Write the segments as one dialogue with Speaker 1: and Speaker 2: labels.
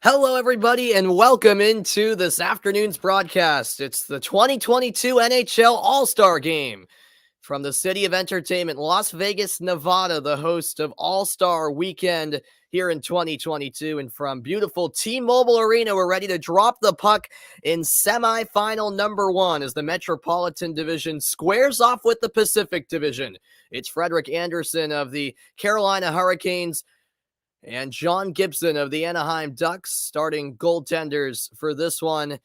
Speaker 1: Hello, everybody, and welcome into this afternoon's broadcast. It's the 2022 NHL All-Star Game. From the City of Entertainment, Las Vegas, Nevada, the host of All-Star Weekend here in 2022. And from beautiful T-Mobile Arena, we're ready to drop the puck in semifinal number one as the Metropolitan Division squares off with the Pacific Division. It's Frederik Andersen of the Carolina Hurricanes and John Gibson of the Anaheim Ducks starting goaltenders for this one.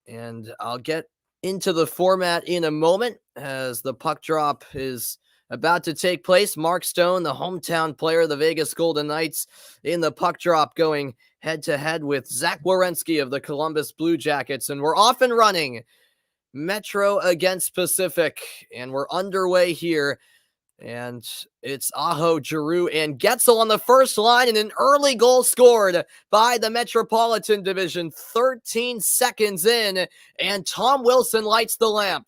Speaker 1: And I'll get into the format in a moment as the puck drop is about to take place. Mark Stone, the hometown player of the Vegas Golden Knights, in the puck drop going head-to-head with Zach Werenski of the Columbus Blue Jackets. And we're off and running. Metro against Pacific. And we're underway here. And it's Aho, Giroux, and Getzel on the first line, and an early goal scored by the Metropolitan Division 13 seconds in, and Tom Wilson lights the lamp.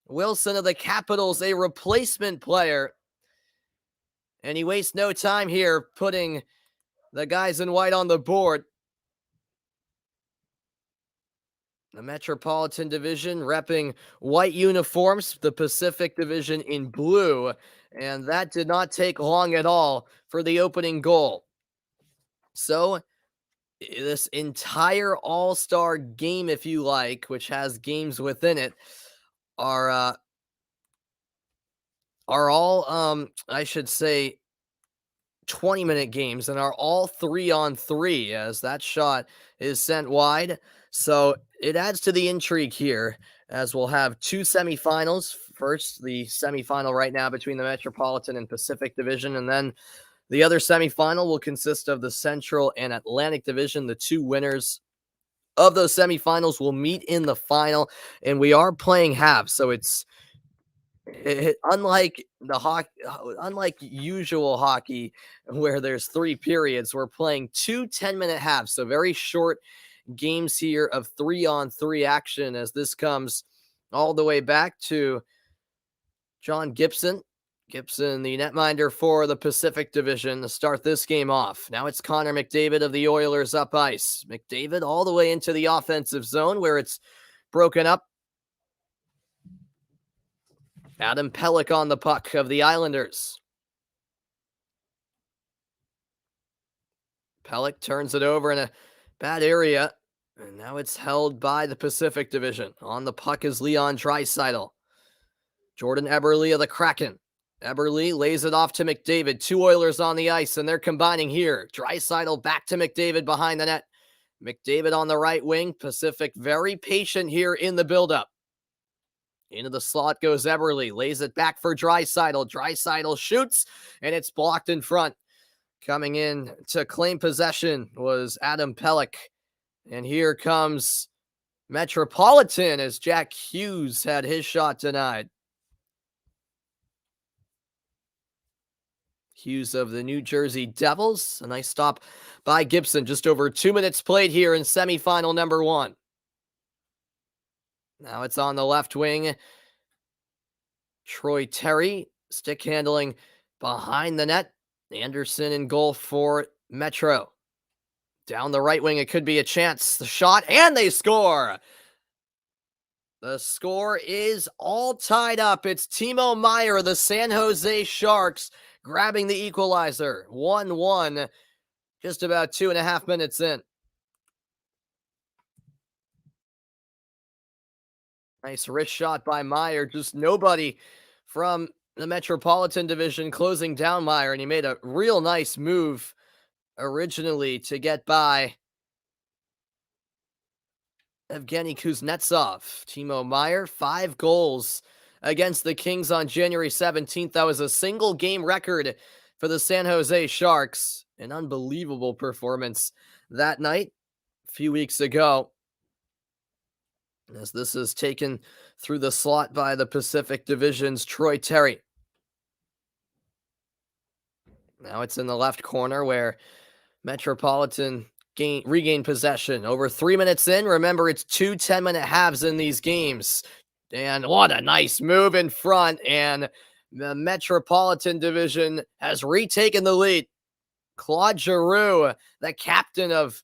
Speaker 1: Wilson of the Capitals, a replacement player, and he wastes no time here putting the guys in white on the board. The Metropolitan Division repping white uniforms, the Pacific Division in blue, and that did not take long at all for the opening goal. So this entire All-Star game, if you like, which has games within it, are all, I should say, 20-minute games, and are all 3-on-3 as that shot is sent wide. So it adds to the intrigue here as we'll have two semifinals. First, the semifinal right now between the Metropolitan and Pacific Division, and then the other semifinal will consist of the Central and Atlantic Division. The two winners of those semifinals will meet in the final, and we are playing halves, so it's unlike usual hockey where there's 3 periods, we're playing 2 10-minute halves, so very short games here of 3-on-3 action as this comes all the way back to John Gibson. Gibson, the netminder for the Pacific Division, to start this game off. Now it's Connor McDavid of the Oilers up ice. McDavid all the way into the offensive zone where it's broken up. Adam Pelech on the puck of the Islanders. Pelech turns it over in a bad area, and now it's held by the Pacific Division. On the puck is Leon Draisaitl. Jordan Eberly of the Kraken. Eberly lays it off to McDavid. 2 Oilers on the ice, and they're combining here. Draisaitl back to McDavid behind the net. McDavid on the right wing. Pacific very patient here in the buildup. Into the slot goes Eberly, lays it back for Draisaitl. Draisaitl shoots, and it's blocked in front. Coming in to claim possession was Adam Pelech. And here comes Metropolitan as Jack Hughes had his shot denied. Hughes of the New Jersey Devils. A nice stop by Gibson. Just over 2 minutes played here in semifinal number 1. Now it's on the left wing. Troy Terry, stick handling behind the net. Andersen in goal for Metro. Down the right wing, it could be a chance. The shot, and they score. The score is all tied up. It's Timo Meier, the San Jose Sharks, grabbing the equalizer. 1-1, just about 2.5 minutes in. Nice wrist shot by Meier. Just nobody from the Metropolitan Division closing down Meier, and he made a real nice move originally to get by Evgeny Kuznetsov. Timo Meier, 5 goals against the Kings on January 17th. That was a single game record for the San Jose Sharks. An unbelievable performance that night a few weeks ago. As this is taken through the slot by the Pacific Division's Troy Terry. Now it's in the left corner where Metropolitan regain possession. Over 3 minutes in. Remember, it's 2 10-minute halves in these games. And what a nice move in front. And the Metropolitan Division has retaken the lead. Claude Giroux, the captain of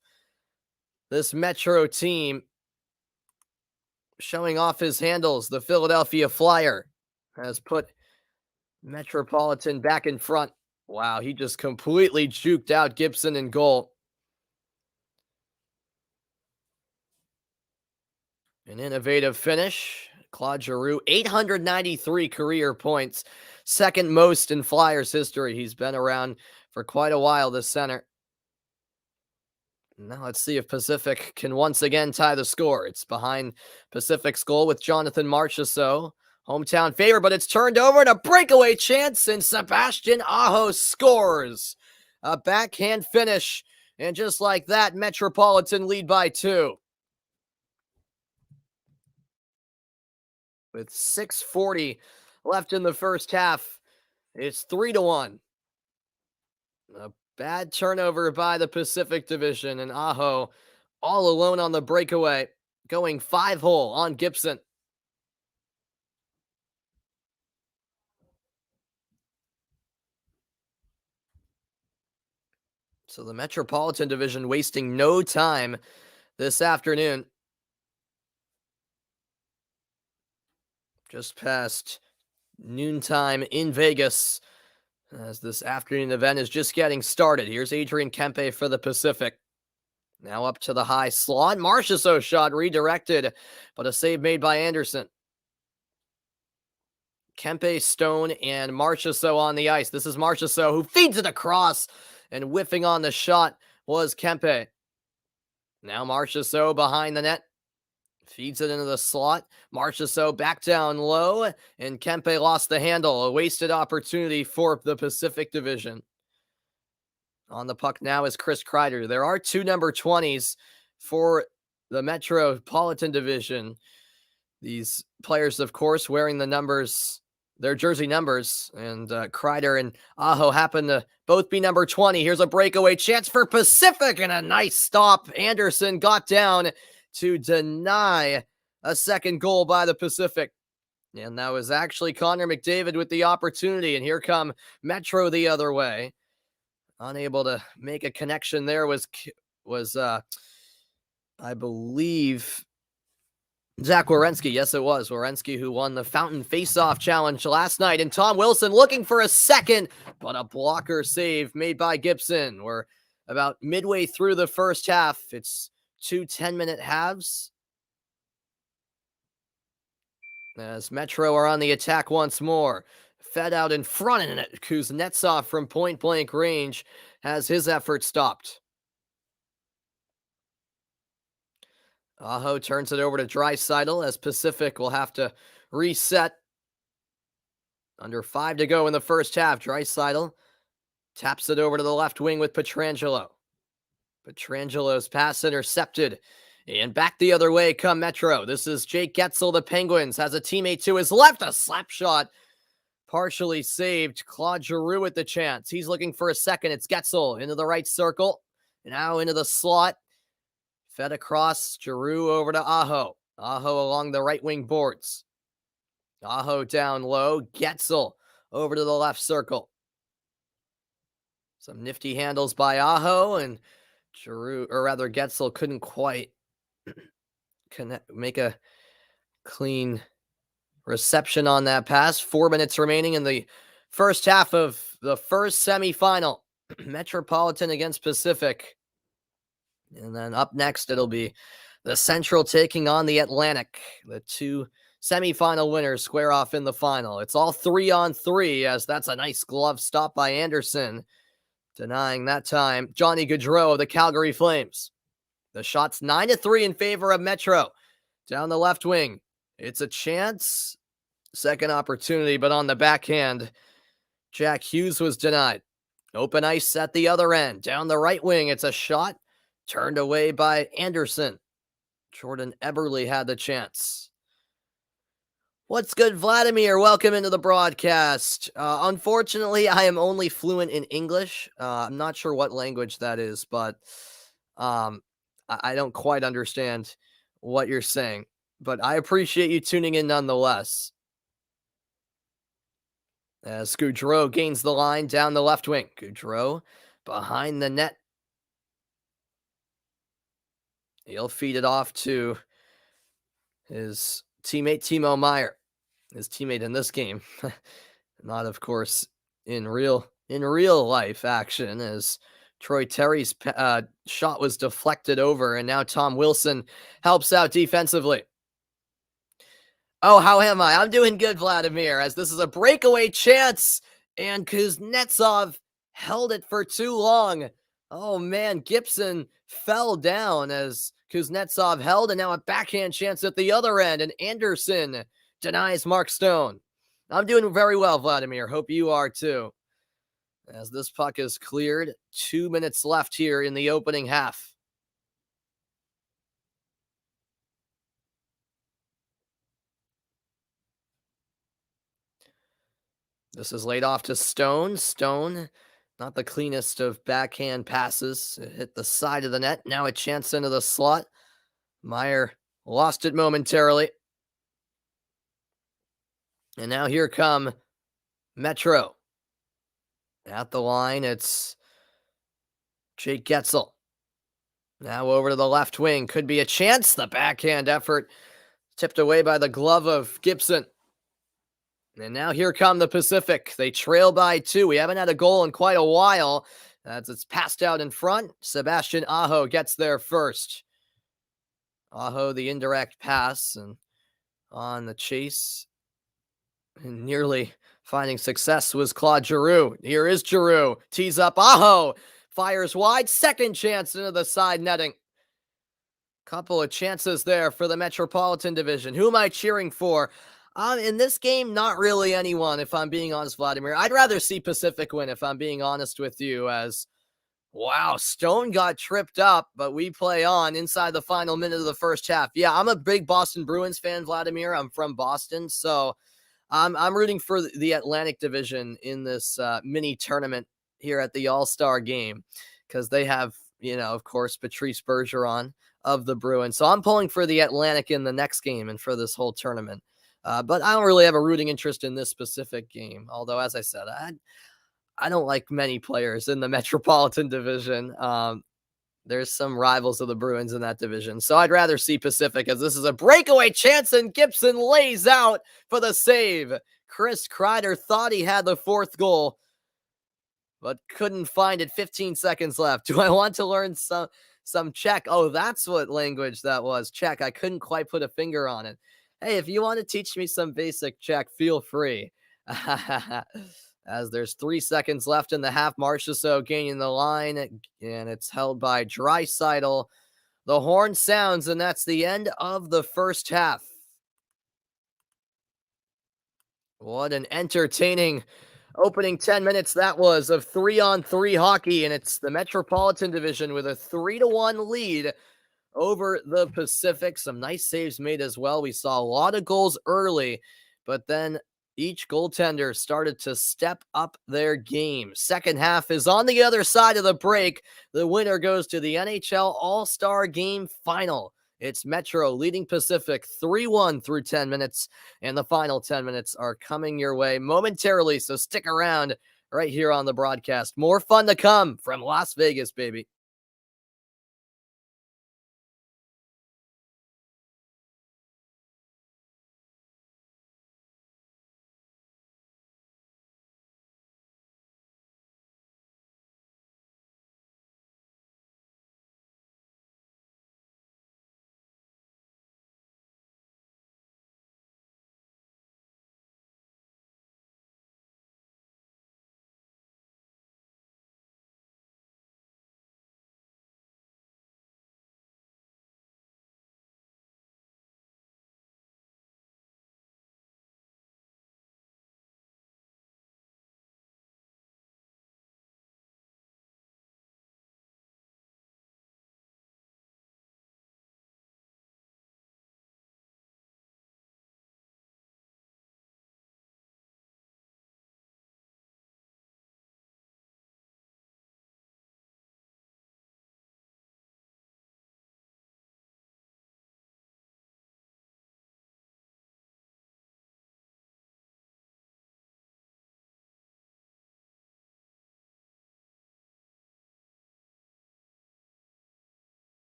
Speaker 1: this Metro team, showing off his handles. The Philadelphia Flyer has put Metropolitan back in front. Wow, he just completely juked out Gibson in goal. An innovative finish. Claude Giroux, 893 career points, second most in Flyers history. He's been around for quite a while, this center. Now let's see if Pacific can once again tie the score. It's behind Pacific's goal with Jonathan Marchessault. Hometown favorite, but it's turned over and a breakaway chance, and Sebastian Aho scores. A backhand finish, and just like that, Metropolitan lead by 2. With 6:40 left in the first half, it's 3-1. A bad turnover by the Pacific Division, and Aho all alone on the breakaway, going 5-hole on Gibson. So the Metropolitan Division wasting no time this afternoon. Just past noontime in Vegas, as this afternoon event is just getting started. Here's Adrian Kempe for the Pacific. Now up to the high slot. Marchessault shot redirected, but a save made by Anderson. Kempe, Stone, and Marchessault on the ice. This is Marchessault who feeds it across, and whiffing on the shot was Kempe. Now Marchessault behind the net. Feeds it into the slot. Marchessault back down low, and Kempe lost the handle. A wasted opportunity for the Pacific Division. On the puck now is Chris Kreider. There are 2 number 20s for the Metropolitan Division. These players, of course, wearing the numbers, their jersey numbers, and Kreider and Aho happen to both be number 20. Here's a breakaway chance for Pacific, and a nice stop. Anderson got down to deny a second goal by the Pacific. And that was actually Connor McDavid with the opportunity. And here come Metro the other way. Unable to make a connection there was I believe, Zach Werenski. Yes, it was Werenski who won the Fountain Face-Off Challenge last night. And Tom Wilson looking for a second, but a blocker save made by Gibson. We're about midway through the first half. It's 2 10-minute halves, as Metro are on the attack once more. Fed out in front, and Kuznetsov from point-blank range has his effort stopped. Aho turns it over to Draisaitl, as Pacific will have to reset. Under 5 to go in the first half. Draisaitl taps it over to the left wing with Pietrangelo. Pietrangelo's pass intercepted, and back the other way come Metro. This is Jake Getzel. The Penguins has a teammate to his left. A slap shot partially saved. Claude Giroux with the chance. He's looking for a second. It's Getzel into the right circle. Now into the slot. Fed across. Giroux over to Aho. Aho along the right wing boards. Aho down low. Getzel over to the left circle. Some nifty handles by Aho, and Giroux, or rather Getzel, couldn't quite make a clean reception on that pass. 4 minutes remaining in the first half of the first semifinal. Metropolitan against Pacific. And then up next, it'll be the Central taking on the Atlantic. The 2 semifinal winners square off in the final. It's all 3-on-3, as that's a nice glove stop by Anderson. Denying that time, Johnny Gaudreau of the Calgary Flames. The shot's 9-3 in favor of Metro. Down the left wing. It's a chance. Second opportunity, but on the backhand, Jack Hughes was denied. Open ice at the other end. Down the right wing, it's a shot. Turned away by Anderson. Jordan Eberly had the chance. What's good, Vladimir? Welcome into the broadcast. Unfortunately, I am only fluent in English. I'm not sure what language that is, but I don't quite understand what you're saying. But I appreciate you tuning in nonetheless. As Gaudreau gains the line down the left wing. Gaudreau behind the net. He'll feed it off to his teammate Timo Meier, his teammate in this game. Not, of course, in real life action, as Troy Terry's shot was deflected over, and now Tom Wilson helps out defensively. Oh, how am I? I'm doing good, Vladimir, as this is a breakaway chance, and Kuznetsov held it for too long. Oh, man, Gibson fell down as Kuznetsov held, and now a backhand chance at the other end, and Anderson denies Mark Stone. I'm doing very well, Vladimir. Hope you are too. As this puck is cleared, 2 minutes left here in the opening half. This is laid off to Stone. Stone, not the cleanest of backhand passes. It hit the side of the net. Now a chance into the slot. Meier lost it momentarily. And now here come Metro. At the line, it's Jake Getzel. Now over to the left wing. Could be a chance. The backhand effort tipped away by the glove of Gibson. And now here come the Pacific. They trail by 2. We haven't had a goal in quite a while. As it's passed out in front, Sebastian Aho gets there first. Aho, the indirect pass, and on the chase, and nearly finding success was Claude Giroux. Here is Giroux. Tees up Aho. Fires wide. Second chance into the side netting. Couple of chances there for the Metropolitan Division. Who am I cheering for? In this game, not really anyone, if I'm being honest, Vladimir. I'd rather see Pacific win, if I'm being honest with you, as, wow, Stone got tripped up, but we play on inside the final minute of the first half. Yeah, I'm a big Boston Bruins fan, Vladimir. I'm from Boston, so I'm rooting for the Atlantic Division in this mini tournament here at the All-Star Game, because they have, of course, Patrice Bergeron of the Bruins. So I'm pulling for the Atlantic in the next game and for this whole tournament. But I don't really have a rooting interest in this specific game. Although, as I said, I don't like many players in the Metropolitan Division. There's some rivals of the Bruins in that division. So I'd rather see Pacific, as this is a breakaway chance, and Gibson lays out for the save. Chris Kreider thought he had the fourth goal, but couldn't find it. 15 seconds left. Do I want to learn some Czech? Oh, that's what language that was. Czech. I couldn't quite put a finger on it. Hey, if you want to teach me some basic Czech, feel free. As there's 3 seconds left in the half, Marchessault gaining the line, and it's held by Draisaitl. The horn sounds, and that's the end of the first half. What an entertaining opening 10 minutes that was of 3-on-3 hockey, and it's the Metropolitan Division with a 3-1 lead over the Pacific. Some nice saves made as well. We saw a lot of goals early, but then each goaltender started to step up their game. Second half is on the other side of the break. The winner goes to the NHL All-Star Game final. It's Metro leading Pacific 3-1 through 10 minutes, and the final 10 minutes are coming your way momentarily, so stick around right here on the broadcast. More fun to come from Las Vegas, baby.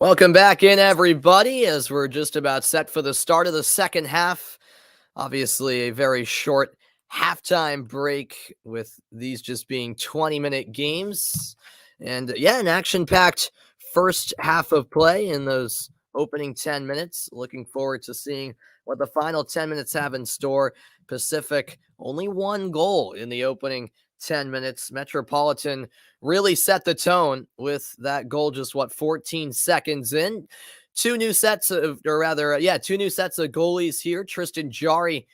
Speaker 1: Welcome back in, everybody, as we're just about set for the start of the second half. Obviously, a very short halftime break with these just being 20-minute games. And yeah, an action-packed first half of play in those opening 10 minutes. Looking forward to seeing what the final 10 minutes have in store. Pacific, only one goal in the opening 10 minutes. Metropolitan really set the tone with that goal just 14 seconds in. Two new sets of goalies here. Tristan Jarry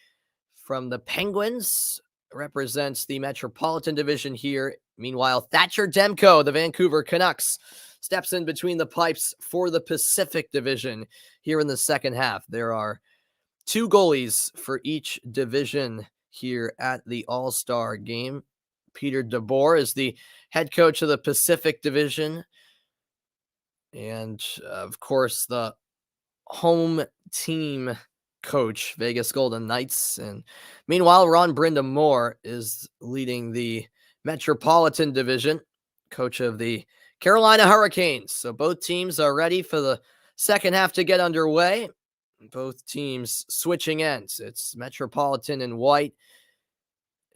Speaker 1: from the Penguins represents the Metropolitan Division here. Meanwhile, Thatcher Demko, the Vancouver Canucks, steps in between the pipes for the Pacific Division here in the second half. There are two goalies for each division here at the All-Star Game. Peter DeBoer is the head coach of the Pacific Division. And, of course, the home team coach, Vegas Golden Knights. And meanwhile, Ron Brindamore is leading the Metropolitan Division, coach of the Carolina Hurricanes. So both teams are ready for the second half to get underway. Both teams switching ends. It's Metropolitan in white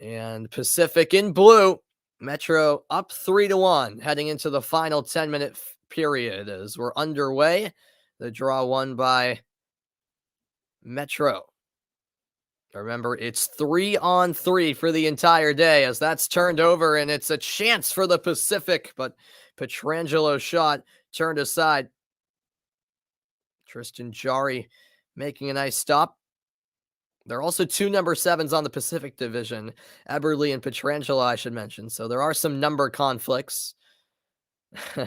Speaker 1: and Pacific in blue. Metro up 3-1 heading into the final 10-minute period as we're underway. The draw won by Metro. Remember, it's 3-on-3 for the entire day as that's turned over, and it's a chance for the Pacific, but Petrangelo's shot turned aside. Tristan Jarry making a nice stop. There are also two number 7s on the Pacific Division, Eberly and Petrangelo, I should mention. So there are some number conflicts,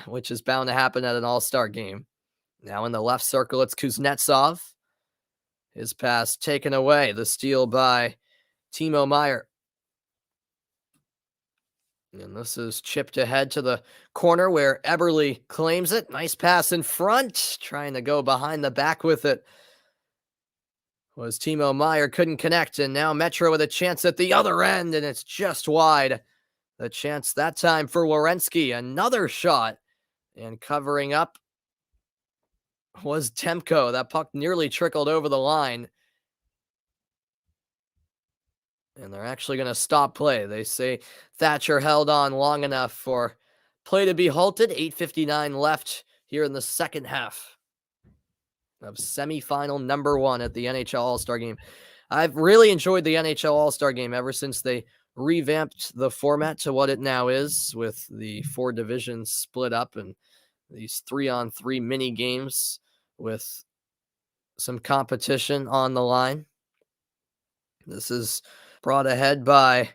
Speaker 1: which is bound to happen at an All-Star game. Now in the left circle, it's Kuznetsov. His pass taken away. The steal by Timo Meier. And this is chipped ahead to the corner where Eberly claims it. Nice pass in front. Trying to go behind the back with it was Timo Meier. Couldn't connect. And now Metro with a chance at the other end. And it's just wide. The chance that time for Werenski. Another shot. And covering up was Demko. That puck nearly trickled over the line. And they're actually going to stop play. They say Thatcher held on long enough for play to be halted. 8:59 left here in the second half of semifinal number 1 at the NHL All-Star Game. I've really enjoyed the NHL All-Star Game ever since they revamped the format to what it now is, with the 4 divisions split up and these 3-on-3 mini games with some competition on the line. This is brought ahead by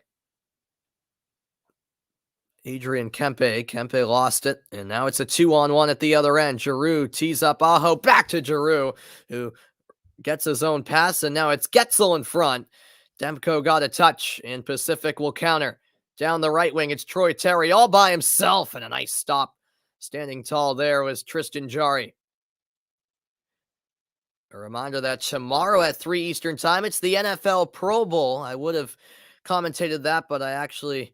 Speaker 1: Adrian Kempe. Kempe lost it, and now it's a 2-on-1 at the other end. Giroux tees up Aho, back to Giroux, who gets his own pass, and now it's Getzel in front. Demko got a touch, and Pacific will counter. Down the right wing, it's Troy Terry all by himself, and a nice stop. Standing tall there was Tristan Jarry. A reminder that tomorrow at 3 Eastern time, it's the NFL Pro Bowl. I would have commentated that, but I actually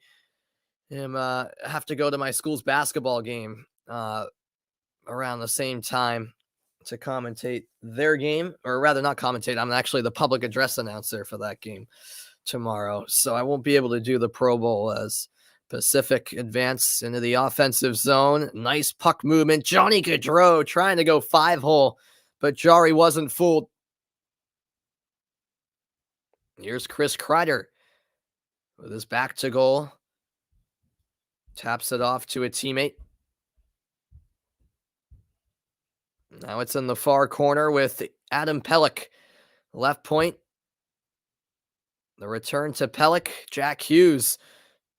Speaker 1: have to go to my school's basketball game around the same time to commentate their game, or rather not commentate. I'm actually the public address announcer for that game tomorrow. So I won't be able to do the Pro Bowl as Pacific advance into the offensive zone. Nice puck movement. Johnny Gaudreau trying to go 5-hole, but Jarry wasn't fooled. Here's Chris Kreider with his back to goal. Taps it off to a teammate. Now it's in the far corner with Adam Pelech. Left point. The return to Pelech. Jack Hughes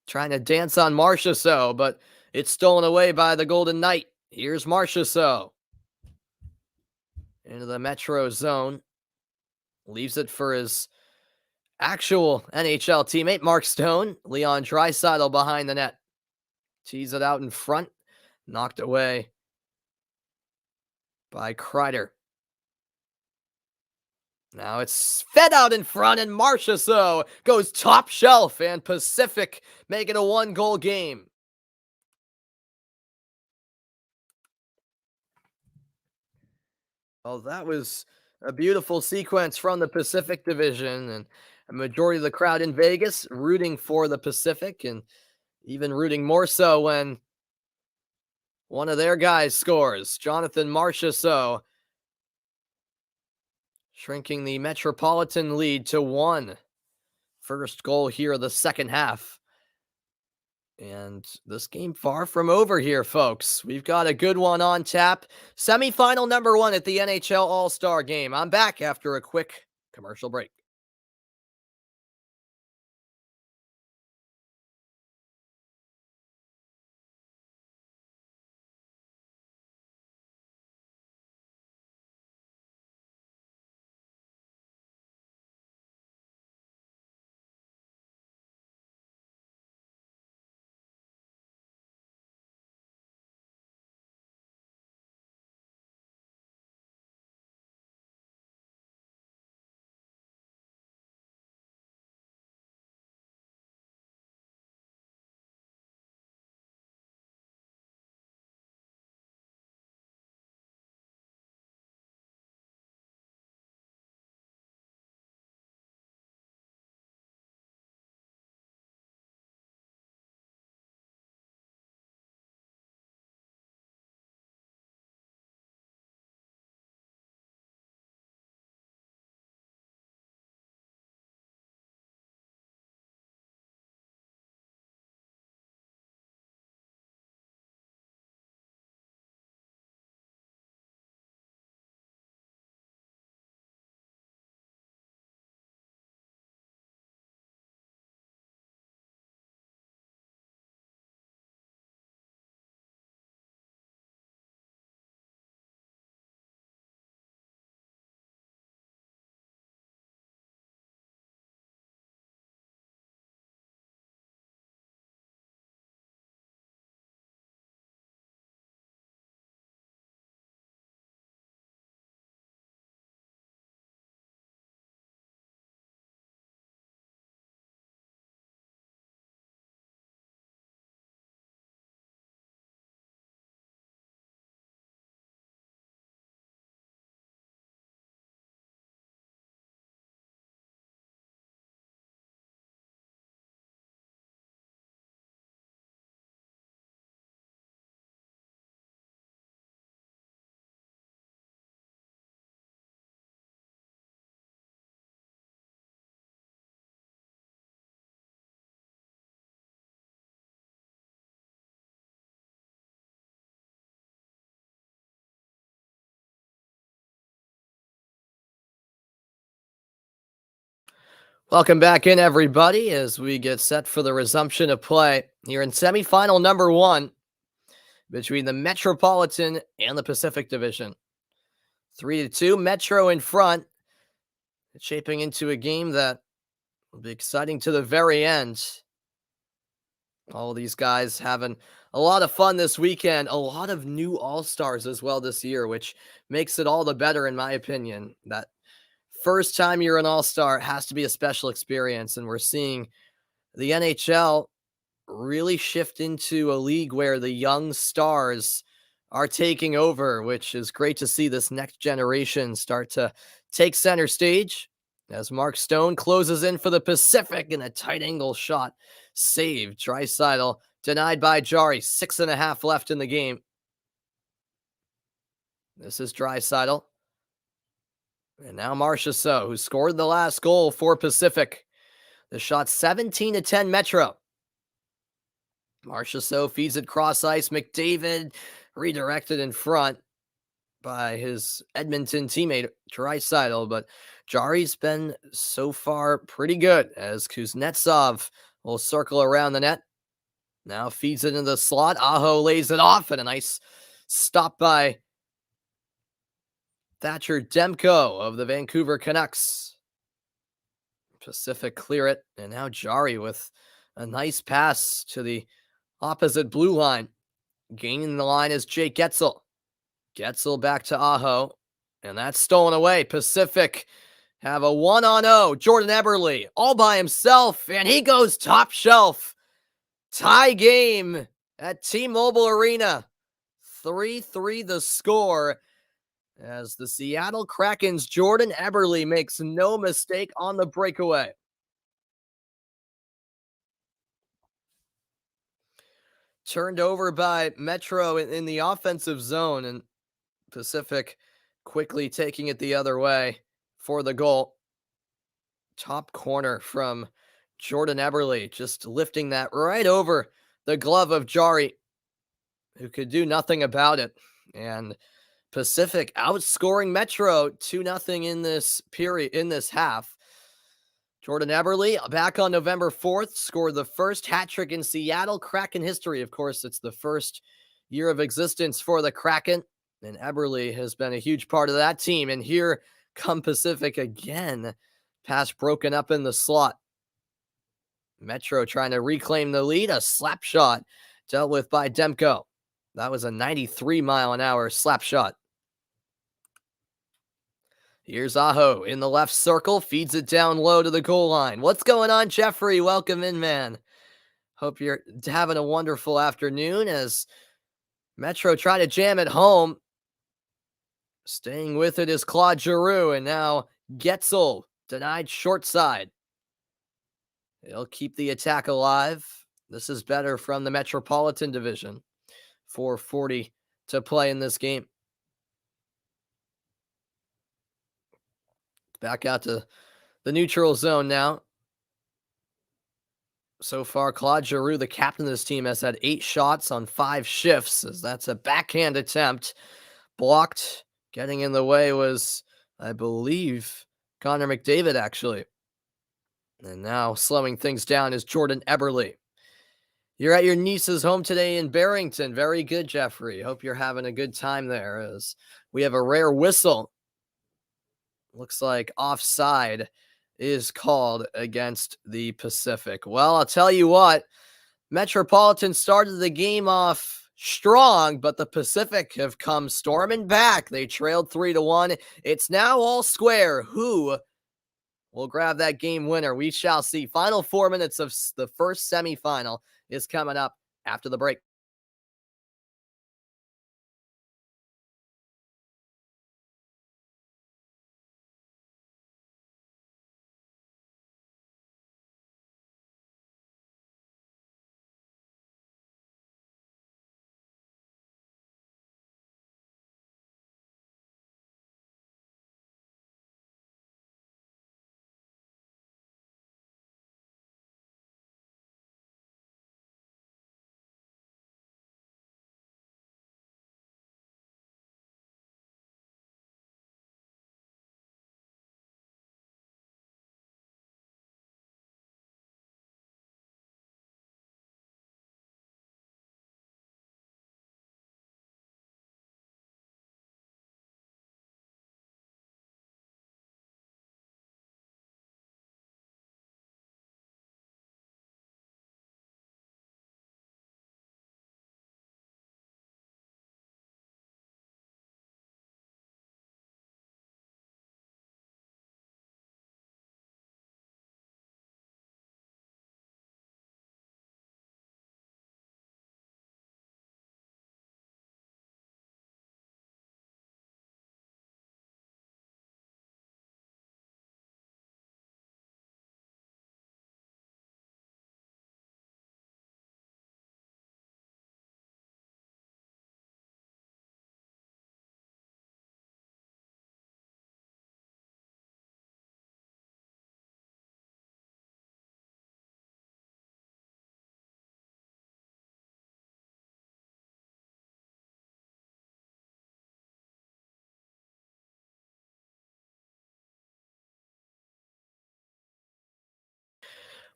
Speaker 1: trying to dance on Marchessault, but it's stolen away by the Golden Knight. Here's Marchessault. Into the Metro zone. Leaves it for his actual NHL teammate, Mark Stone. Leon Draisaitl behind the net. Tees it out in front. Knocked away by Kreider. Now it's fed out in front, and Marchessault goes top shelf, and Pacific make it a 1-goal game. Well, that was a beautiful sequence from the Pacific Division, and a majority of the crowd in Vegas rooting for the Pacific, and even rooting more so when one of their guys scores. Jonathan Marchessault shrinking the Metropolitan lead to one. First goal here of the second half. And this game far from over here, folks. We've got a good one on tap. Semifinal number one at the NHL All-Star Game. I'm back after a quick commercial break. Welcome back in, everybody, as we get set for the resumption of play here in semifinal number one between the Metropolitan and the Pacific Division. 3-2, Metro in front. It's shaping into a game that will be exciting to the very end. All these guys having a lot of fun this weekend. A lot of new All-Stars as well this year, which makes it all the better, in my opinion. That first time you're an All-Star has to be a special experience, and we're seeing the NHL really shift into a league where the young stars are taking over, which is great to see this next generation start to take center stage as Mark Stone closes in for the Pacific in a tight angle shot. Saved. Draisaitl denied by Jari. 6.5 left in the game. This is Draisaitl. And now Marchessault, who scored the last goal for Pacific. The shot 17-10 Metro. Marchessault feeds it cross ice. McDavid redirected in front by his Edmonton teammate Draisaitl, but Jari's been so far pretty good as Kuznetsov will circle around the net. Now feeds it into the slot. Aho lays it off, and a nice stop by Thatcher Demko of the Vancouver Canucks. Pacific clear it, and now Jari with a nice pass to the opposite blue line. Gaining the line is Jake Getzel. Getzel back to Aho, and that's stolen away. Pacific have a 1-on-0. Jordan Eberly all by himself, and he goes top shelf. Tie game at T-Mobile Arena. 3-3 the score as the Seattle Kraken's Jordan Eberly makes no mistake on the breakaway. Turned over by Metro in the offensive zone, and Pacific quickly taking it the other way for the goal. Top corner from Jordan Eberly, just lifting that right over the glove of Jari, who could do nothing about it. And Pacific outscoring Metro 2-0 in this period, in this half. Jordan Eberly, back on November 4th, scored the first hat trick in Seattle Kraken history. Of course, it's the first year of existence for the Kraken, and Eberly has been a huge part of that team. And here come Pacific again. Pass broken up in the slot. Metro trying to reclaim the lead. A slap shot dealt with by Demko. That was a 93-mile-an-hour slap shot. Here's Aho in the left circle, feeds it down low to the goal line. What's going on, Jeffrey? Welcome in, man. Hope you're having a wonderful afternoon as Metro try to jam it home. Staying with it is Claude Giroux, and now Getzel denied short side. He'll keep the attack alive. This is better from the Metropolitan Division. 4:40 to play in this game. Back out to the neutral zone now. So far, Claude Giroux, the captain of this team, has had 8 shots on 5 shifts, as that's a backhand attempt. Blocked. Getting in the way was, I believe, Connor McDavid, actually. And now slowing things down is Jordan Eberly. You're at your niece's home today in Barrington. Very good, Jeffrey. Hope you're having a good time there, as we have a rare whistle. Looks like offside is called against the Pacific. Well, I'll tell you what, Metropolitan started the game off strong, but the Pacific have come storming back. They trailed 3-1. It's now all square. Who will grab that game winner? We shall see. Final 4 minutes of the first semifinal is coming up after the break.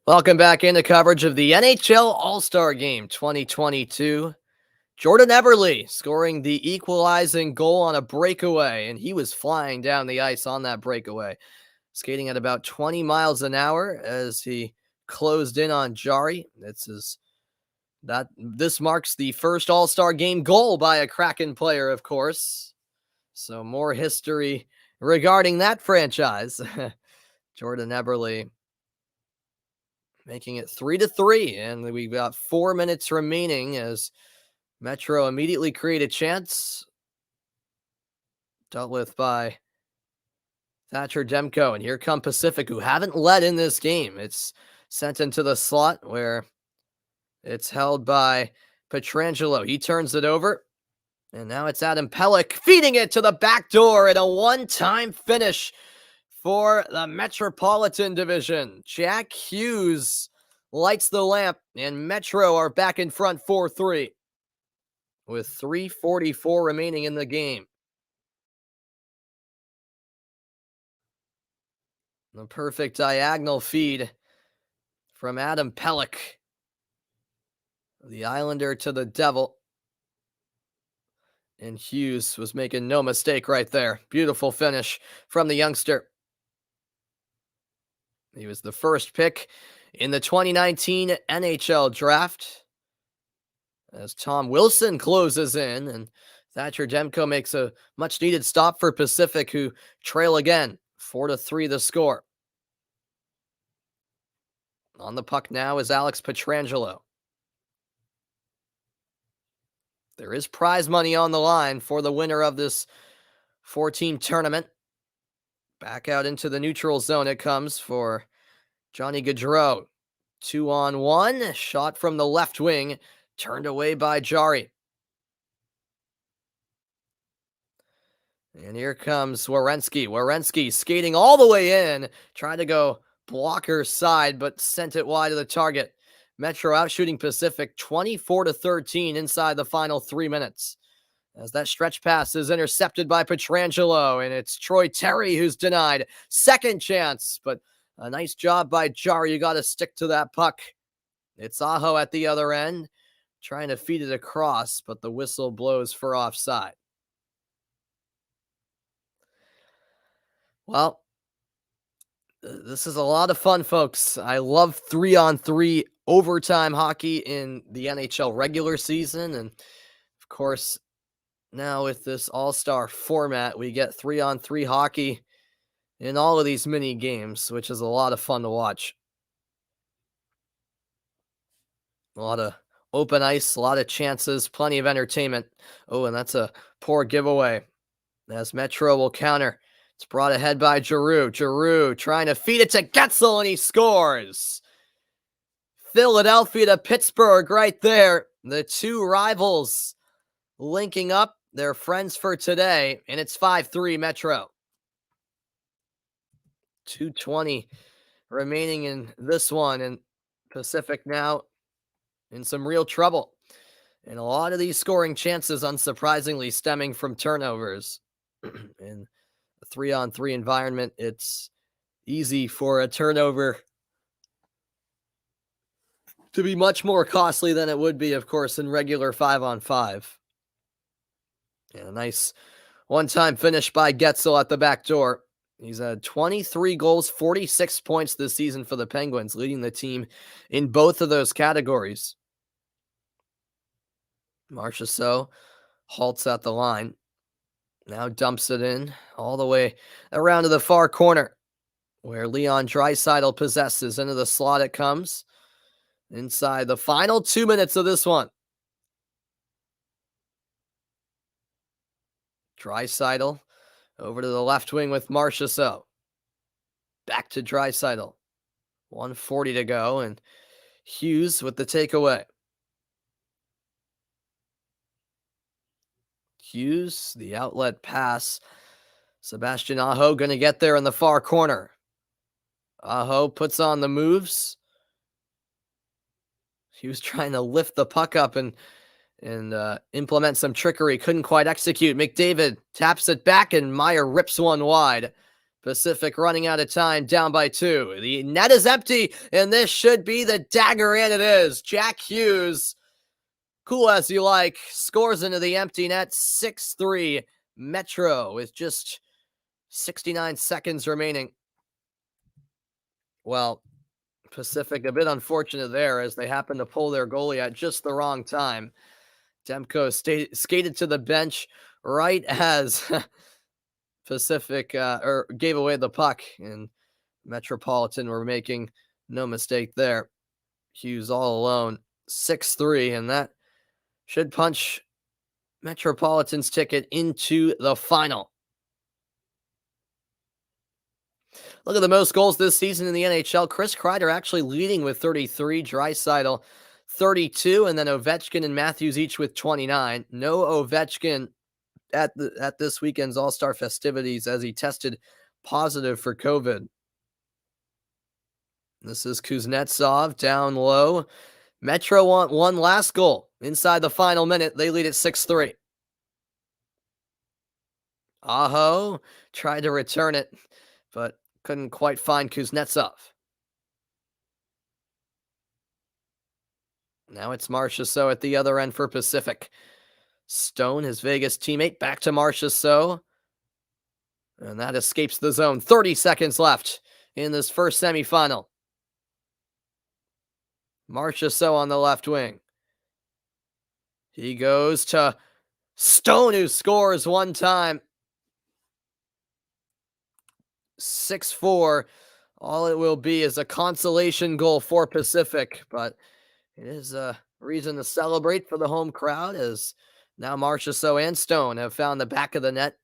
Speaker 1: Welcome back into coverage of the NHL All-Star Game 2022. Jordan Eberly scoring the equalizing goal on a breakaway, and he was flying down the ice on that breakaway, skating at about 20 miles an hour as he closed in on Jari. This marks the first All-Star Game goal by a Kraken player, of course. So more history regarding that franchise. Jordan Eberly making it 3-3, and we've got 4 minutes remaining as Metro immediately create a chance. dealt with by Thatcher Demko. And here come Pacific, who haven't led in this game. It's sent into the slot where it's held by Pietrangelo. He turns it over. And now it's Adam Pelech feeding it to the back door at a one-time finish for the Metropolitan Division. Jack Hughes lights the lamp, and Metro are back in front 4-3 with 3:44 remaining in the game. The perfect diagonal feed from Adam Pelech, the Islander to the Devil. And Hughes was making no mistake right there. Beautiful finish from the youngster. He was the first pick in the 2019 NHL draft. As Tom Wilson closes in, and Thatcher Demko makes a much-needed stop for Pacific, who trail again. 4-3 the score. On the puck now is Alex Pietrangelo. There is prize money on the line for the winner of this 4-team tournament. Back out into the neutral zone it comes for Johnny Gaudreau. 2-on-1, shot from the left wing, turned away by Jari. And here comes Werenski. Werenski skating all the way in, trying to go blocker side, but sent it wide of the target. Metro outshooting Pacific 24-13 inside the final 3 minutes. As that stretch pass is intercepted by Pietrangelo, and it's Troy Terry who's denied. Second chance, but a nice job by Jari. You got to stick to that puck. It's Aho at the other end, trying to feed it across, but the whistle blows for offside. Well, this is a lot of fun, folks. I love 3-on-3 overtime hockey in the NHL regular season. And of course, now with this all-star format, we get 3-on-3 hockey in all of these mini games, which is a lot of fun to watch. A lot of open ice, a lot of chances, plenty of entertainment. Oh, and that's a poor giveaway as Metro will counter. It's brought ahead by Giroux. Giroux trying to feed it to Getzel, and he scores. Philadelphia to Pittsburgh right there. The two rivals linking up. They're friends for today, and it's 5-3 Metro. 2:20 remaining in this one, and Pacific now in some real trouble. And a lot of these scoring chances, unsurprisingly, stemming from turnovers. In a 3-on-3 environment, it's easy for a turnover to be much more costly than it would be, of course, in regular 5-on-5. And a nice one-time finish by Getzel at the back door. He's had 23 goals, 46 points this season for the Penguins, leading the team in both of those categories. Marchessault halts at the line. Now dumps it in all the way around to the far corner, where Leon Draisaitl possesses. Into the slot it comes. Inside the final 2 minutes of this one. Draisaitl over to the left wing with Marchessault. Back to Draisaitl. 1:40 to go, and Hughes with the takeaway. Hughes, the outlet pass. Sebastian Aho going to get there in the far corner. Aho puts on the moves. He was trying to lift the puck up and implement some trickery. Couldn't quite execute. McDavid taps it back, and Meyer rips one wide. Pacific running out of time, down by 2. The net is empty, and this should be the dagger, and it is. Jack Hughes, cool as you like, scores into the empty net. 6-3 Metro with just 69 seconds remaining. Well, Pacific a bit unfortunate there, as they happened to pull their goalie at just the wrong time. Demko skated to the bench right as Pacific gave away the puck, and Metropolitan were making no mistake there. Hughes all alone, 6-3, and that should punch Metropolitan's ticket into the final. Look at the most goals this season in the NHL. Chris Kreider actually leading with 33, Draisaitl 32, and then Ovechkin and Matthews each with 29. No Ovechkin at this weekend's All-Star festivities as he tested positive for COVID. This is Kuznetsov down low. Metro want one last goal inside the final minute. They lead at 6-3. Aho tried to return it, but couldn't quite find Kuznetsov. Now it's Marchessault at the other end for Pacific. Stone, his Vegas teammate, back to Marchessault. And that escapes the zone. 30 seconds left in this first semifinal. Marchessault on the left wing. He goes to Stone, who scores one time. 6-4. All it will be is a consolation goal for Pacific, but it is a reason to celebrate for the home crowd, as now Marchessault and Stone have found the back of the net.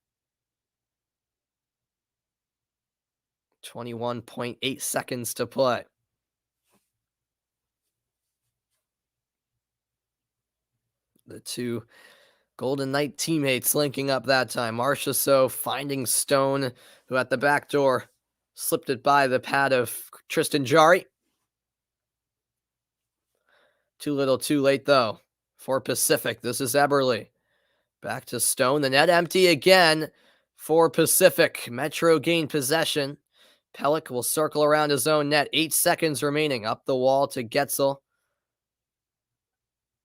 Speaker 1: 21.8 seconds to play. The two Golden Knight teammates linking up that time. Marchessault finding Stone, who at the back door slipped it by the pad of Tristan Jarry. Too little, too late, though, for Pacific. This is Eberly. Back to Stone. The net empty again for Pacific. Metro gained possession. Pelech will circle around his own net. 8 seconds remaining. Up the wall to Getzel.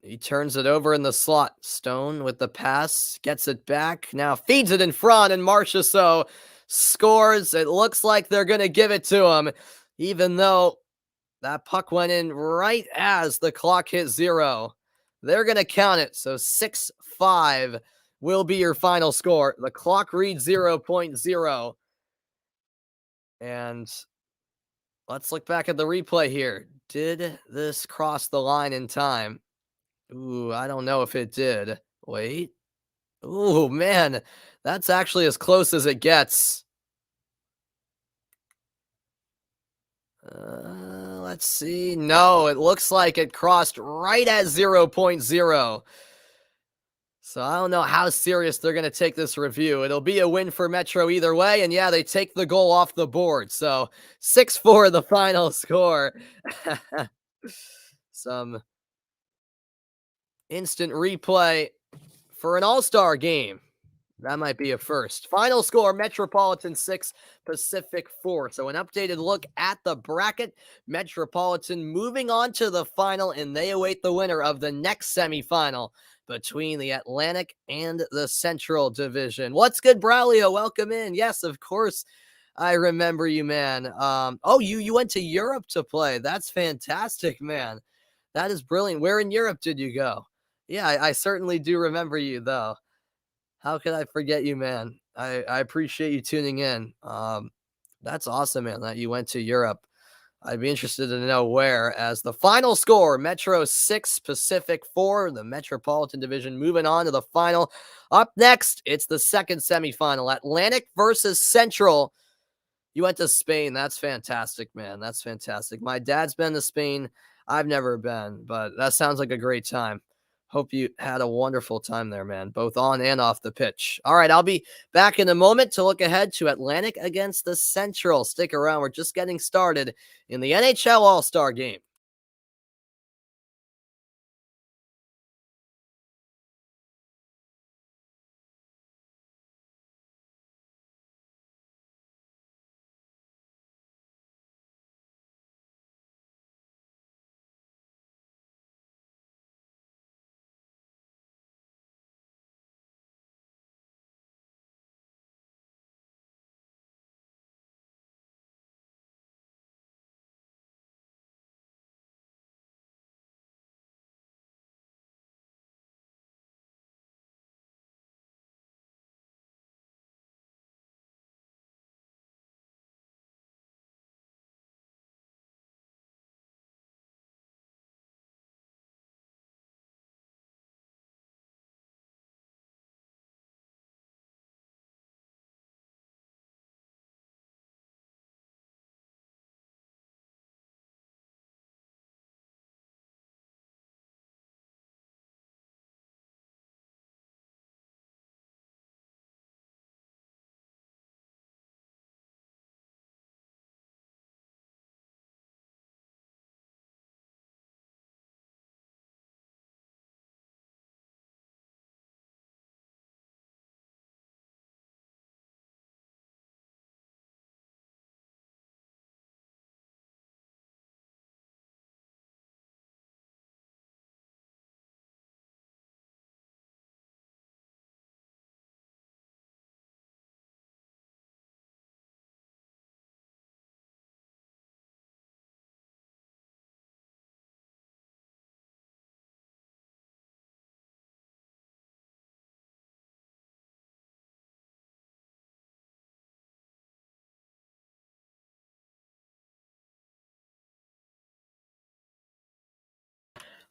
Speaker 1: He turns it over in the slot. Stone with the pass. Gets it back. Now feeds it in front, and Marchessault scores. It looks like they're going to give it to him, even though that puck went in right as the clock hit 0. They're going to count it. So 6-5 will be your final score. The clock reads 0.0. And let's look back at the replay here. Did this cross the line in time? Ooh, I don't know if it did. Wait. Ooh, man. That's actually as close as it gets. Let's see. No, it looks like it crossed right at 0.0. So I don't know how serious they're going to take this review. It'll be a win for Metro either way. And yeah, they take the goal off the board. So 6-4 the final score. Some instant replay for an All-Star game. That might be a first. Final score, Metropolitan 6, Pacific 4. So an updated look at the bracket. Metropolitan moving on to the final, and they await the winner of the next semifinal between the Atlantic and the Central Division. What's good, Braulio? Welcome in. Yes, of course, I remember you, man. You went to Europe to play. That's fantastic, man. That is brilliant. Where in Europe did you go? Yeah, I certainly do remember you, though. How could I forget you, man? I appreciate you tuning in. That's awesome, man, that you went to Europe. I'd be interested to know where, as the final score, Metro 6, Pacific 4, the Metropolitan Division moving on to the final. Up next, it's the second semifinal, Atlantic versus Central. You went to Spain. That's fantastic, man. That's fantastic. My dad's been to Spain. I've never been, but that sounds like a great time. Hope you had a wonderful time there, man, both on and off the pitch. All right, I'll be back in a moment to look ahead to Atlantic against the Central. Stick around. We're just getting started in the NHL All-Star Game.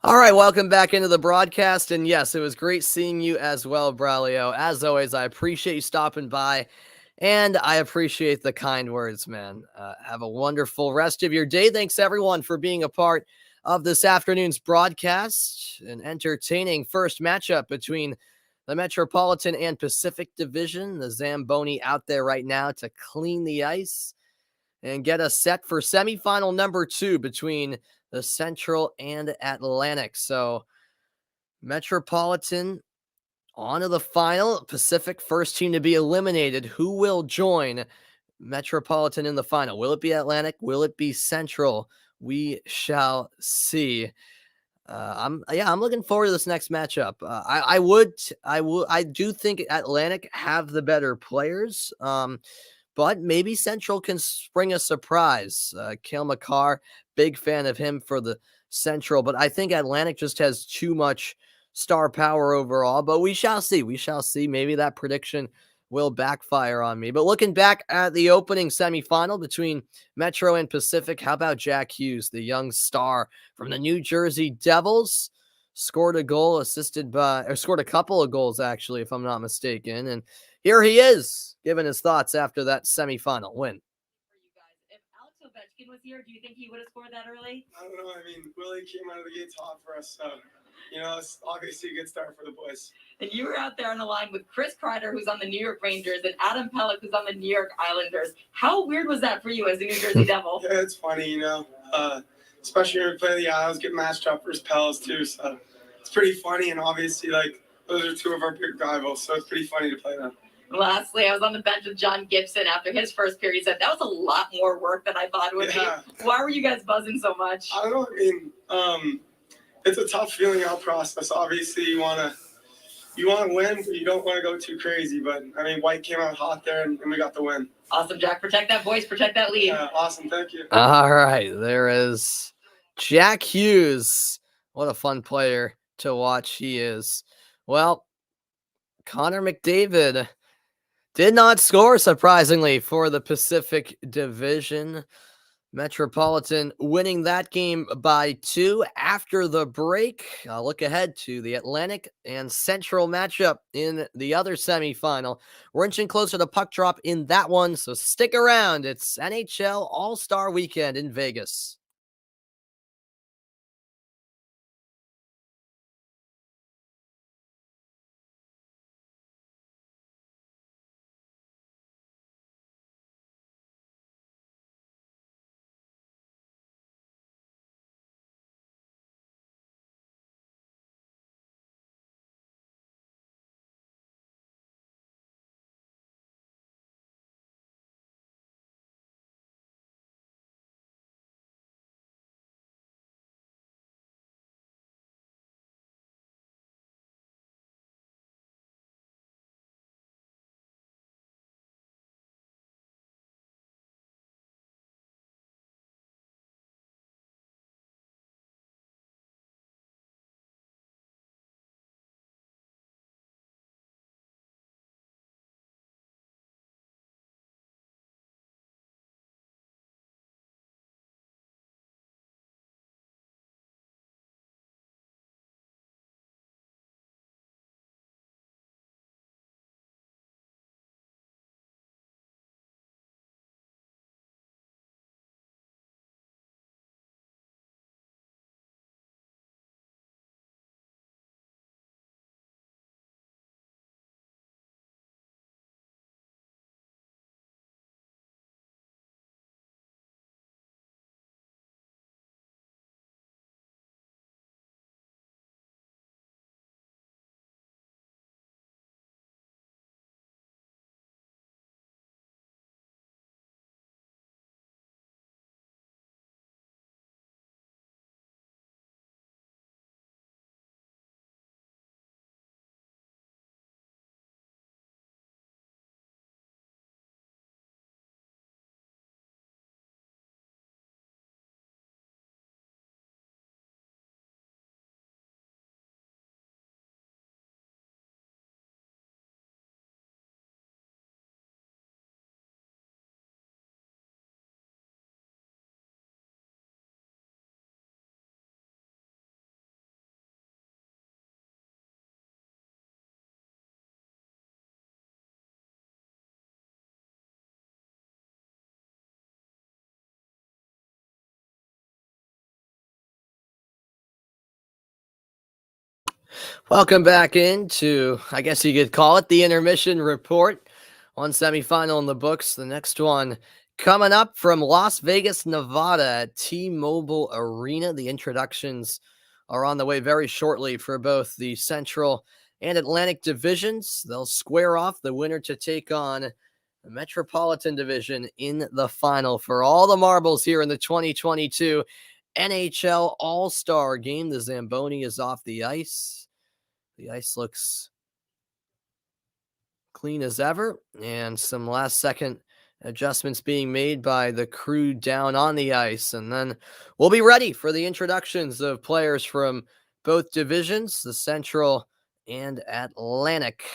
Speaker 1: All right, welcome back into the broadcast. And yes, it was great seeing you as well, Braulio. As always, I appreciate you stopping by and I appreciate the kind words, man. Have a wonderful rest of your day. Thanks, everyone, for being a part of this afternoon's broadcast. An entertaining first matchup between the Metropolitan and Pacific Division. The Zamboni out there right now to clean the ice and get us set for semifinal number 2 between the Central and Atlantic. So Metropolitan on to the final. Pacific first team to be eliminated. Who will join Metropolitan in the final? Will it be Atlantic? Will it be Central? We shall see. I'm looking forward to this next matchup. I do think Atlantic have the better players. But maybe Central can spring a surprise. Cale Makar, big fan of him for the Central, but I think Atlantic just has too much star power overall. But we shall see. We shall see. Maybe that prediction will backfire on me. But looking back at the opening semifinal between Metro and Pacific, how about Jack Hughes, the young star from the New Jersey Devils? Scored a goal, scored a couple of goals, actually, if I'm not mistaken. And here he is, giving his thoughts after that semifinal win.
Speaker 2: For you guys, if Alex Ovechkin was here, do you think he would have scored that early?
Speaker 3: I don't know. I mean, Willie came out of the gates hot for us, so it's obviously a good start for the boys.
Speaker 2: And you were out there on the line with Chris Kreider, who's on the New York Rangers, and Adam Pelech, who's on the New York Islanders. How weird was that for you as a New Jersey Devil?
Speaker 3: Yeah, it's funny, especially when we play the Isles, get matched up versus Pels too. So it's pretty funny, and obviously, those are two of our big rivals, so it's pretty funny to play them.
Speaker 2: Lastly, I was on the bench with John Gibson after his first period. He said that was a lot more work than I thought it would be. Why were you guys buzzing so much?
Speaker 3: I don't know. I mean, it's a tough feeling out process. Obviously, you want to win, but you don't want to go too crazy. But I mean, White came out hot there, and we got the win.
Speaker 2: Awesome, Jack. Protect that voice. Protect that lead.
Speaker 3: Yeah, awesome. Thank you.
Speaker 1: All right, there is Jack Hughes. What a fun player to watch he is. Well, Connor McDavid did not score, surprisingly, for the Pacific Division. Metropolitan winning that game by 2 after the break. I'll look ahead to the Atlantic and Central matchup in the other semifinal. We're inching closer to puck drop in that one, so stick around. It's NHL All-Star Weekend in Vegas. Welcome back into, I guess you could call it, the intermission report. One semifinal in the books. The next one coming up from Las Vegas, Nevada at T-Mobile Arena. The introductions are on the way very shortly for both the Central and Atlantic divisions. They'll square off, the winner to take on the Metropolitan Division in the final for all the marbles here in the 2022 NHL All-Star Game. The Zamboni is off the ice. The ice looks clean as ever, and some last-second adjustments being made by the crew down on the ice. And then we'll be ready for the introductions of players from both divisions, the Central and Atlantic.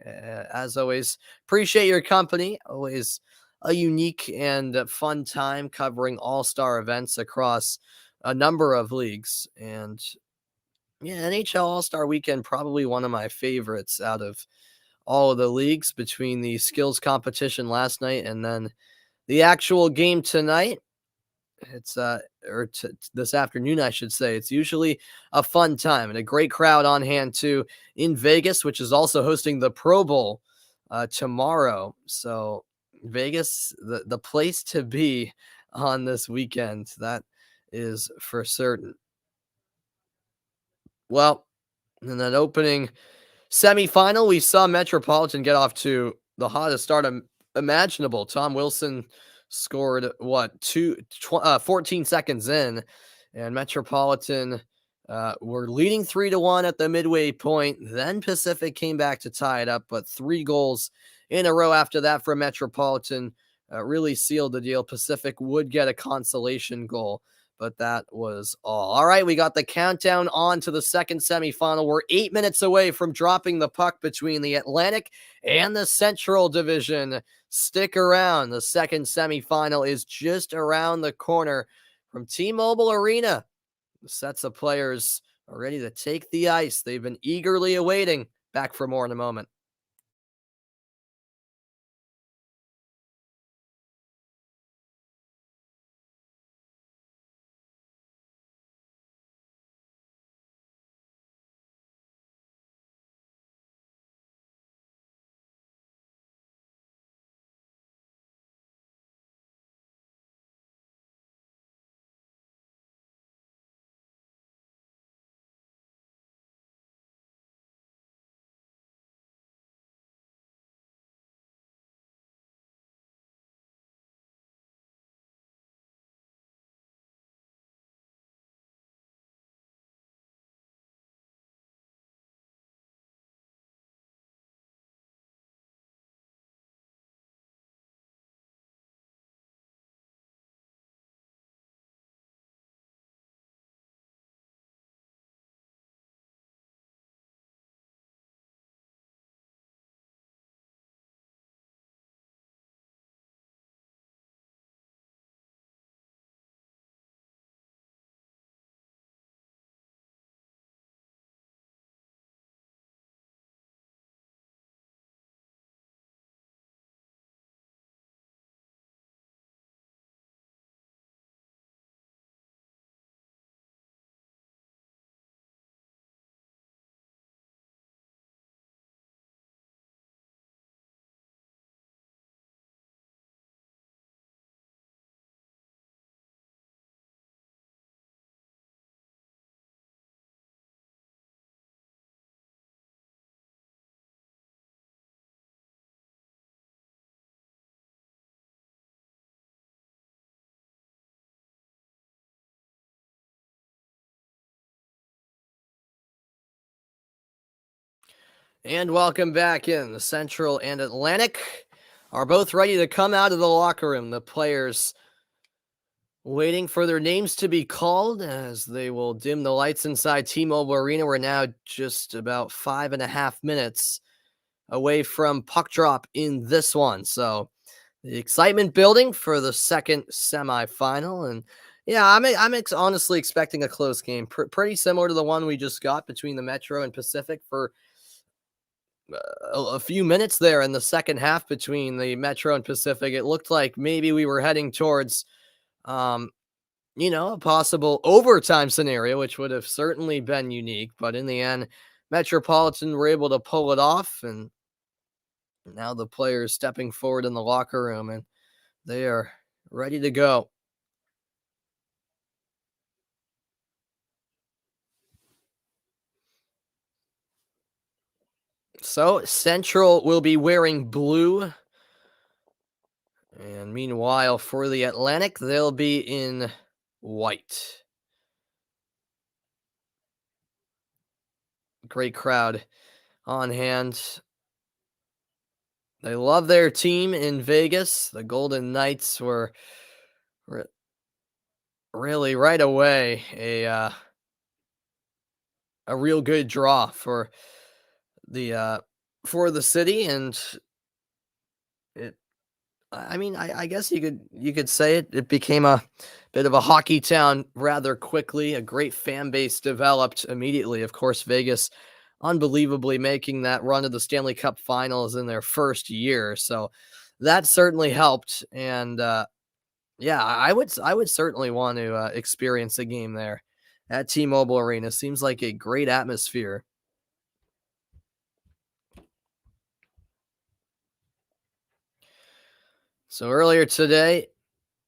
Speaker 1: As always, appreciate your company. Always a unique and fun time covering all-star events across a number of leagues. And yeah, NHL All-Star Weekend, probably one of my favorites out of all of the leagues, between the skills competition last night and then the actual game tonight. It's this afternoon, I should say. It's usually a fun time and a great crowd on hand too in Vegas, which is also hosting the Pro Bowl tomorrow. So Vegas, the place to be on this weekend, that is for certain. Well, in that opening semifinal, we saw Metropolitan get off to the hottest start imaginable. Tom Wilson scored 14 seconds in, and Metropolitan were leading 3-1 at the midway point. Then Pacific came back to tie it up, but 3 goals in a row after that for Metropolitan really sealed the deal. Pacific would get a consolation goal, but that was all. All right, we got the countdown on to the second semifinal. We're 8 minutes away from dropping the puck between the Atlantic and the Central Division. Stick around. The second semifinal is just around the corner from T-Mobile Arena. The sets of players are ready to take the ice. They've been eagerly awaiting. Back for more in a moment. And welcome back in. The Central and Atlantic are both ready to come out of the locker room. The players waiting for their names to be called as they will dim the lights inside T-Mobile Arena. We're now just about 5.5 minutes away from puck drop in this one. So the excitement building for the second semifinal. And yeah, I'm honestly expecting a close game. Pretty similar to the one we just got between the Metro and Pacific for a few minutes there in the second half between the Metro and Pacific. It looked like maybe we were heading towards, a possible overtime scenario, which would have certainly been unique. But in the end, Metropolitan were able to pull it off, and now the players stepping forward in the locker room, and they are ready to go. So Central will be wearing blue. And meanwhile, for the Atlantic, they'll be in white. Great crowd on hand. They love their team in Vegas. The Golden Knights were really right away a real good draw for the city, and I guess you could say it became a bit of a hockey town rather quickly. A great fan base developed immediately. Of course, Vegas unbelievably making that run to the Stanley Cup Finals in their first year, so that certainly helped. And yeah, I would certainly want to experience a game there at T-Mobile Arena. Seems like a great atmosphere. So earlier today,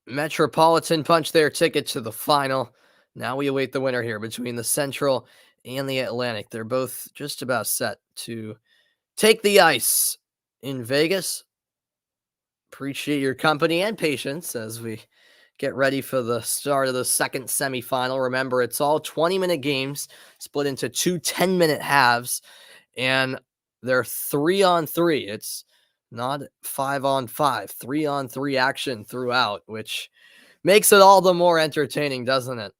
Speaker 1: Metropolitan punched their ticket to the final. Now we await the winner here between the Central and the Atlantic. They're both just about set to take the ice in Vegas. Appreciate your company and patience as we get ready for the start of the second semifinal. Remember, it's all 20-minute games split into two 10-minute halves, and they're 3-on-3. It's not 5-on-5, 3-on-3 action throughout, which makes it all the more entertaining, doesn't it?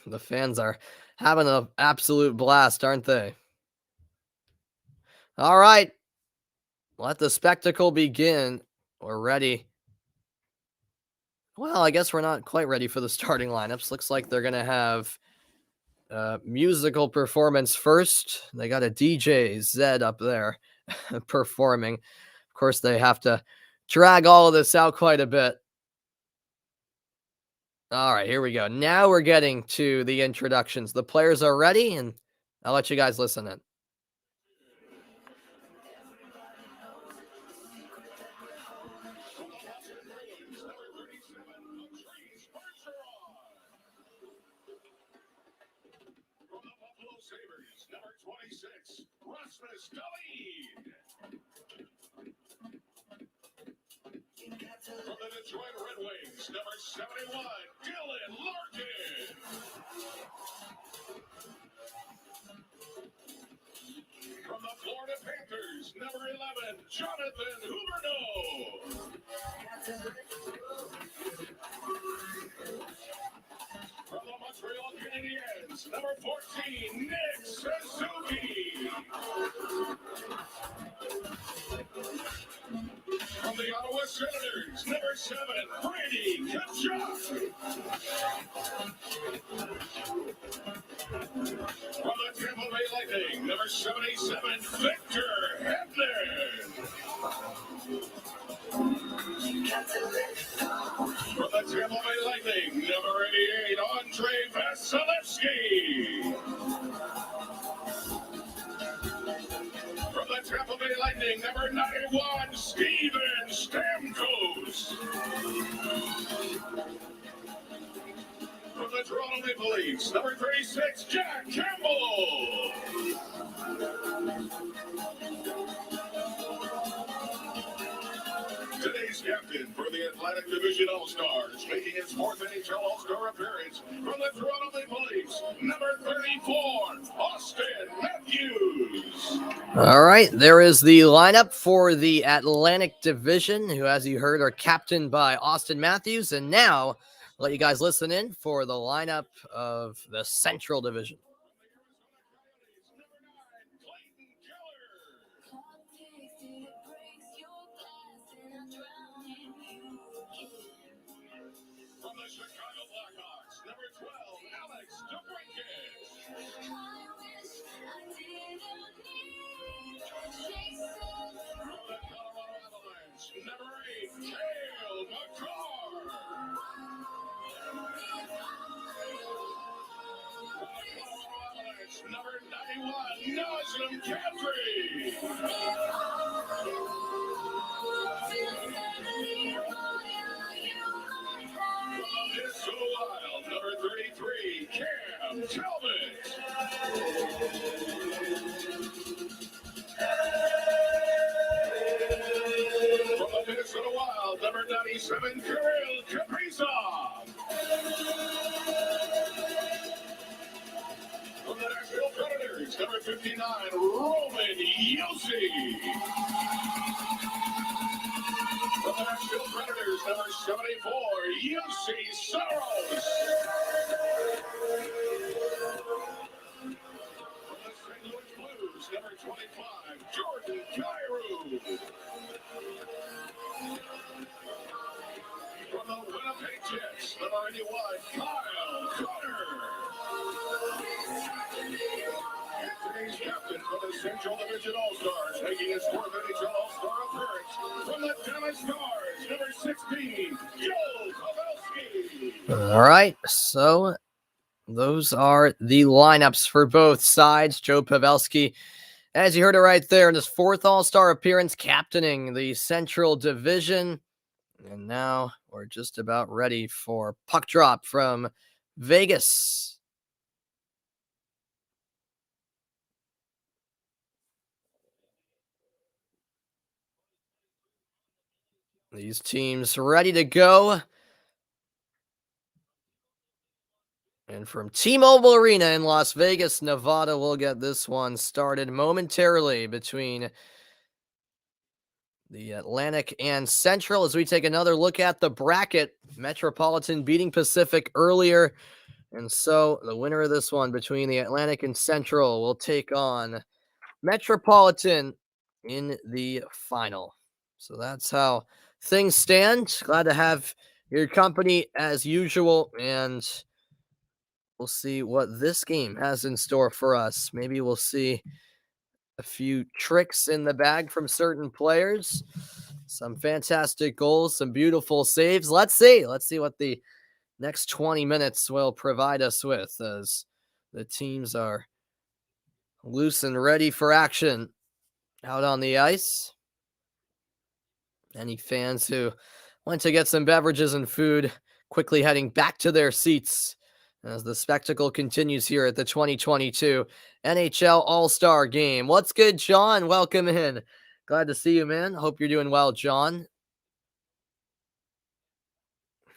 Speaker 1: The fans are having an absolute blast, aren't they? All right. Let the spectacle begin. We're ready. Well, I guess we're not quite ready for the starting lineups. Looks like they're going to have musical performance first. They got a DJ Zed up there performing. Of course, they have to drag all of this out quite a bit. All right, here we go. Now we're getting to the introductions. The players are ready, and I'll let you guys listen in.
Speaker 4: Number 26, Rasmus Dahlin. From the Detroit Red Wings, number 71, Dylan Larkin. From the Florida Panthers, number 11, Jonathan Huberdeau. From the Montreal Canadiens, number 14, Nick Suzuki. From the Ottawa Senators, number 7, Brady Tkachuk. From the Tampa Bay Lightning, number 77, Victor Hedman. From the Tampa Bay Lightning, number 88, Andre Vasilevsky. From the Tampa Bay Lightning, number 91, Steven Stamkos. From the Toronto Maple Leafs, number 36, Jack Campbell. Today's captain for the Atlantic Division All-Stars, making his fourth NHL All-Star appearance from the Toronto Maple Leafs, number 34, Austin Matthews.
Speaker 1: All right, there is the lineup for the Atlantic Division, who, as you heard, are captained by Austin Matthews. And now, I'll let you guys listen in for the lineup of the Central Division.
Speaker 4: Clayton Keller. From the Chicago Blackhawks, number 12, Alex DeBrincat. From the Colorado Avalanche, number 8, Cale Makar. Maximum Country. Minnesota Wild, number 33, Cam Talbot. From the Minnesota Wild, number 97, Kirill Kaprizov. From the Nashville Predators, number 59, Roman Josi. From the Nashville Predators, number 74, Josi Saros. From the St. Louis Blues, number 25, Jordan Kyrou. From the Winnipeg Jets, number 81, Kyle Connor. Today's captain for the Central Division All-Stars, making his fourth NHL All-Star appearance. From the Dallas Stars, number 16, Joe Pavelski.
Speaker 1: All right, so those are the lineups for both sides. Joe Pavelski, as you heard it right there, in his fourth All-Star appearance, captaining the Central Division. And now we're just about ready for puck drop from Vegas. These teams ready to go. And from T-Mobile Arena in Las Vegas, Nevada, we'll get this one started momentarily between the Atlantic and Central as we take another look at the bracket. Metropolitan beating Pacific earlier. And so the winner of this one between the Atlantic and Central will take on Metropolitan in the final. So that's how things stand. Glad to have your company as usual, and we'll see what this game has in store for us. Maybe we'll see a few tricks in the bag from certain players, some fantastic goals, some beautiful saves. Let's see what the next 20 minutes will provide us with as the teams are loose and ready for action out on the ice. Any fans who went to get some beverages and food quickly heading back to their seats as the spectacle continues here at the 2022 NHL All-Star Game. What's good, John? Welcome in. Glad to see you, man. Hope you're doing well, John.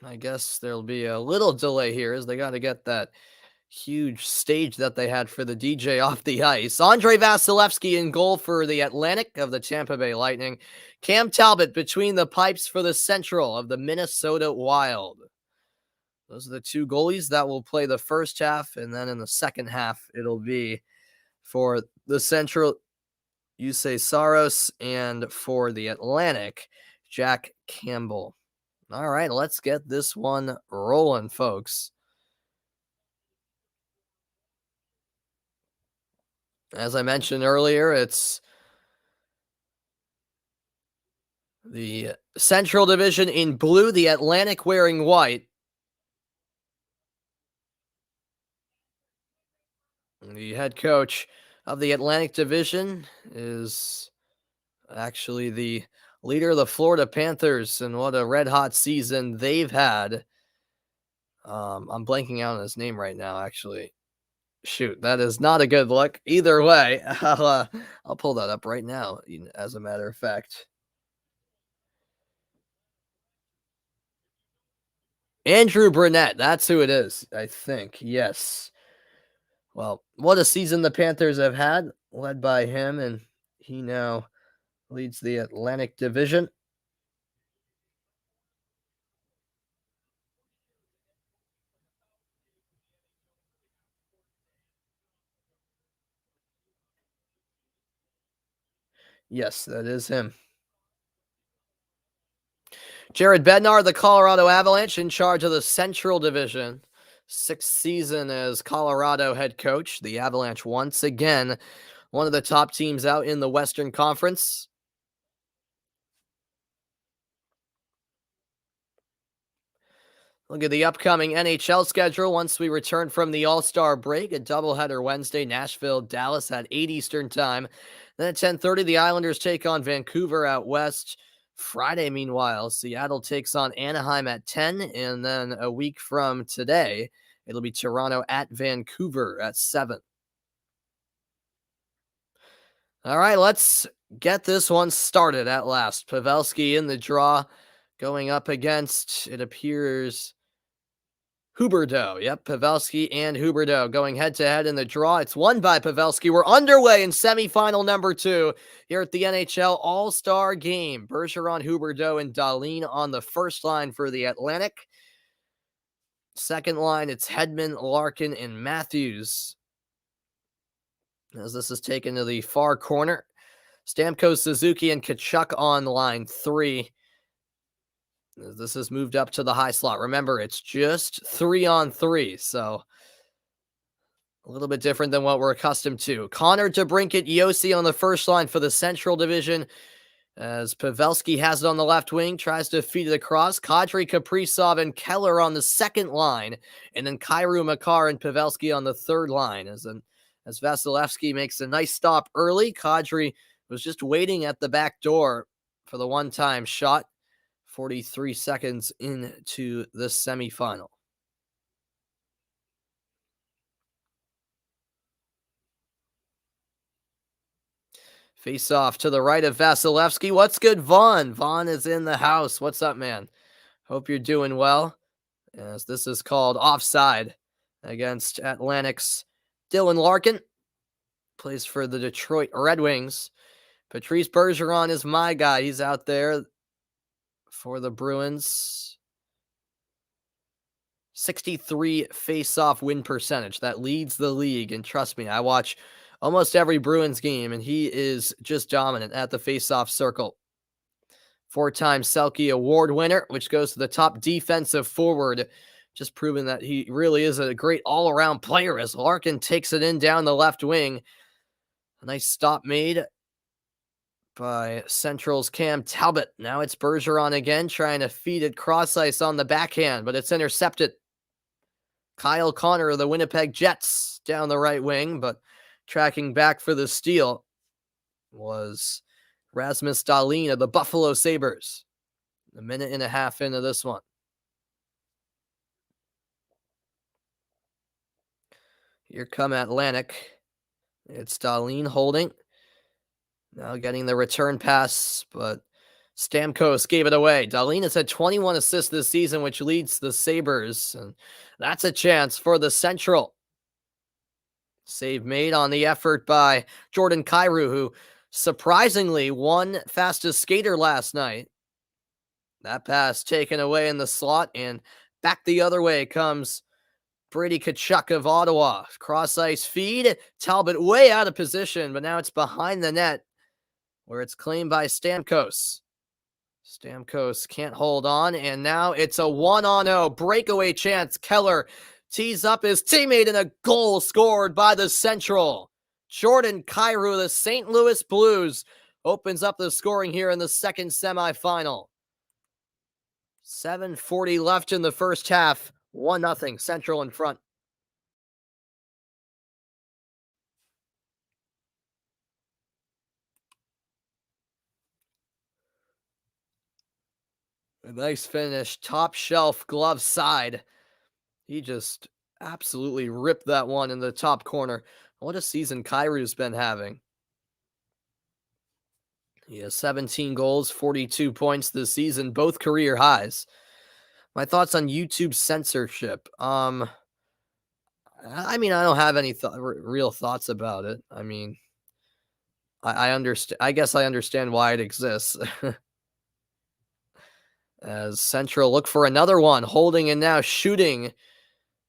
Speaker 1: I guess there'll be a little delay here as they got to get that huge stage that they had for the DJ off the ice. Andrei Vasilevsky in goal for the Atlantic of the Tampa Bay Lightning. Cam Talbot between the pipes for the Central of the Minnesota Wild. Those are the two goalies that will play the first half, and then in the second half, it'll be for the Central, Juuse Saros, and for the Atlantic, Jack Campbell. All right, let's get this one rolling, folks. As I mentioned earlier, it's the Central Division in blue, the Atlantic wearing white. The head coach of the Atlantic Division is actually the leader of the Florida Panthers, and what a red-hot season they've had. I'm blanking out on his name right now, actually. Shoot, that is not a good look. Either way, I'll pull that up right now, as a matter of fact. Andrew Brunette, that's who it is, I think. Yes. Well, what a season the Panthers have had, led by him, and he now leads the Atlantic Division. Yes, that is him. Jared Bednar, the Colorado Avalanche, in charge of the Central Division. Sixth season as Colorado head coach. The Avalanche once again, one of the top teams out in the Western Conference. Look at the upcoming NHL schedule once we return from the All-Star break. A doubleheader Wednesday, Nashville, Dallas at 8 Eastern time. Then at 10:30, the Islanders take on Vancouver out west. Friday, meanwhile, Seattle takes on Anaheim at 10. And then a week from today, it'll be Toronto at Vancouver at 7. All right, let's get this one started at last. Pavelski in the draw going up against, it appears, Huberdeau. Yep, Pavelski and Huberdeau going head-to-head in the draw. It's won by Pavelski. We're underway in semifinal number 2 here at the NHL All-Star Game. Bergeron, Huberdeau, and Dahlin on the first line for the Atlantic. Second line, it's Hedman, Larkin, and Matthews. As this is taken to the far corner, Stamkos, Suzuki, and Tkachuk on line 3. This has moved up to the high slot. Remember, it's just 3-on-3, so a little bit different than what we're accustomed to. Connor, DeBrincat, Yossi on the first line for the Central Division, as Pavelski has it on the left wing, tries to feed it across. Kadri, Kaprizov, and Keller on the second line, and then Kyrou, Makar, and Pavelski on the third line. As Vasilevsky makes a nice stop early, Kadri was just waiting at the back door for the one-time shot. 43 seconds into the semifinal. Face off to the right of Vasilevsky. What's good, Vaughn? Vaughn is in the house. What's up, man? Hope you're doing well, as this is called offside against Atlantic's Dylan Larkin. Plays for the Detroit Red Wings. Patrice Bergeron is my guy. He's out there for the Bruins. 63 face-off win percentage. That leads the league, and trust me, I watch almost every Bruins game, and he is just dominant at the face-off circle. 4-time Selke Award winner, which goes to the top defensive forward, just proving that he really is a great all-around player as Larkin takes it in down the left wing. A nice stop made by Central's Cam Talbot. Now it's Bergeron again, trying to feed it cross ice on the backhand, but it's intercepted. Kyle Connor of the Winnipeg Jets down the right wing, but tracking back for the steal was Rasmus Dahlin of the Buffalo Sabres. A minute and a half into this one. Here come Atlantic. It's Dahlin holding. Now getting the return pass, but Stamkos gave it away. Dahlin has had 21 assists this season, which leads the Sabres, and that's a chance for the Central. Save made on the effort by Jordan Kyrou, who surprisingly won fastest skater last night. That pass taken away in the slot, and back the other way comes Brady Tkachuk of Ottawa. Cross ice feed. Talbot way out of position, but now it's behind the net, where it's claimed by Stamkos. Stamkos can't hold on, and now it's a 1-on-0 breakaway chance. Keller tees up his teammate, and a goal scored by the Central. Jordan Kyrou, the St. Louis Blues, opens up the scoring here in the second semifinal. 7:40 left in the first half. 1-0, Central in front. A nice finish, top shelf glove side. He just absolutely ripped that one in the top corner. What a season Kyrou's been having. He has 17 goals, 42 points this season, both career highs. My thoughts on YouTube censorship. I don't have any real thoughts about it. I understand. I guess I understand why it exists. As Central look for another one, holding and now shooting,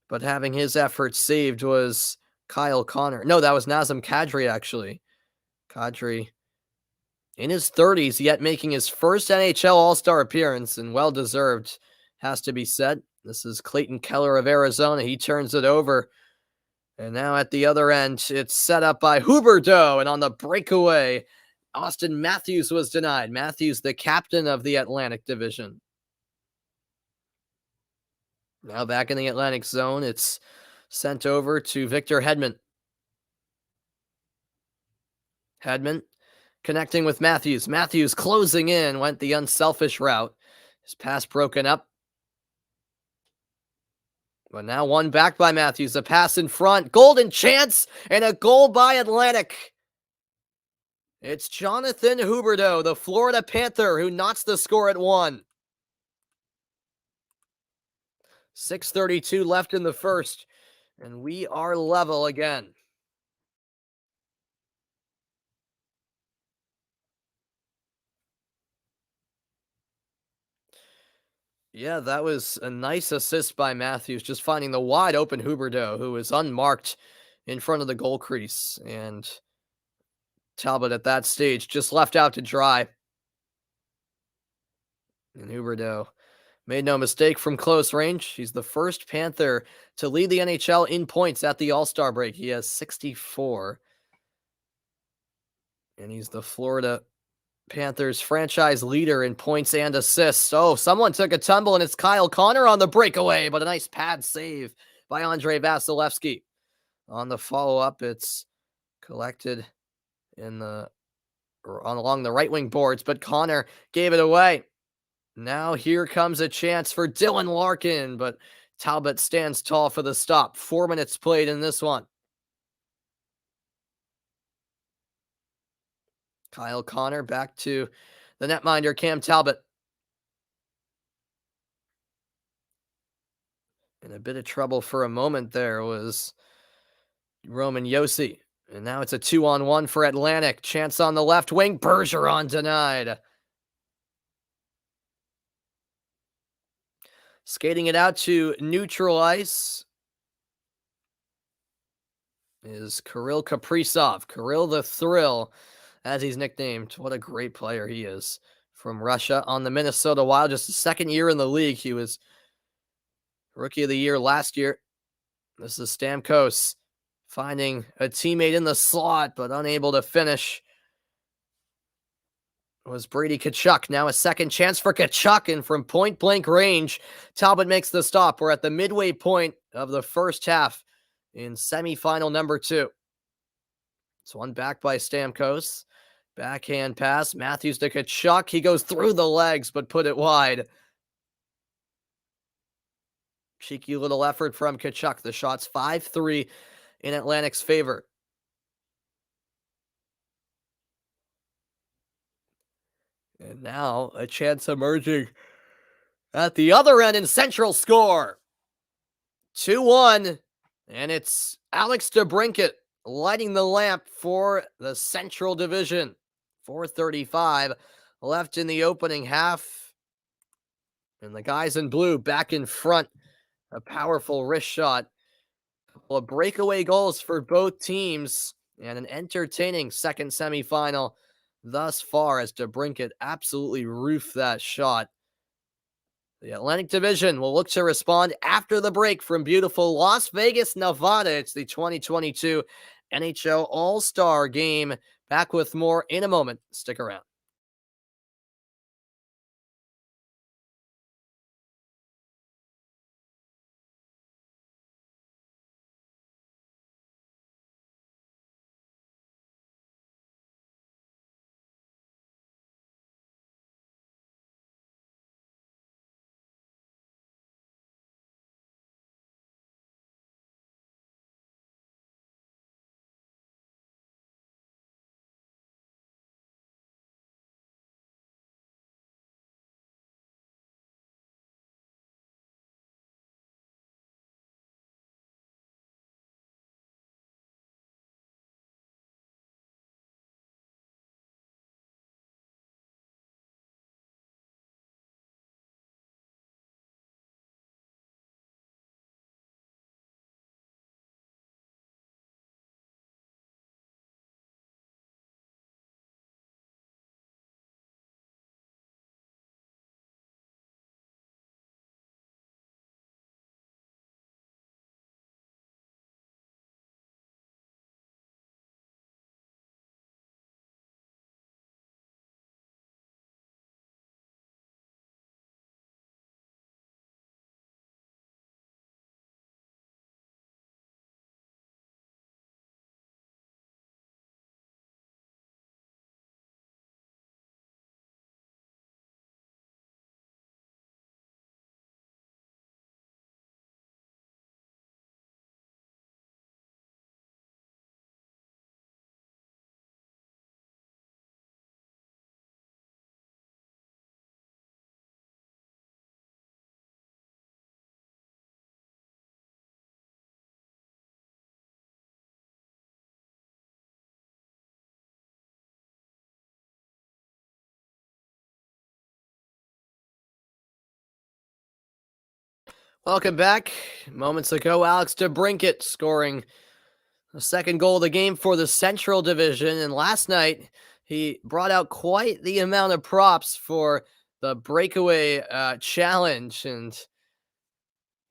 Speaker 1: but having his effort saved was Kyle Connor. No, that was Nazem Kadri, actually. Kadri in his 30s, yet making his first NHL All-Star appearance, and well-deserved, has to be said. This is Clayton Keller of Arizona. He turns it over. And now at the other end, it's set up by Huberdeau, and on the breakaway, Austin Matthews was denied. Matthews, the captain of the Atlantic Division. Now back in the Atlantic zone, it's sent over to Victor Hedman. Hedman connecting with Matthews. Matthews closing in, went the unselfish route. His pass broken up. But now one back by Matthews. A pass in front. Golden chance and a goal by Atlantic. It's Jonathan Huberdeau, the Florida Panther, who knots the score at 1. 6:32 left in the first, and we are level again. Yeah, that was a nice assist by Matthews, just finding the wide open Huberdeau, who was unmarked in front of the goal crease. And Talbot at that stage just left out to dry. And Huberdeau made no mistake from close range. He's the first Panther to lead the NHL in points at the All-Star break. He has 64. And he's the Florida Panthers franchise leader in points and assists. Oh, someone took a tumble, and it's Kyle Connor on the breakaway, but a nice pad save by Andrei Vasilevsky. On the follow-up, it's collected along the right wing boards, but Connor gave it away. Now here comes a chance for Dylan Larkin, but Talbot stands tall for the stop. 4 minutes played in this one. Kyle Connor back to the netminder, Cam Talbot. In a bit of trouble for a moment there was Roman Josi. And now it's a 2-on-1 for Atlantic. Chance on the left wing. Bergeron denied. Skating it out to neutral ice is Kirill Kaprizov. Kirill the Thrill, as he's nicknamed. What a great player he is. From Russia on the Minnesota Wild. Just his second year in the league. He was Rookie of the Year last year. This is Stamkos finding a teammate in the slot, but unable to finish. It was Brady Tkachuk. Now a second chance for Tkachuk, and from point-blank range, Talbot makes the stop. We're at the midway point of the first half in semifinal number 2. It's one back by Stamkos. Backhand pass. Matthews to Tkachuk. He goes through the legs, but put it wide. Cheeky little effort from Tkachuk. The shot's 5-3 in Atlantic's favor. And now a chance emerging at the other end in Central score. 2-1, and it's Alex DeBrincat lighting the lamp for the Central Division. 4:35 left in the opening half. And the guys in blue back in front. A powerful wrist shot. A couple of breakaway goals for both teams, and an entertaining second semifinal thus far as DeBrincat absolutely roofed that shot. The Atlantic Division will look to respond after the break from beautiful Las Vegas, Nevada. It's the 2022 NHL All-Star Game. Back with more in a moment. Stick around. Welcome back. Moments ago, Alex DeBrincat scoring the second goal of the game for the Central Division. And last night, he brought out quite the amount of props for the breakaway challenge and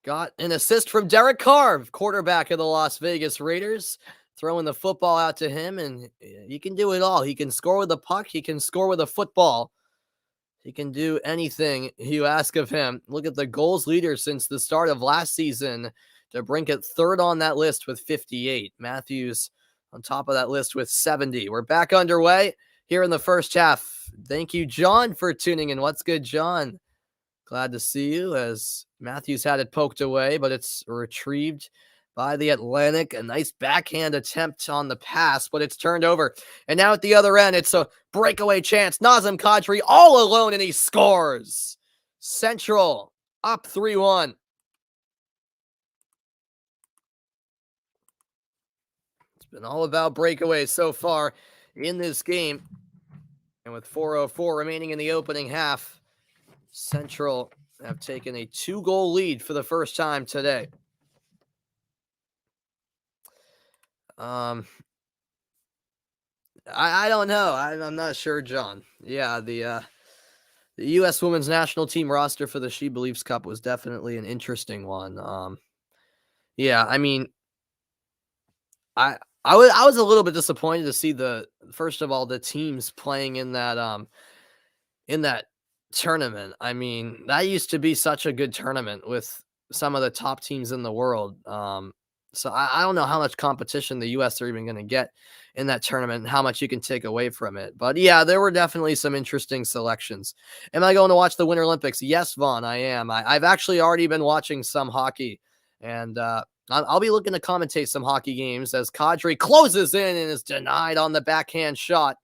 Speaker 1: got an assist from Derek Carr, quarterback of the Las Vegas Raiders, throwing the football out to him. And he can do it all. He can score with a puck. He can score with a football. He can do anything you ask of him. Look at the goals leader since the start of last season. DeBrincat third on that list with 58. Matthews on top of that list with 70. We're back underway here in the first half. Thank you, John, for tuning in. What's good, John? Glad to see you as Matthews had it poked away, but it's retrieved by the Atlantic. A nice backhand attempt on the pass, but it's turned over. And now at the other end, it's a breakaway chance. Nazem Kadri all alone, and he scores. Central up 3-1. It's been all about breakaways so far in this game. And with 4:04 remaining in the opening half, Central have taken a 2-goal lead for the first time today. I don't know. I'm not sure, John. Yeah, the U.S. Women's National Team roster for the She Believes Cup was definitely an interesting one. Yeah, I mean, I was a little bit disappointed to see first of all the teams playing in that tournament. I mean, that used to be such a good tournament with some of the top teams in the world. So I don't know how much competition the U.S. are even going to get in that tournament and how much you can take away from it. But yeah, there were definitely some interesting selections. Am I going to watch the Winter Olympics? Yes, Vaughn, I am. I've actually already been watching some hockey, and I'll be looking to commentate some hockey games as Kadri closes in and is denied on the backhand shot.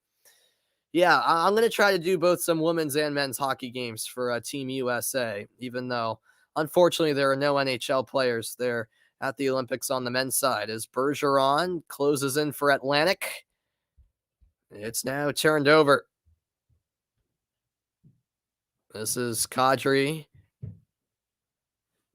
Speaker 1: Yeah, I'm going to try to do both some women's and men's hockey games for Team USA, even though, unfortunately, there are no NHL players there at the Olympics on the men's side. As Bergeron closes in for Atlantic, it's now turned over. This is Kadri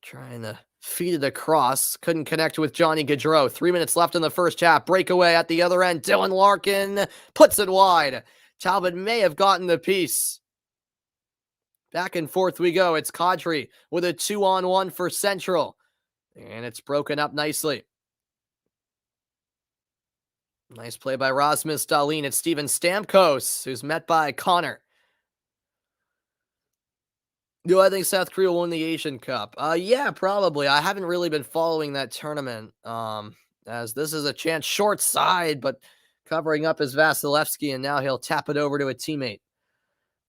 Speaker 1: trying to feed it across. Couldn't connect with Johnny Gaudreau. 3 minutes left in the first half. Breakaway at the other end. Dylan Larkin puts it wide. Talbot may have gotten the piece. Back and forth we go. It's Kadri with a 2-on-1 for Central. And it's broken up nicely. Nice play by Rasmus Dahlin. It's Steven Stamkos, who's met by Connor. Do I think South Korea will win the Asian Cup? Yeah, probably. I haven't really been following that tournament, as this is a chance short side, but covering up is Vasilevsky, and now he'll tap it over to a teammate.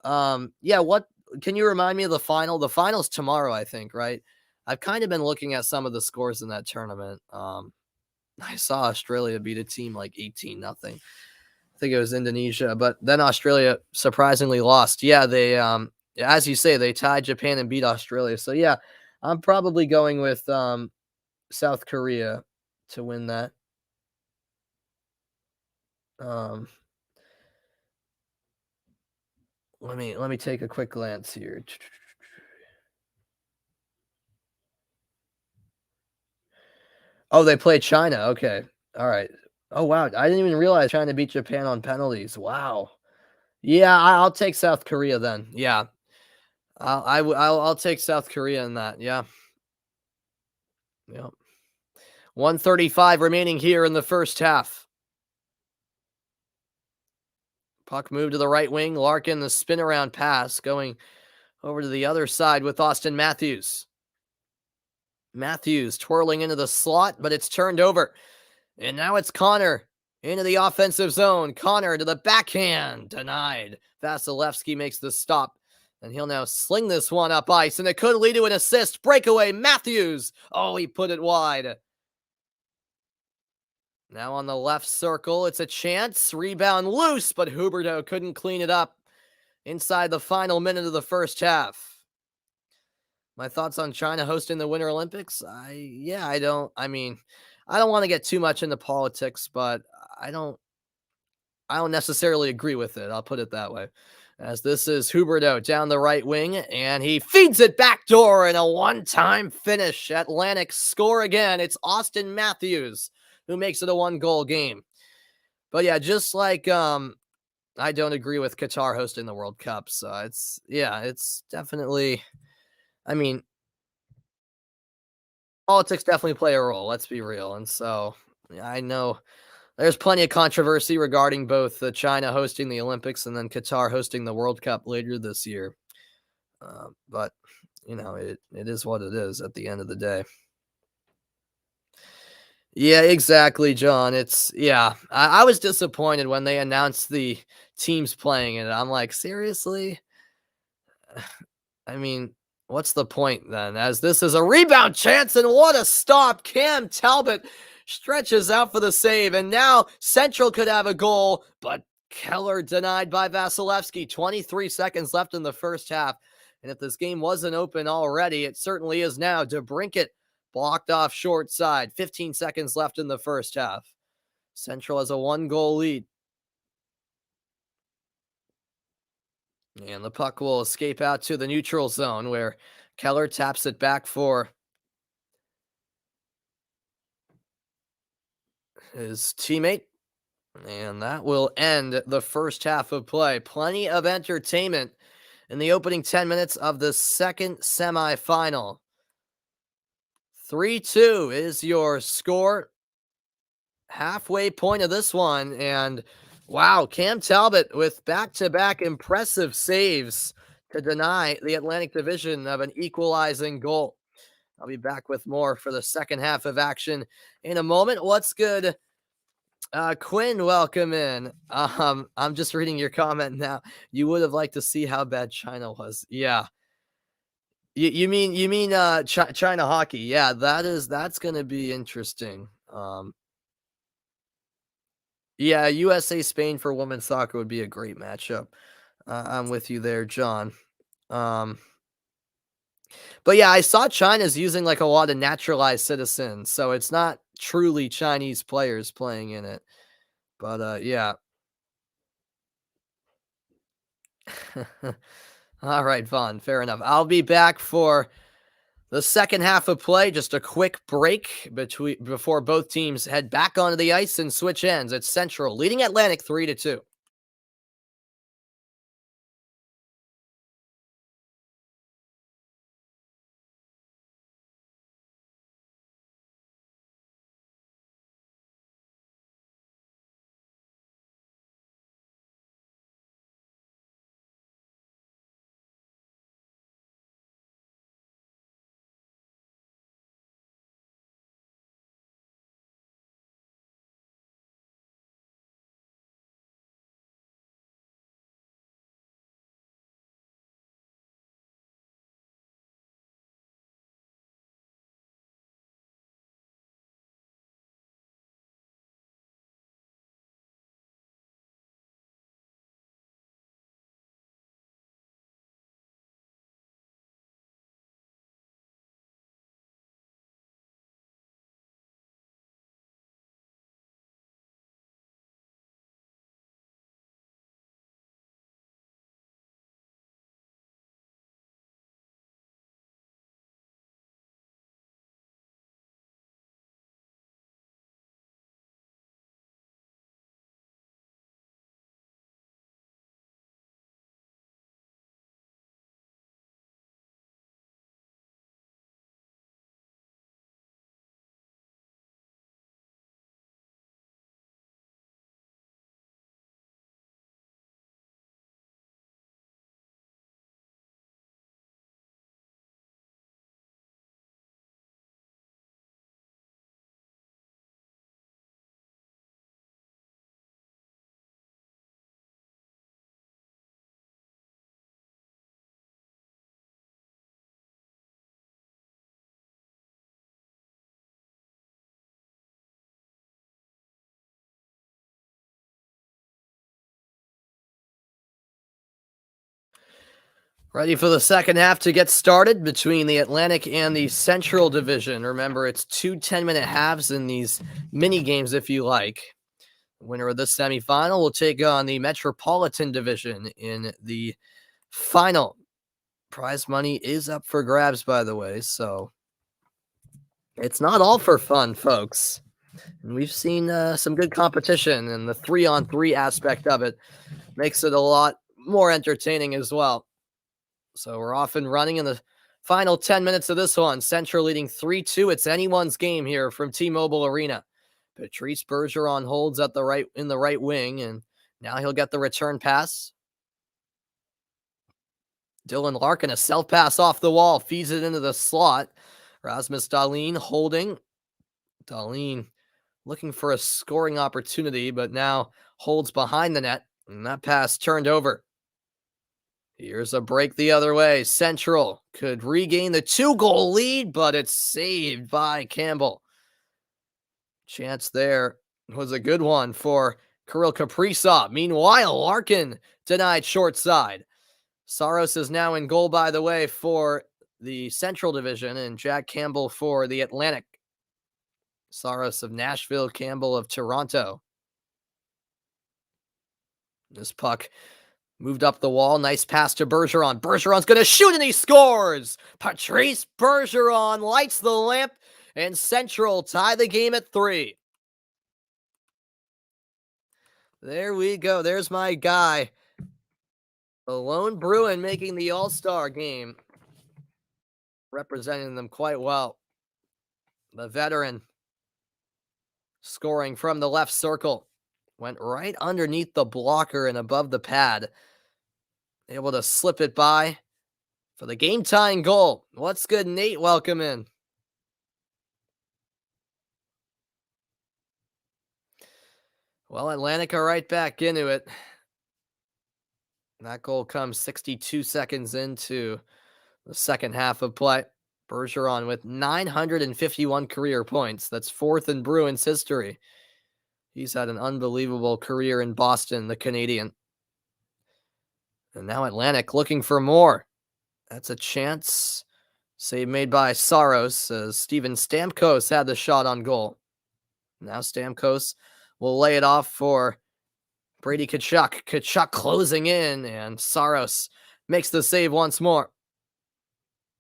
Speaker 1: Yeah, what can you remind me of the final? The final's tomorrow, I think, right? I've kind of been looking at some of the scores in that tournament. I saw Australia beat a team like 18-0. I think it was Indonesia, but then Australia surprisingly lost. Yeah, they, as you say, they tied Japan and beat Australia. So yeah, I'm probably going with South Korea to win that. Let me take a quick glance here. Oh, they played China. Okay. All right. Oh, wow. I didn't even realize China beat Japan on penalties. Wow. Yeah, I'll take South Korea then. Yeah. I'll take South Korea in that. Yeah. Yeah. 1:35 remaining here in the first half. Puck moved to the right wing. Larkin, the spin around pass going over to the other side with Austin Matthews. Matthews twirling into the slot, but it's turned over. And now it's Connor into the offensive zone. Connor to the backhand. Denied. Vasilevsky makes the stop. And he'll now sling this one up ice. And it could lead to an assist. Breakaway. Matthews. Oh, he put it wide. Now on the left circle, it's a chance. Rebound loose, but Huberdeau couldn't clean it up inside the final minute of the first half. My thoughts on China hosting the Winter Olympics? I don't want to get too much into politics, but I don't necessarily agree with it. I'll put it that way. as this is Huberdeau down the right wing, and he feeds it backdoor in a one-time finish. Atlantic score again. It's Austin Matthews who makes it a 1-goal game. But yeah, just like I don't agree with Qatar hosting the World Cup, so it's definitely, I mean, politics definitely play a role, let's be real. And so I know there's plenty of controversy regarding both China hosting the Olympics and then Qatar hosting the World Cup later this year. But, it is what it is at the end of the day. Yeah, exactly, John. I was disappointed when they announced the teams playing it. I'm like, seriously? I mean, what's the point then? As this is a rebound chance, and what a stop. Cam Talbot stretches out for the save, and now Central could have a goal, but Keller denied by Vasilevsky. 23 seconds left in the first half, and if this game wasn't open already, it certainly is now. DeBrincat blocked off short side. 15 seconds left in the first half. Central has a 1-goal lead. And the puck will escape out to the neutral zone where Keller taps it back for his teammate. And that will end the first half of play. Plenty of entertainment in the opening 10 minutes of the second semifinal. 3-2 is your score. Halfway point of this one. And wow, Cam Talbot with back-to-back impressive saves to deny the Atlantic Division of an equalizing goal. I'll be back with more for the second half of action in a moment. What's good? Quinn, welcome in. I'm just reading your comment now. You would have liked to see how bad China was. Yeah. You mean China hockey? Yeah, that's going to be interesting. Yeah, USA Spain for women's soccer would be a great matchup. I'm with you there, John. But yeah, I saw China's using like a lot of naturalized citizens, so it's not truly Chinese players playing in it. But yeah. All right, Vaughn, fair enough. I'll be back for the second half of play. Just a quick break before both teams head back onto the ice and switch ends. It's Central leading Atlantic 3-2. Ready for the second half to get started between the Atlantic and the Central Division. Remember, it's 2 10-minute halves in these mini games if you like. Winner of this semifinal will take on the Metropolitan Division in the final. Prize money is up for grabs, by the way, so it's not all for fun, folks. And we've seen some good competition, and the 3-on-3 aspect of it makes it a lot more entertaining as well. So we're off and running in the final 10 minutes of this one. Central leading 3-2. It's anyone's game here from T-Mobile Arena. Patrice Bergeron holds at in the right wing, and now he'll get the return pass. Dylan Larkin, a self-pass off the wall, feeds it into the slot. Rasmus Dahlin holding. Dahlin looking for a scoring opportunity, but now holds behind the net, and that pass turned over. Here's a break the other way. Central could regain the 2-goal lead, but it's saved by Campbell. Chance there was a good one for Kirill Kaprizov. Meanwhile, Larkin denied short side. Saros is now in goal, by the way, for the Central Division, and Jack Campbell for the Atlantic. Saros of Nashville, Campbell of Toronto. This puck moved up the wall. Nice pass to Bergeron. Bergeron's going to shoot, and he scores! Patrice Bergeron lights the lamp, and Central tie the game at 3. There we go. There's my guy. The lone Bruin making the All-Star game. Representing them quite well. The veteran scoring from the left circle. Went right underneath the blocker and above the pad. Able to slip it by for the game-tying goal. What's good, Nate? Welcome in. Well, Atlantic are right back into it. That goal comes 62 seconds into the second half of play. Bergeron with 951 career points. That's 4th in Bruins history. He's had an unbelievable career in Boston, the Canadian. And now Atlantic looking for more. That's a chance. Save made by Saros as Steven Stamkos had the shot on goal. Now Stamkos will lay it off for Brady Tkachuk. Tkachuk closing in, and Saros makes the save once more.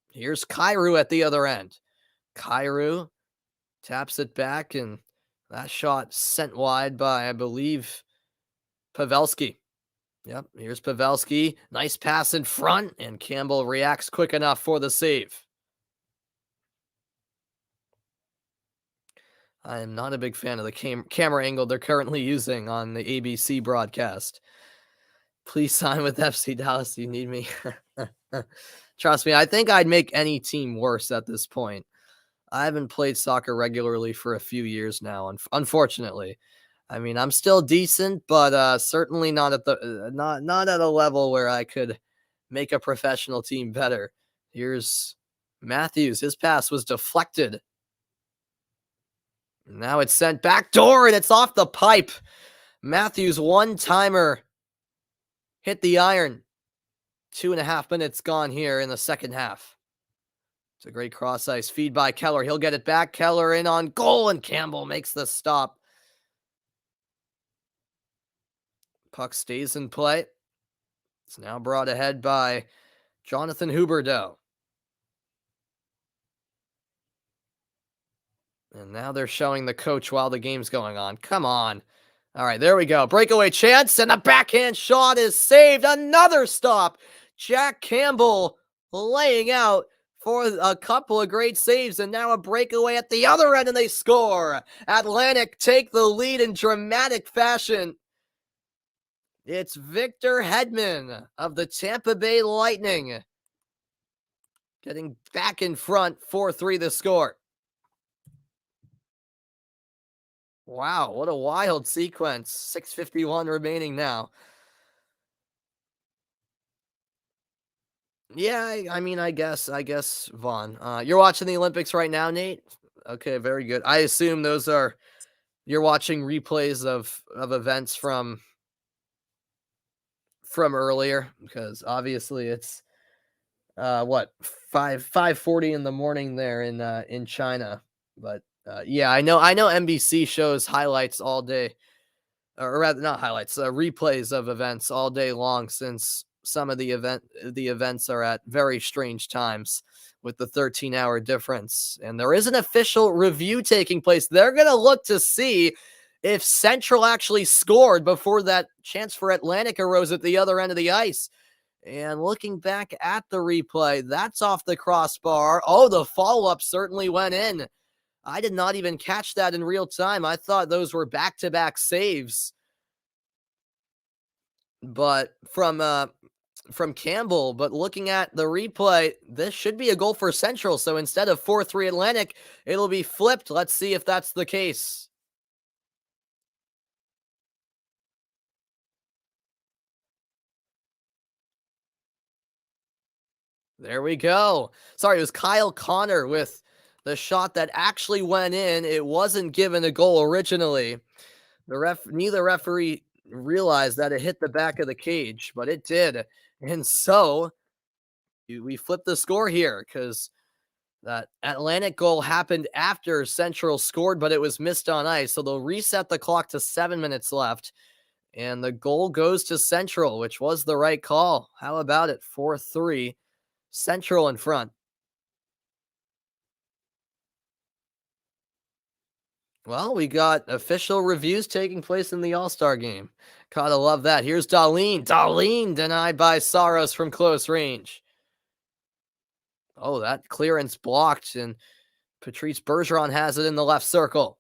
Speaker 1: Here's Kreider at the other end. Kreider taps it back, and that shot sent wide by, I believe, Pavelski. Yep, here's Pavelski. Nice pass in front, and Campbell reacts quick enough for the save. I am not a big fan of the camera angle they're currently using on the ABC broadcast. Please sign with FC Dallas. You need me. Trust me, I think I'd make any team worse at this point. I haven't played soccer regularly for a few years now, unfortunately. I mean, I'm still decent, but certainly not at the not at a level where I could make a professional team better. Here's Matthews. His pass was deflected. Now it's sent back door, and it's off the pipe. Matthews one-timer hit the iron. 2.5 minutes gone here in the second half. It's a great cross-ice feed by Keller. He'll get it back. Keller in on goal, and Campbell makes the stop. Puck stays in play. It's now brought ahead by Jonathan Huberdeau. And now they're showing the coach while the game's going on. Come on. All right, there we go. Breakaway chance, and a backhand shot is saved. Another stop. Jack Campbell laying out for a couple of great saves, and now a breakaway at the other end, and they score. Atlantic take the lead in dramatic fashion. It's Victor Hedman of the Tampa Bay Lightning getting back in front, 4-3 the score. Wow, what a wild sequence. 6:51 remaining now. Yeah, I mean, I guess, Vaughn. You're watching the Olympics right now, Nate? Okay, very good. I assume you're watching replays of events from earlier, because obviously it's 5:40 in the morning there in China. But yeah, I know NBC shows highlights all day or rather not highlights, replays of events all day long, since some of the events are at very strange times with the 13-hour difference. And there is an official review taking place. They're going to look to see if Central actually scored before that chance for Atlantic arose at the other end of the ice. And looking back at the replay, that's off the crossbar. Oh, the follow-up certainly went in. I did not even catch that in real time. I thought those were back-to-back saves. But from Campbell, but looking at the replay, this should be a goal for Central. So instead of 4-3 Atlantic, it'll be flipped. Let's see if that's the case. There we go. Sorry, it was Kyle Connor with the shot that actually went in. It wasn't given a goal originally. Neither referee realized that it hit the back of the cage, but it did. And so we flipped the score here, because that Atlantic goal happened after Central scored, but it was missed on ice. So they'll reset the clock to 7 minutes left. And the goal goes to Central, which was the right call. How about it? 4-3. Central in front. Well, we got official reviews taking place in the All-Star game. Gotta love that. Here's Dahlin. Dahlin denied by Saros from close range. Oh, that clearance blocked, and Patrice Bergeron has it in the left circle.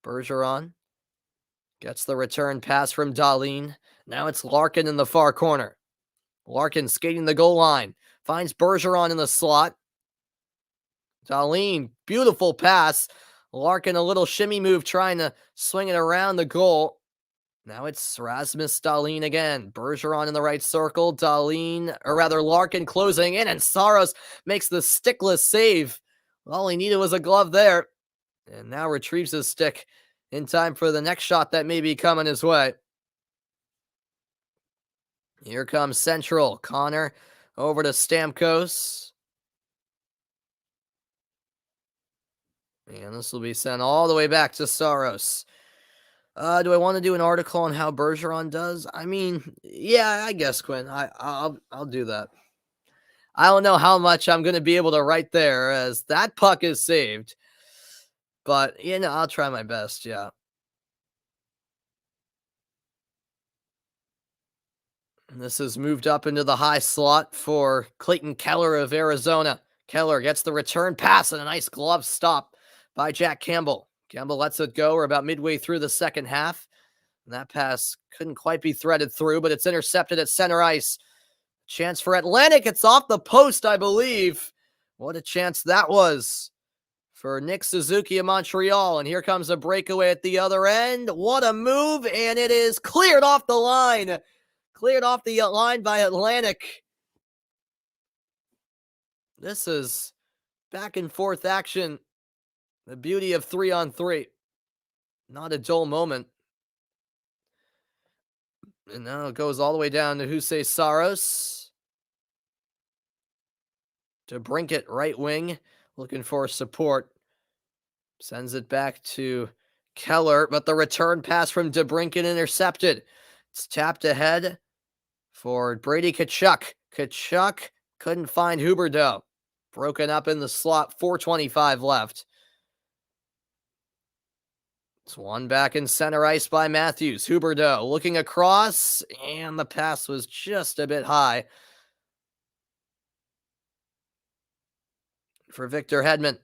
Speaker 1: Bergeron gets the return pass from Dahlin. Now it's Larkin in the far corner. Larkin skating the goal line. Finds Bergeron in the slot. Dahlin, beautiful pass. Larkin, a little shimmy move, trying to swing it around the goal. Now it's Rasmus Dahlin again. Bergeron in the right circle. Larkin closing in, and Saros makes the stickless save. All he needed was a glove there. And now retrieves his stick in time for the next shot that may be coming his way. Here comes Central. Connor over to Stamkos. And this will be sent all the way back to Saros. Do I want to do an article on how Bergeron does? I mean, yeah, I guess, Quinn. I'll do that. I don't know how much I'm going to be able to write there, as that puck is saved. But, I'll try my best, yeah. And this is moved up into the high slot for Clayton Keller of Arizona. Keller gets the return pass and a nice glove stop by Jack Campbell. Campbell lets it go. We're about midway through the second half. And that pass couldn't quite be threaded through, but it's intercepted at center ice. Chance for Atlantic. It's off the post, I believe. What a chance that was for Nick Suzuki of Montreal. And here comes a breakaway at the other end. What a move. And it is cleared off the line. Cleared off the line by Atlantic. This is back and forth action. The beauty of 3-on-3. Not a dull moment. And now it goes all the way down to Hughes Saros. To Brinkett, right wing, looking for support. Sends it back to Keller, but the return pass from DeBrincat intercepted. It's tapped ahead for Brady Tkachuk. Tkachuk couldn't find Huberdeau. Broken up in the slot, 4:25 left. It's one back in center ice by Matthews. Huberdeau looking across, and the pass was just a bit high for Victor Hedman.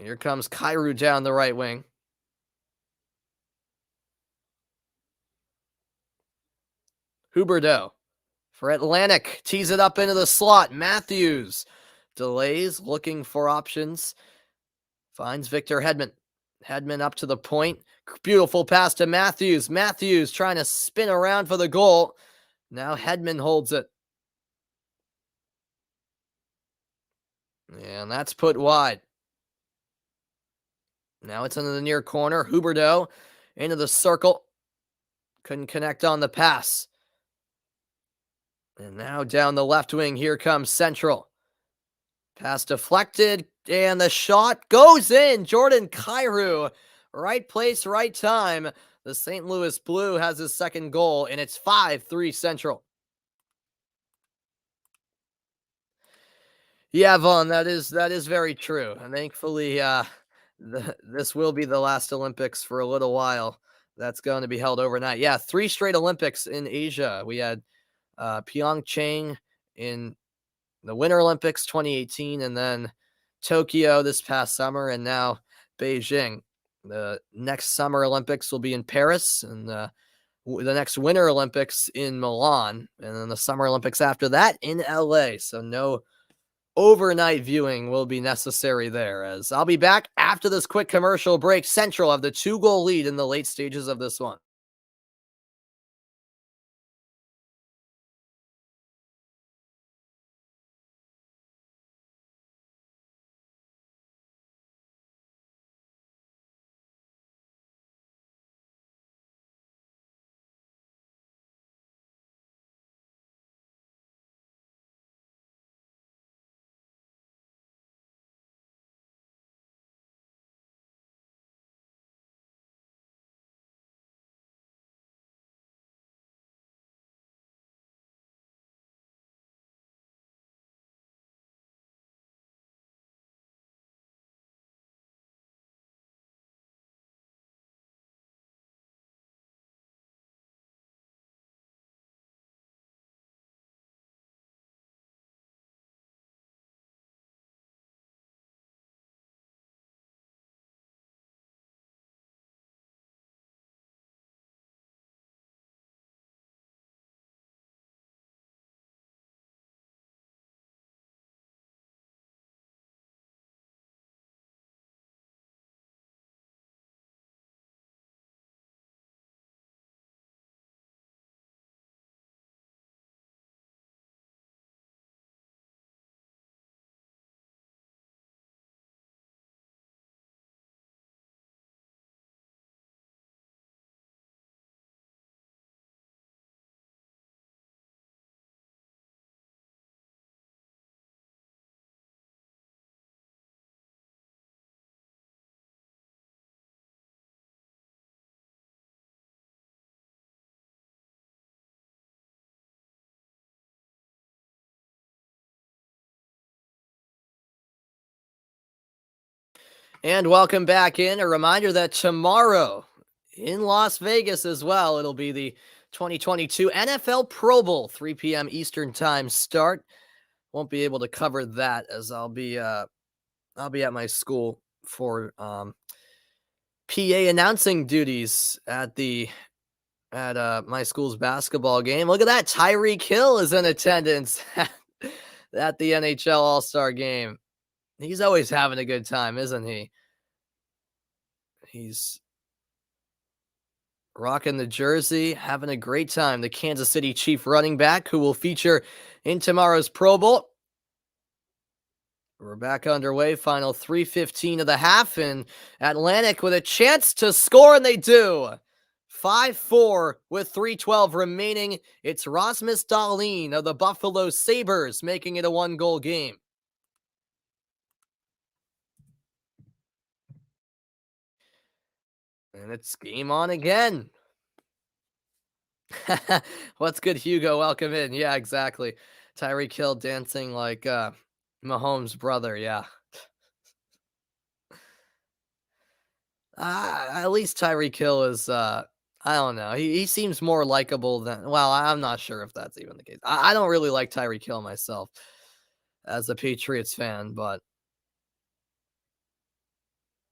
Speaker 1: Here comes Kreider down the right wing. Huberdeau for Atlantic. Tees it up into the slot. Matthews delays, looking for options. Finds Victor Hedman. Hedman up to the point. Beautiful pass to Matthews. Matthews trying to spin around for the goal. Now Hedman holds it. And that's put wide. Now it's into the near corner. Huberdeau into the circle. Couldn't connect on the pass. And now down the left wing, here comes Central. Pass deflected, and the shot goes in. Jordan Kreider, right place, right time. The St. Louis Blue has his second goal, and it's 5-3 Central. Yeah, Vaughn, that is very true. And thankfully, this will be the last Olympics for a little while. That's going to be held overnight. Yeah, 3 straight Olympics in Asia. We had Pyeongchang in the Winter Olympics 2018, and then Tokyo this past summer, and now Beijing. The next Summer Olympics will be in Paris, and the next Winter Olympics in Milan, and then the Summer Olympics after that in LA. So no overnight viewing will be necessary there, as I'll be back after this quick commercial break. Central have the 2-goal lead in the late stages of this one. And welcome back in. A reminder that tomorrow in Las Vegas as well, it'll be the 2022 NFL Pro Bowl, 3 p.m. Eastern time start. Won't be able to cover that, as I'll be at my school for PA announcing duties at my school's basketball game. Look at that. Tyreek Hill is in attendance at the NHL All-Star Game. He's always having a good time, isn't he? He's rocking the jersey, having a great time. The Kansas City Chief running back, who will feature in tomorrow's Pro Bowl. We're back underway. Final 3:15 of the half, and Atlantic with a chance to score, and they do. 5-4 with 3:12 remaining. It's Rasmus Dahlin of the Buffalo Sabres making it a 1-goal game. And it's game on again. What's good, Hugo? Welcome in. Yeah, exactly. Tyreek Hill dancing like Mahomes' brother. Yeah. At least Tyreek Hill is, I don't know. He seems more likable than, well, I'm not sure if that's even the case. I don't really like Tyreek Hill myself as a Patriots fan, but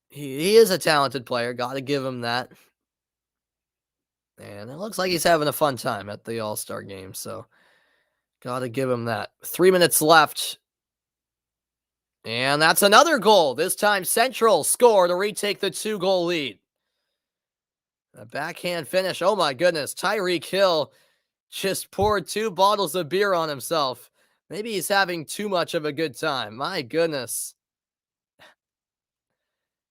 Speaker 1: he is a talented player. Got to give him that. And it looks like he's having a fun time at the All-Star Game, so got to give him that. 3 minutes left. And that's another goal. This time Central score to retake the 2-goal lead. A backhand finish. Oh my goodness. Tyreek Hill just poured 2 bottles of beer on himself. Maybe he's having too much of a good time. My goodness.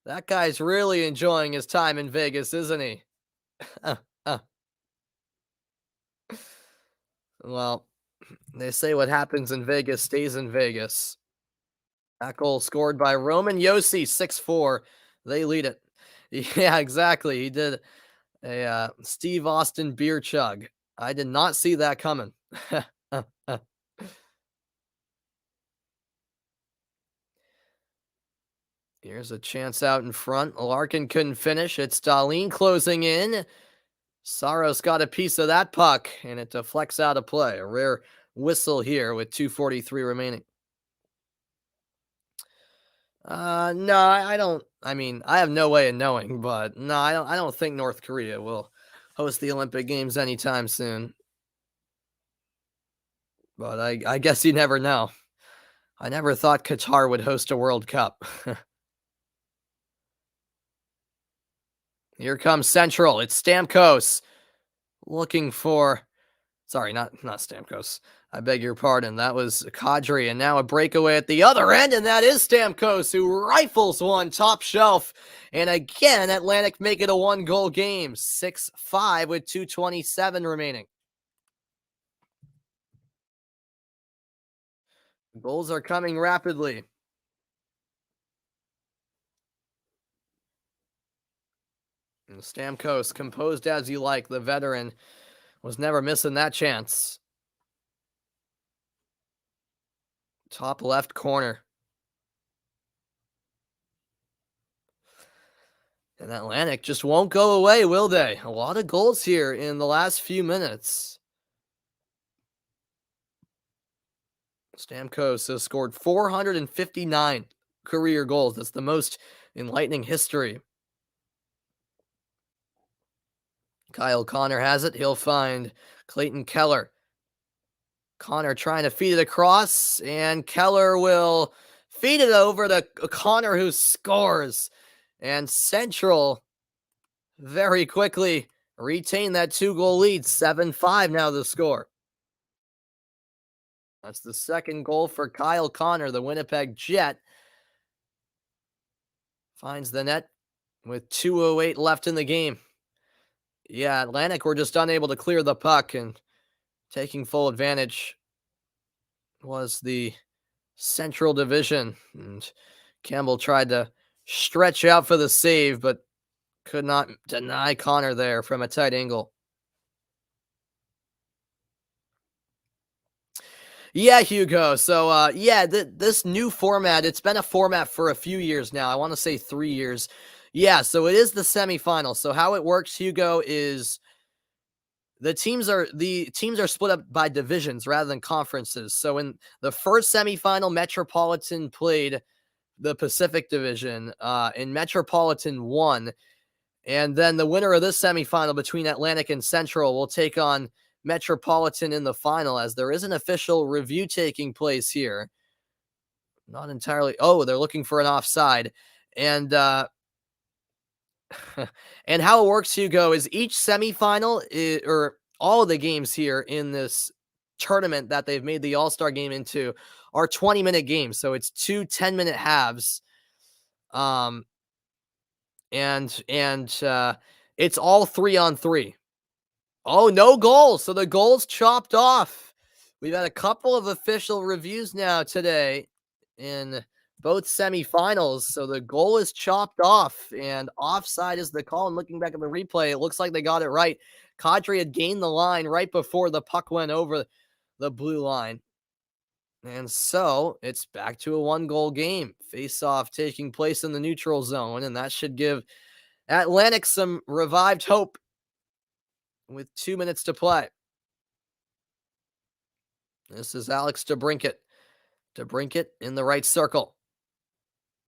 Speaker 1: That guy's really enjoying his time in Vegas, isn't he? Well, they say what happens in Vegas stays in Vegas. That goal scored by Roman Josi, 6-4. They lead it. Yeah, exactly. He did A Steve Austin beer chug. I did not see that coming. Here's a chance out in front. Larkin couldn't finish. It's Dahlin closing in. Saros got a piece of that puck, and it deflects out of play. A rare whistle here with 2:43 remaining. No, I don't. I mean, I have no way of knowing, but no, I don't think North Korea will host the Olympic Games anytime soon. But I guess you never know. I never thought Qatar would host a World Cup. Here comes Central. It's Stamkos looking for. Sorry, not Stamkos. I beg your pardon. That was Kadri, and now a breakaway at the other end, and that is Stamkos, who rifles one top shelf. And again, Atlantic make it a one-goal game, 6-5 with 2:27 remaining. Goals are coming rapidly. And Stamkos, composed as you like, the veteran, was never missing that chance. Top left corner. And Atlantic just won't go away, will they? A lot of goals here in the last few minutes. Stamkos has scored 459 career goals. That's the most in Lightning history. Kyle Connor has it. He'll find Clayton Keller. Connor trying to feed it across, and Keller will feed it over to Connor, who scores. And Central very quickly retain that 2-goal lead. 7-5 now the score. That's the second goal for Kyle Connor, the Winnipeg Jet. Finds the net with 2:08 left in the game. Yeah, Atlantic were just unable to clear the puck, and taking full advantage was the Central Division. And Campbell tried to stretch out for the save, but could not deny Connor there from a tight angle. Yeah, Hugo. So, this new format, it's been a format for a few years now. I want to say 3 years. Yeah, so it is the semifinal. So how it works, Hugo, is the teams are split up by divisions rather than conferences. So in the first semifinal, Metropolitan played the Pacific Division, and Metropolitan won. And then the winner of this semifinal between Atlantic and Central will take on Metropolitan in the final, as there is an official review taking place here. Not entirely. Oh, they're looking for an offside. And and how it works, Hugo, is each semifinal or all of the games here in this tournament that they've made the All-Star game into are 20-minute games. So it's 2 10-minute halves. And it's all 3-on-3. Oh, no goals. So the goals chopped off. We've had a couple of official reviews now today in both semifinals. So the goal is chopped off, and offside is the call. And looking back at the replay, it looks like they got it right. Kadri had gained the line right before the puck went over the blue line. And so it's back to a 1-goal game. Face-off taking place in the neutral zone, and that should give Atlantic some revived hope with 2 minutes to play. This is Alex DeBrincat. DeBrincat in the right circle.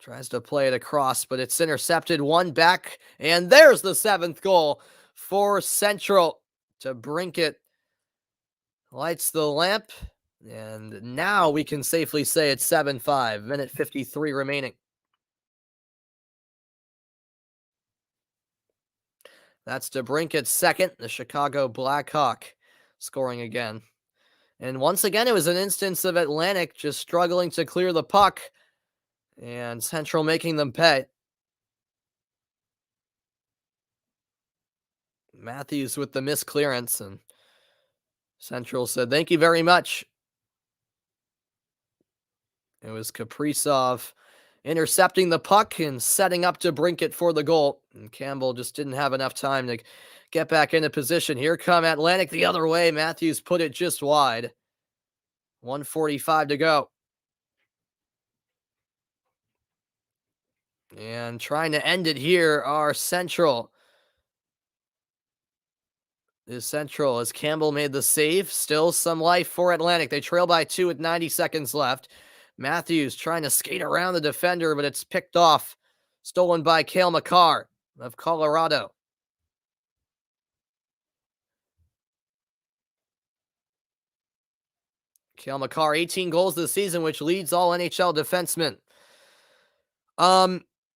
Speaker 1: Tries to play it across, but it's intercepted. One back, and there's the 7th goal for Central. DeBrincat lights the lamp, and now we can safely say it's 7-5. Minute 53 remaining. That's DeBrincat's second. The Chicago Blackhawk scoring again. And once again, it was an instance of Atlantic just struggling to clear the puck, and Central making them pay. Matthews with the missed clearance, and Central said, "Thank you very much." It was Kaprizov intercepting the puck and setting up to brink it for the goal. And Campbell just didn't have enough time to get back into position. Here come Atlantic the other way. Matthews put it just wide. 1:45 to go. And trying to end it here are Central. Is Central as Campbell made the save. Still some life for Atlantic. They trail by 2 with 90 seconds left. Matthews trying to skate around the defender, but it's picked off. Stolen by Cale Makar of Colorado. Cale Makar, 18 goals this season, which leads all NHL defensemen.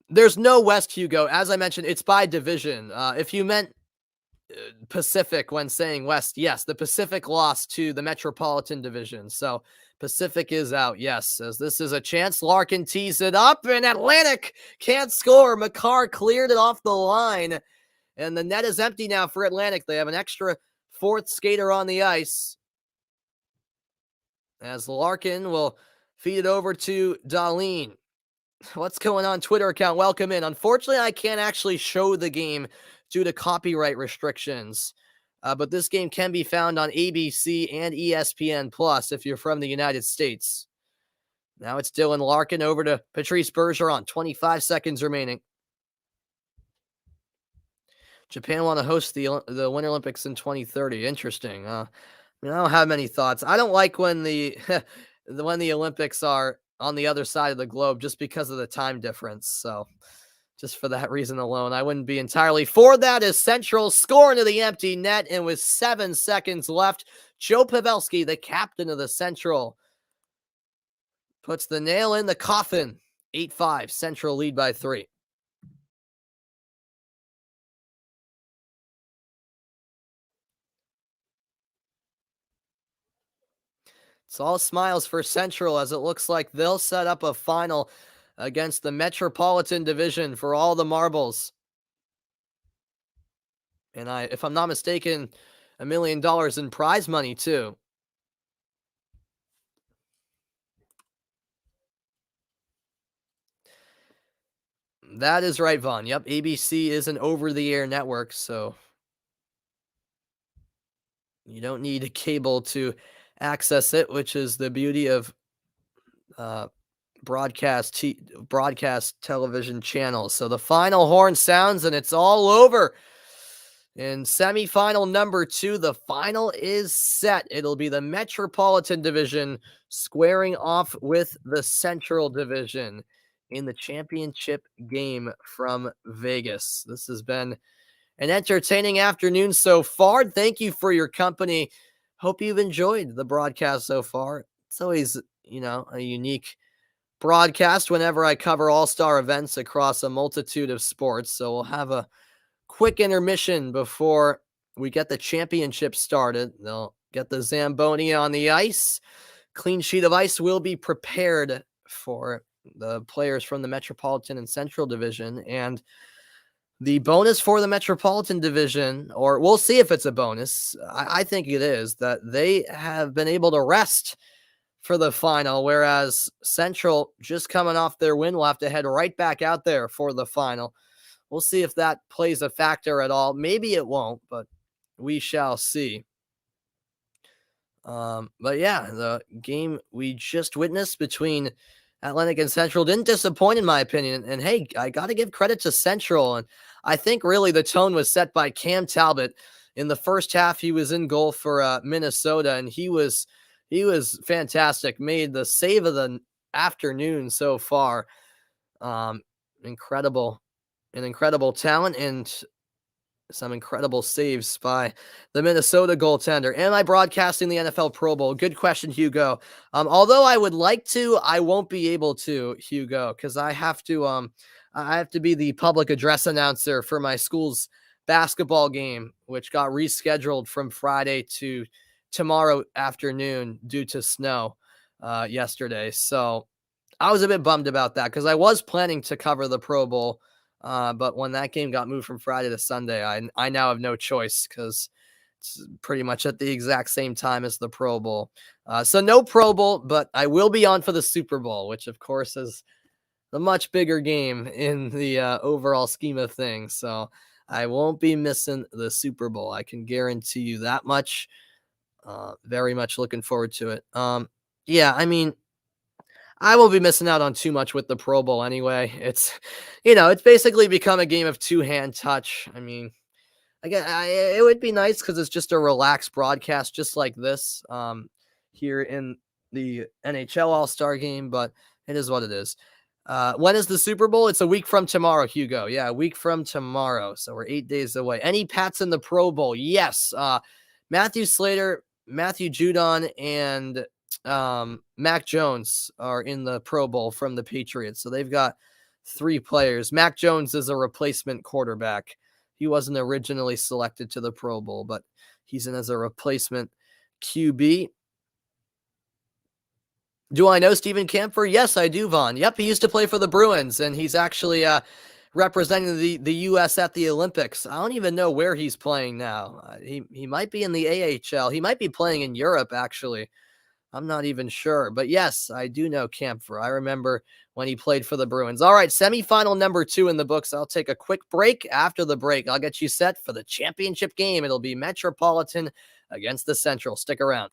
Speaker 1: There's no West, Hugo. As I mentioned, it's by division. If you meant Pacific when saying West, yes, the Pacific lost to the Metropolitan Division. So Pacific is out, yes, as this is a chance. Larkin tees it up, and Atlantic can't score. Makar cleared it off the line, and the net is empty now for Atlantic. They have an extra fourth skater on the ice, as Larkin will feed it over to Dahlin. What's going on? Twitter account, welcome in. Unfortunately, I can't actually show the game due to copyright restrictions, but this game can be found on ABC and ESPN Plus if you're from the United States. Now it's Dylan Larkin over to Patrice Bergeron. 25 seconds remaining. Japan want to host the Winter Olympics in 2030. Interesting. I don't have many thoughts. I don't like when the when the Olympics are on the other side of the globe just because of the time difference. So just for that reason alone, I wouldn't be entirely for that, as Central score into the empty net, and with 7 seconds left, Joe Pavelski, the captain of the Central, puts the nail in the coffin. 8-5, Central lead by 3. It's all smiles for Central, as it looks like they'll set up a final against the Metropolitan Division for all the marbles. And if I'm not mistaken, $1 million in prize money too. That is right, Vaughn. Yep, ABC is an over-the-air network, so you don't need a cable to access it, which is the beauty of broadcast television channels. So the final horn sounds, and it's all over. In semifinal number 2, the final is set. It'll be the Metropolitan Division squaring off with the Central Division in the championship game from Vegas. This has been an entertaining afternoon so far. Thank you for your company. Hope you've enjoyed the broadcast so far. It's always, a unique broadcast whenever I cover all-star events across a multitude of sports. So we'll have a quick intermission before we get the championship started. They'll get the Zamboni on the ice. Clean sheet of ice will be prepared for the players from the Metropolitan and Central Division. And the bonus for the Metropolitan Division, or we'll see if it's a bonus, I think it is, that they have been able to rest for the final, whereas Central, just coming off their win, will have to head right back out there for the final. We'll see if that plays a factor at all. Maybe it won't, but we shall see. But yeah, the game we just witnessed between Atlantic and Central didn't disappoint, in my opinion. And hey, I got to give credit to Central. And I think really the tone was set by Cam Talbot. In the first half, he was in goal for Minnesota, and he was fantastic. Made the save of the afternoon so far. Incredible talent and some incredible saves by the Minnesota goaltender. Am I broadcasting the NFL Pro Bowl? Good question, Hugo. Although I would like to, I won't be able to, Hugo, because I have to be the public address announcer for my school's basketball game, which got rescheduled from Friday to tomorrow afternoon due to snow yesterday. So I was a bit bummed about that, because I was planning to cover the Pro Bowl. But when that game got moved from Friday to Sunday, I now have no choice, because it's pretty much at the exact same time as the Pro Bowl. So no Pro Bowl, but I will be on for the Super Bowl, which of course is the much bigger game in the overall scheme of things. So I won't be missing the Super Bowl. I can guarantee you that much. Very much looking forward to it. Yeah, I mean, I will be missing out on too much with the Pro Bowl anyway. It's, it's basically become a game of two-hand touch. I mean, again, it would be nice because it's just a relaxed broadcast, just like this here in the NHL All-Star Game, but it is what it is. When is the Super Bowl? It's a week from tomorrow, Hugo. Yeah, a week from tomorrow. So we're 8 days away. Any Pats in the Pro Bowl? Yes. Matthew Slater, Matthew Judon, and Mac Jones are in the Pro Bowl from the Patriots. So they've got 3 players. Mac Jones is a replacement quarterback. He wasn't originally selected to the Pro Bowl, but he's in as a replacement QB. Do I know Steven Kampfer? Yes, I do, Vaughn. Yep, he used to play for the Bruins, and he's actually representing the U.S. at the Olympics. I don't even know where he's playing now. He might be in the AHL. He might be playing in Europe, actually. I'm not even sure. But yes, I do know Kampfer. I remember when he played for the Bruins. All right, semifinal number 2 in the books. I'll take a quick break. After the break, I'll get you set for the championship game. It'll be Metropolitan against the Central. Stick around.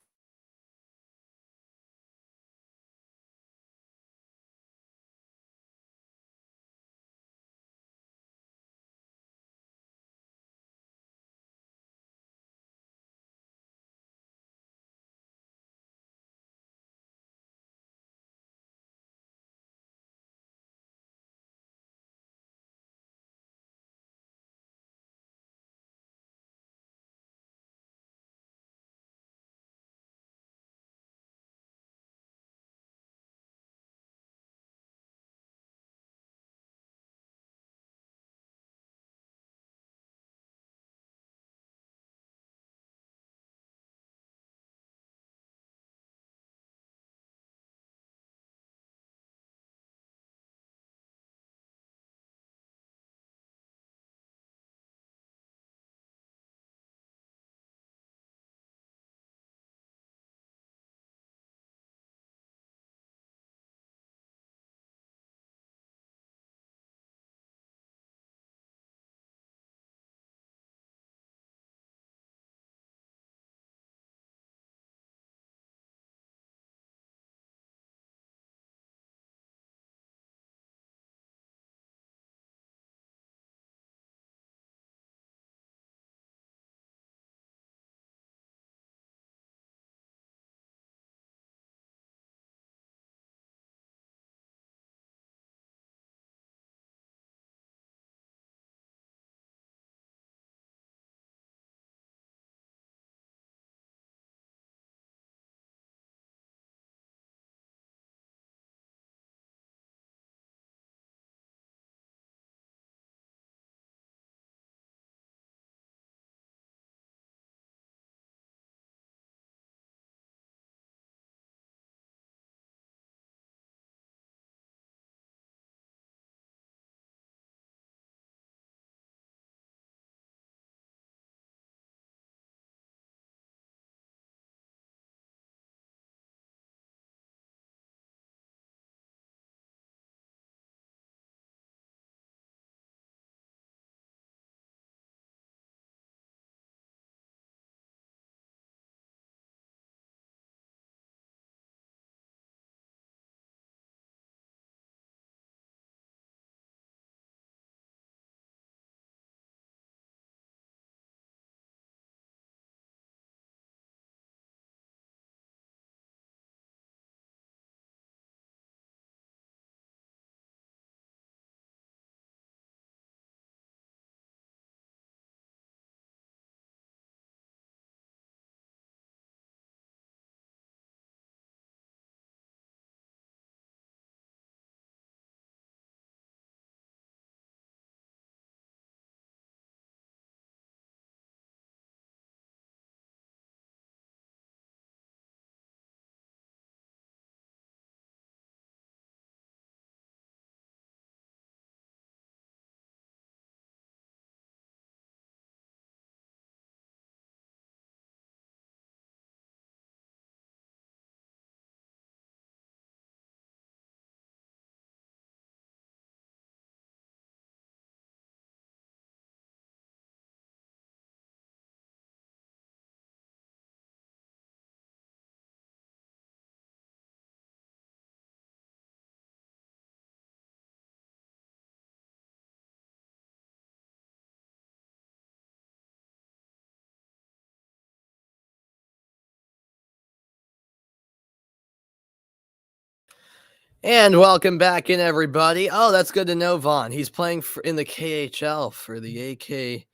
Speaker 1: And welcome back in, everybody. Oh, that's good to know, Vaughn. He's playing in the KHL for the AK.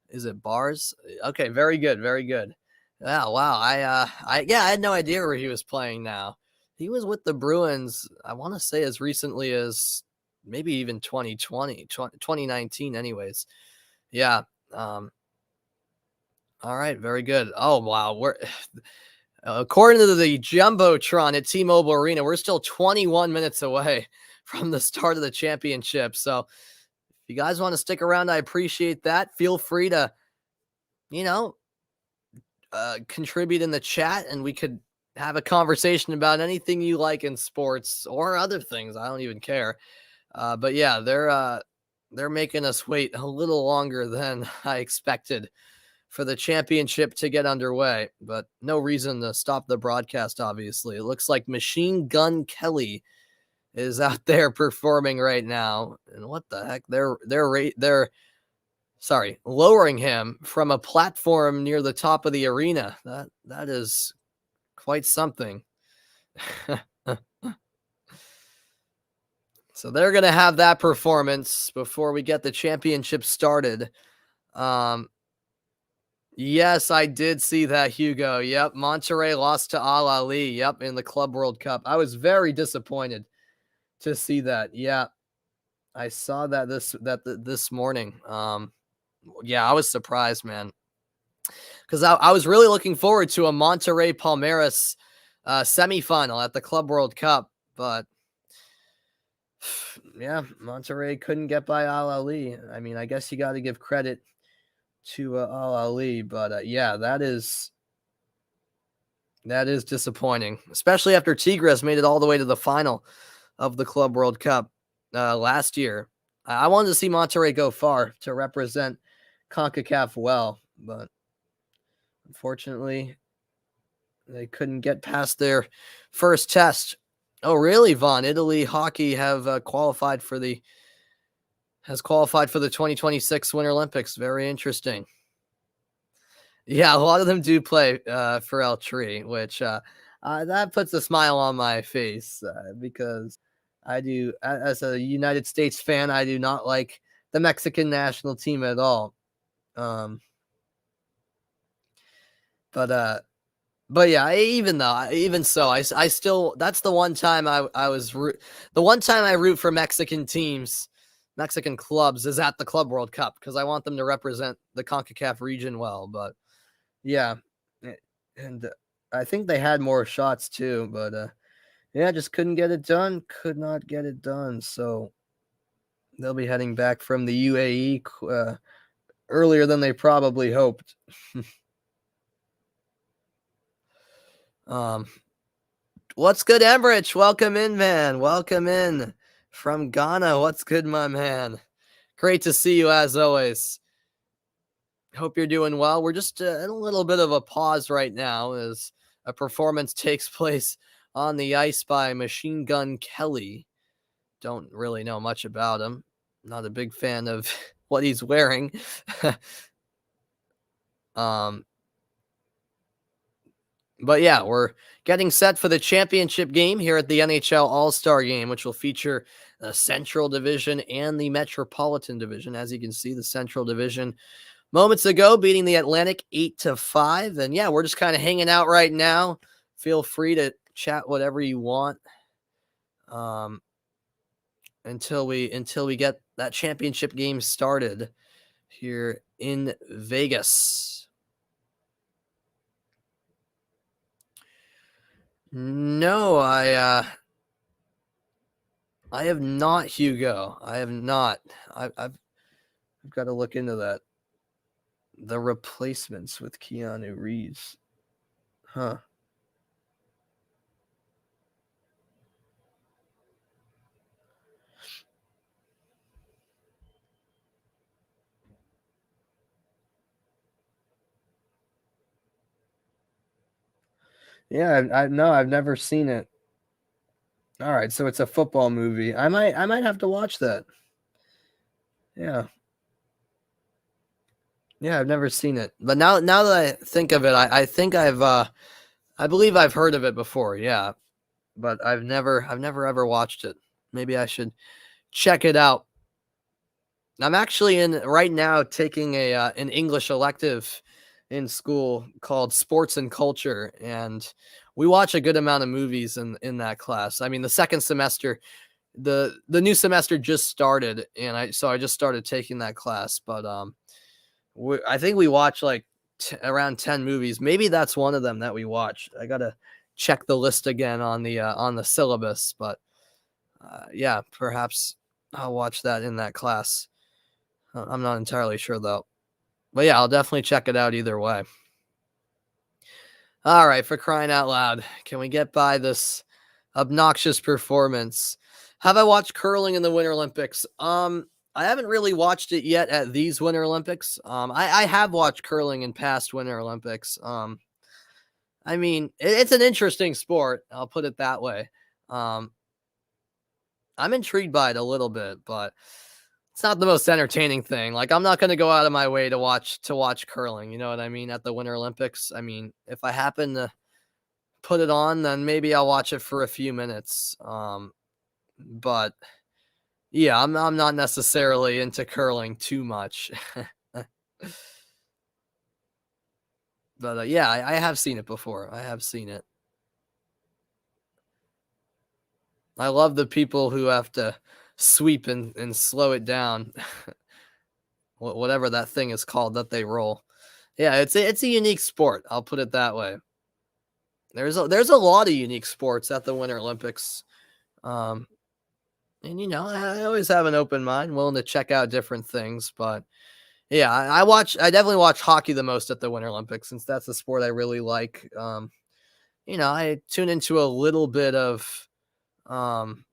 Speaker 1: Is it Bars? Okay, very good, very good. Oh, wow. I had no idea where he was playing now. He was with the Bruins, I want to say as recently as maybe even 2019 anyways. Yeah. All right, very good. Oh, wow. We're according to the Jumbotron at T-Mobile Arena, we're still 21 minutes away from the start of the championship. So if you guys want to stick around, I appreciate that. Feel free to, contribute in the chat, and we could have a conversation about anything you like in sports or other things. I don't even care. But yeah, they're making us wait a little longer than I expected for the championship to get underway, but no reason to stop the broadcast, obviously. It looks like Machine Gun Kelly is out there performing right now. And what the heck? They're lowering him from a platform near the top of the arena. That is quite something. So they're going to have that performance before we get the championship started. Yes, I did see that, Hugo. Yep, Monterrey lost to Al-Ali. Yep, in the Club World Cup. I was very disappointed to see that. Yeah, I saw that this morning. Yeah, I was surprised, man, because I was really looking forward to a Monterrey Palmeiras semifinal at the Club World Cup, but yeah, Monterrey couldn't get by Al-Ali. I mean, I guess you got to give credit to Al-Ali, but yeah, that is disappointing, especially after Tigres made it all the way to the final of the Club World Cup last year. I wanted to see Monterrey go far to represent CONCACAF well, but unfortunately, they couldn't get past their first test. Oh, really, Vaughn? Italy hockey have qualified for the 2026 Winter Olympics. Very interesting. Yeah, a lot of them do play for El Tri, which that puts a smile on my face because I do, as a United States fan, I do not like the Mexican national team at all. But yeah, even so, I still, that's the one time the one time I root for Mexican teams. Mexican clubs is at the Club World Cup because I want them to represent the CONCACAF region well. But yeah, and I think they had more shots too, but yeah, just couldn't get it done. Could not get it done. So they'll be heading back from the UAE earlier than they probably hoped. What's good, Emmerich? Welcome in, man. Welcome in from Ghana. What's good, my man? Great to see you as always. Hope you're doing well. We're just in a little bit of a pause right now as a performance takes place on the ice by Machine Gun Kelly. Don't really know much about him. Not a big fan of what he's wearing. But yeah, we're getting set for the championship game here at the NHL All-Star Game, which will feature the Central Division and the Metropolitan Division. As you can see, the Central Division moments ago beating the Atlantic 8-5. And yeah, we're just kind of hanging out right now. Feel free to chat whatever you want until we get that championship game started here in Vegas. No, I have not, Hugo. I have not. I've got to look into that. The replacements with Keanu Reeves. Huh. Yeah, I've never seen it. All right, so it's a football movie. I might have to watch that. Yeah. Yeah, I've never seen it. But now that I think of it, I think I believe I've heard of it before. Yeah. but I've never ever watched it. Maybe I should check it out. I'm actually right now taking an English elective in school called Sports and Culture, and we watch a good amount of movies in that class. I mean, the second semester, the new semester just started, and I just started taking that class. But I think we watch like around 10 movies. Maybe that's one of them that we watched. I gotta check the list again on the syllabus, but yeah, perhaps I'll watch that in that class. I'm not entirely sure though. But yeah, I'll definitely check it out either way. All right, for crying out loud, can we get by this obnoxious performance? Have I watched curling in the Winter Olympics? I haven't really watched it yet at these Winter Olympics. I have watched curling in past Winter Olympics. I mean, it's an interesting sport. I'll put it that way. I'm intrigued by it a little bit, but it's not the most entertaining thing. Like, I'm not going to go out of my way to watch curling. You know what I mean? At the Winter Olympics. I mean, if I happen to put it on, then maybe I'll watch it for a few minutes. But yeah, I'm not necessarily into curling too much. But yeah, I have seen it before. I have seen it. I love the people who have to sweep and slow it down. Whatever that thing is called that they roll. Yeah, it's a unique sport. I'll put it that way. There's a lot of unique sports at the Winter Olympics. And you know, I always have an open mind, willing to check out different things, but yeah, I definitely watch hockey the most at the Winter Olympics, since that's the sport I really like. You know, I tune into a little bit of skiing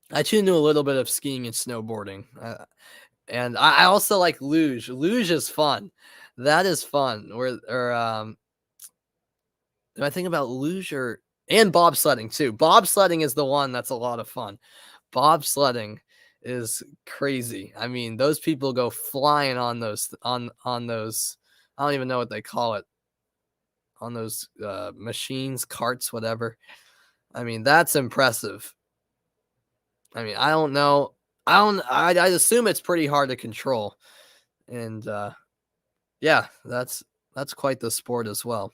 Speaker 1: and snowboarding. And I also like luge. Luge is fun. That is fun. If I think about luge and bobsledding too. Bobsledding is the one that's a lot of fun. Bobsledding is crazy. I mean, those people go flying on those on those. I don't even know what they call it. On those machines, carts, whatever. I mean, that's impressive. I mean, I don't know. I assume it's pretty hard to control. And yeah, that's quite the sport as well.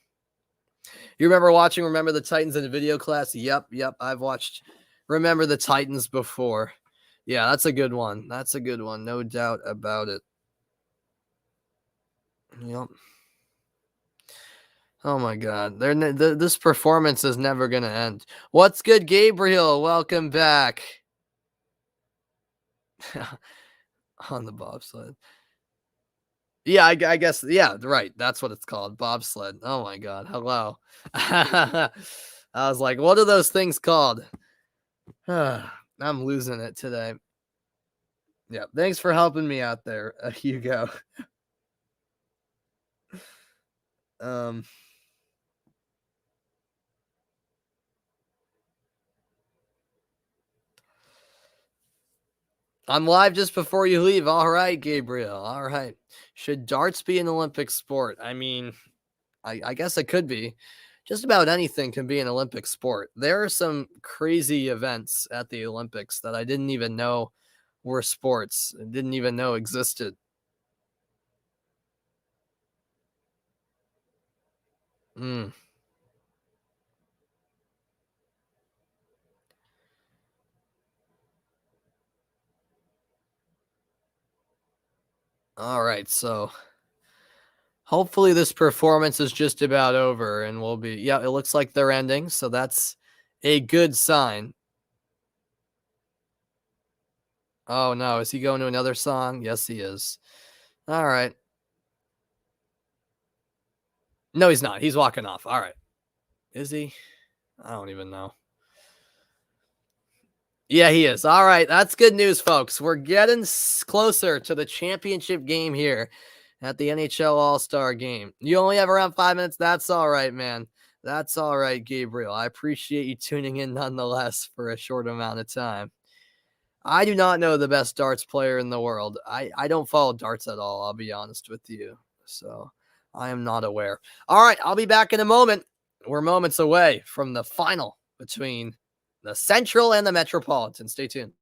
Speaker 1: You Remember the Titans in a video class? Yep. I've watched Remember the Titans before. Yeah, that's a good one. No doubt about it. Yep. Oh my God. This performance is never going to end. What's good, Gabriel? Welcome back. On the bobsled. Yeah, I guess. Yeah, right. That's what it's called. Bobsled. Oh my God. Hello. I was like, what are those things called? I'm losing it today. Yeah. Thanks for helping me out there, Hugo. I'm live just before you leave. All right, Gabriel. All right. Should darts be an Olympic sport? I mean, I guess it could be. Just about anything can be an Olympic sport. There are some crazy events at the Olympics that I didn't even know were sports. I didn't even know existed. All right, so hopefully this performance is just about over and we'll be, yeah, it looks like they're ending, so that's a good sign. Oh no, is he going to another song? Yes, he is. All right. No, he's not. He's walking off. All right. Is he? I don't even know. Yeah, he is. All right. That's good news, folks. We're getting closer to the championship game here at the NHL All-Star Game. You only have around 5 minutes. That's all right, man. That's all right, Gabriel. I appreciate you tuning in nonetheless for a short amount of time. I do not know the best darts player in the world. I don't follow darts at all, I'll be honest with you. So I am not aware. All right, I'll be back in a moment. we're moments away from the final between the Central and the Metropolitan. Stay tuned.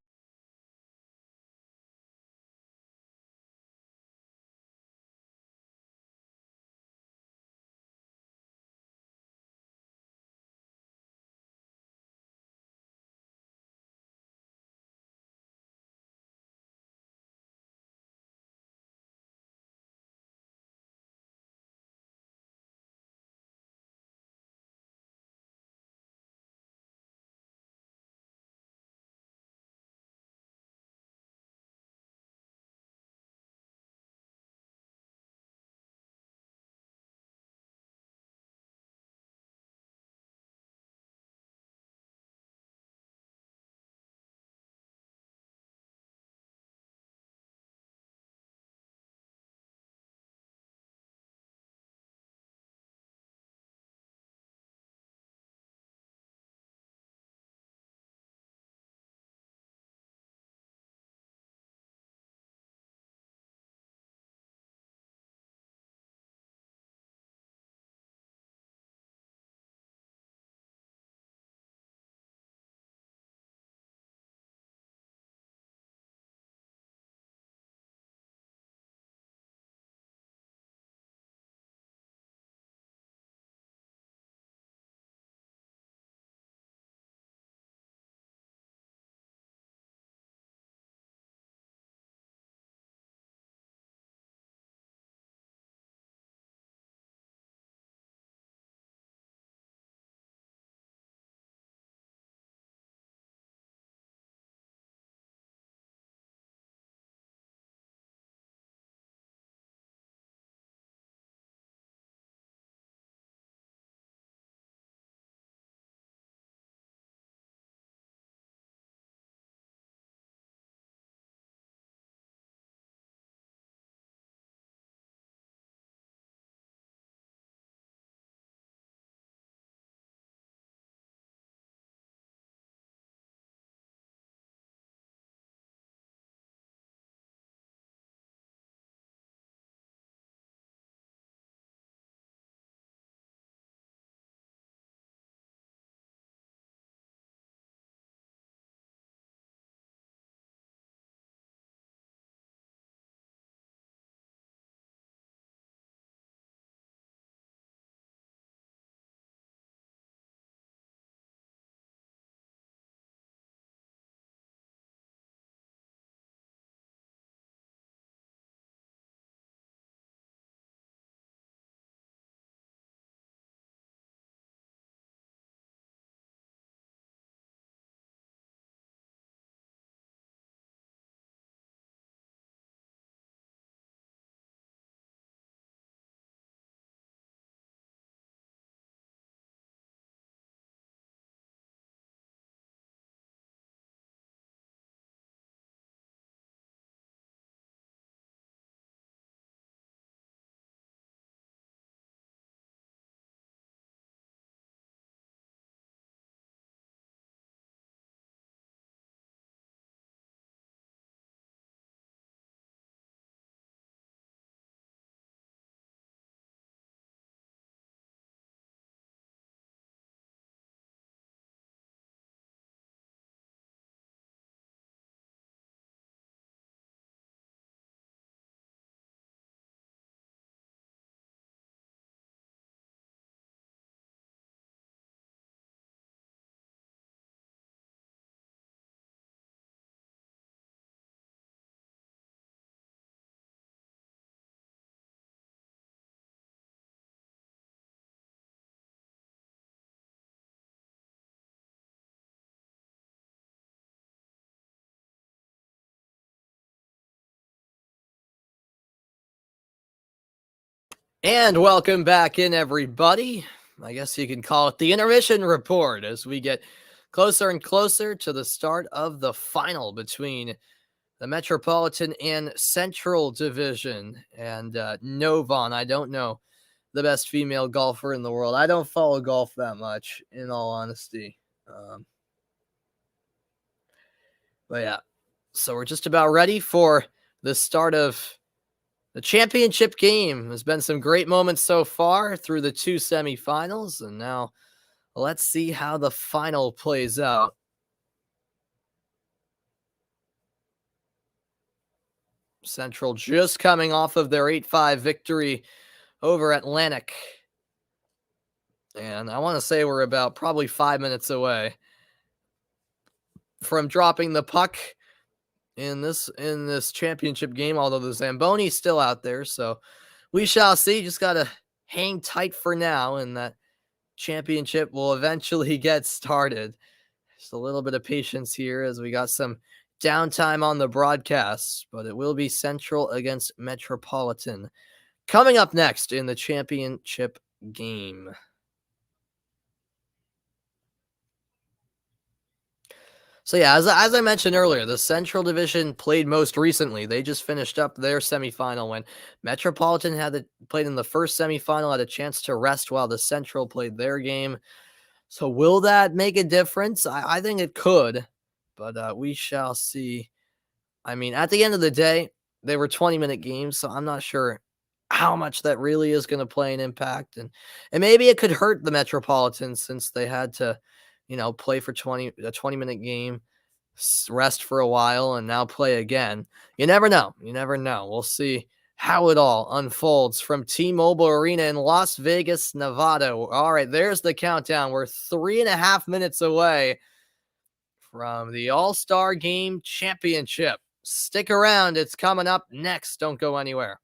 Speaker 1: And welcome back in, everybody. I guess you can call it the intermission report as we get closer and closer to the start of the final between the Metropolitan and Central Division. And Novon, I don't know the best female golfer in the world. I don't follow golf that much, in all honesty. But yeah, so we're just about ready for the start of The championship game has been some great moments so far through the 2 semifinals, and now let's see how the final plays out. Central just coming off of their 8-5 victory over Atlantic. And I want to say we're about probably 5 minutes away from dropping the puck in this championship game, although the Zamboni's still out there, so we shall see. Just got to hang tight for now, and that championship will eventually get started. Just a little bit of patience here as we got some downtime on the broadcast, but it will be Central against Metropolitan coming up next in the championship game. So yeah, as I mentioned earlier, the Central Division played most recently. They just finished up their semifinal when Metropolitan played in the first semifinal, had a chance to rest while the Central played their game. So will that make a difference? I think it could, but we shall see. I mean, at the end of the day, they were 20-minute games, so I'm not sure how much that really is going to play an impact. And maybe it could hurt the Metropolitans since they had to, play for a 20-minute game, rest for a while, and now play again. You never know. You never know. We'll see how it all unfolds from T-Mobile Arena in Las Vegas, Nevada. All right, there's the countdown. We're 3.5 minutes away from the All-Star Game Championship. Stick around. It's coming up next. Don't go anywhere.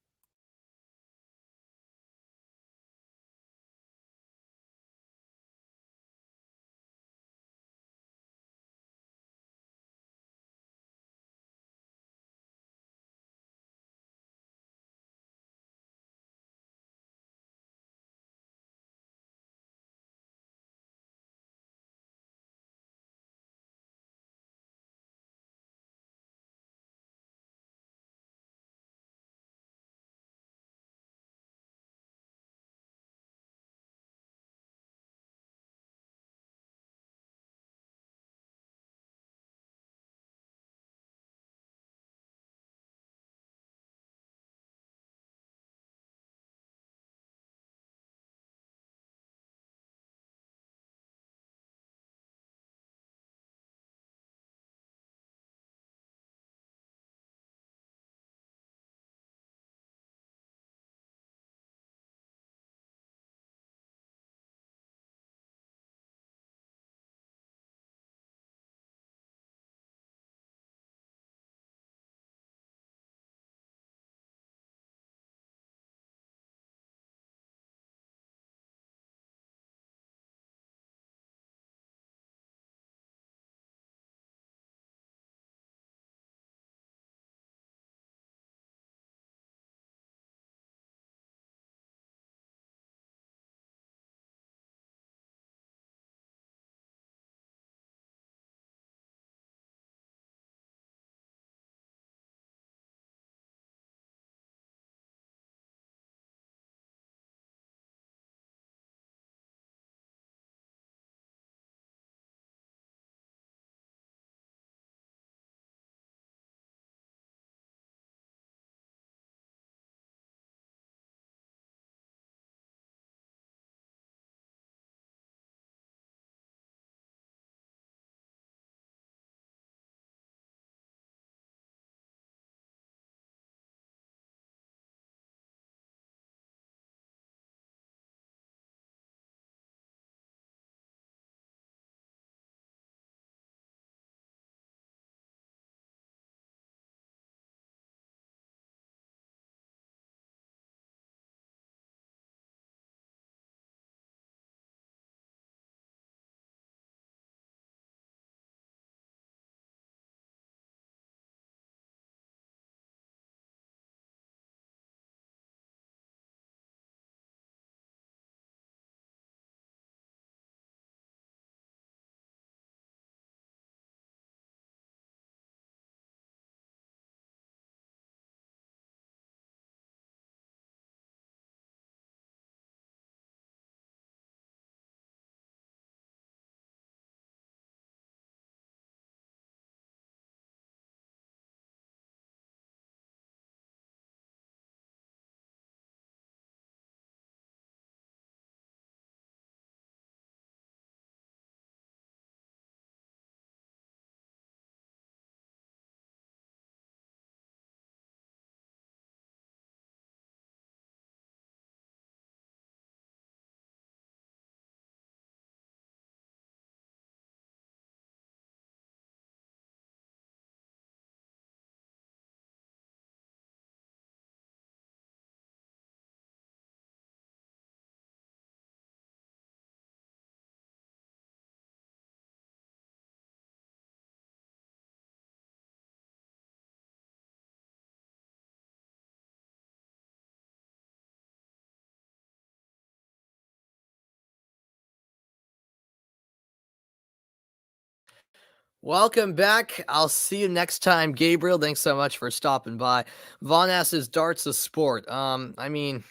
Speaker 1: Welcome back. I'll see you next time, Gabriel. Thanks so much for stopping by. Vaughn asks, is darts a sport? I mean,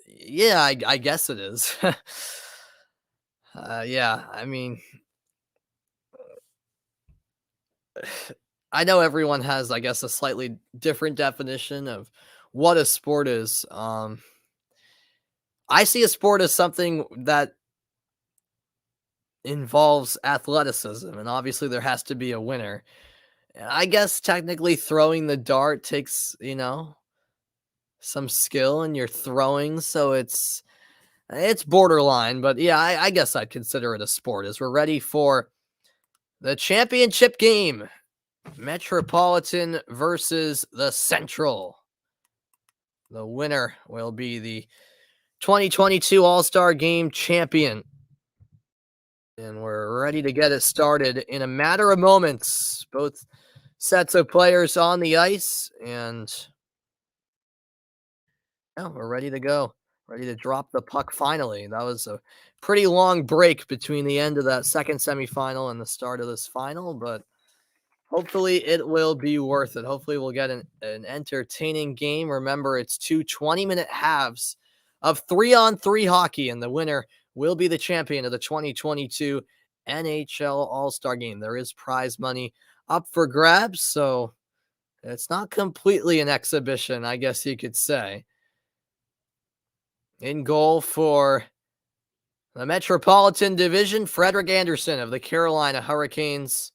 Speaker 1: yeah, I guess it is. Yeah, I mean, I know everyone has, I guess, a slightly different definition of what a sport is. I see a sport as something that involves athleticism, and obviously there has to be a winner. I guess technically throwing the dart takes, some skill in your throwing, so it's borderline, but yeah, I guess I'd consider it a sport as we're ready for the championship game. Metropolitan versus the Central. The winner will be the 2022 All-Star Game champion. And we're ready to get it started in a matter of moments. Both sets of players on the ice, and yeah, we're ready to go. Ready to drop the puck finally. That was a pretty long break between the end of that second semifinal and the start of this final, but hopefully it will be worth it. Hopefully we'll get an entertaining game. Remember, it's 2 20-minute halves of 3-on-3 hockey, and the winner will be the champion of the 2022 NHL All-Star Game. There is prize money up for grabs, so it's not completely an exhibition, I guess you could say. In goal for the Metropolitan Division, Frederik Andersen of the Carolina Hurricanes.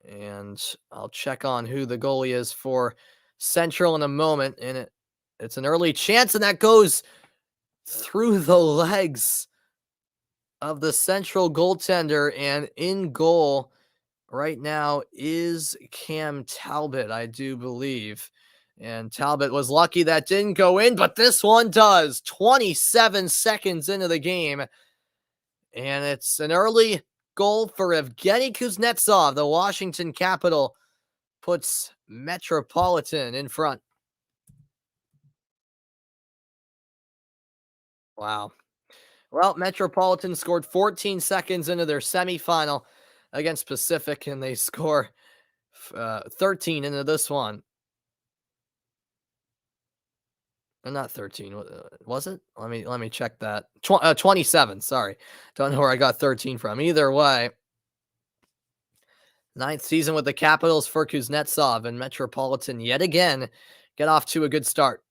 Speaker 1: And I'll check on who the goalie is for Central in a moment. And it's an early chance, and that goes through the legs of the Central goaltender. And in goal right now is Cam Talbot, I do believe. And Talbot was lucky that didn't go in, but this one does. 27 seconds into the game. And it's an early goal for Evgeny Kuznetsov. The Washington Capital puts Metropolitan in front. Wow. Well, Metropolitan scored 14 seconds into their semifinal against Pacific, and they score 13 into this one. Not 13, was it? Let me check that. 27, sorry. Don't know where I got 13 from. Either way, 9th season with the Capitals for Kuznetsov, and Metropolitan yet again get off to a good start.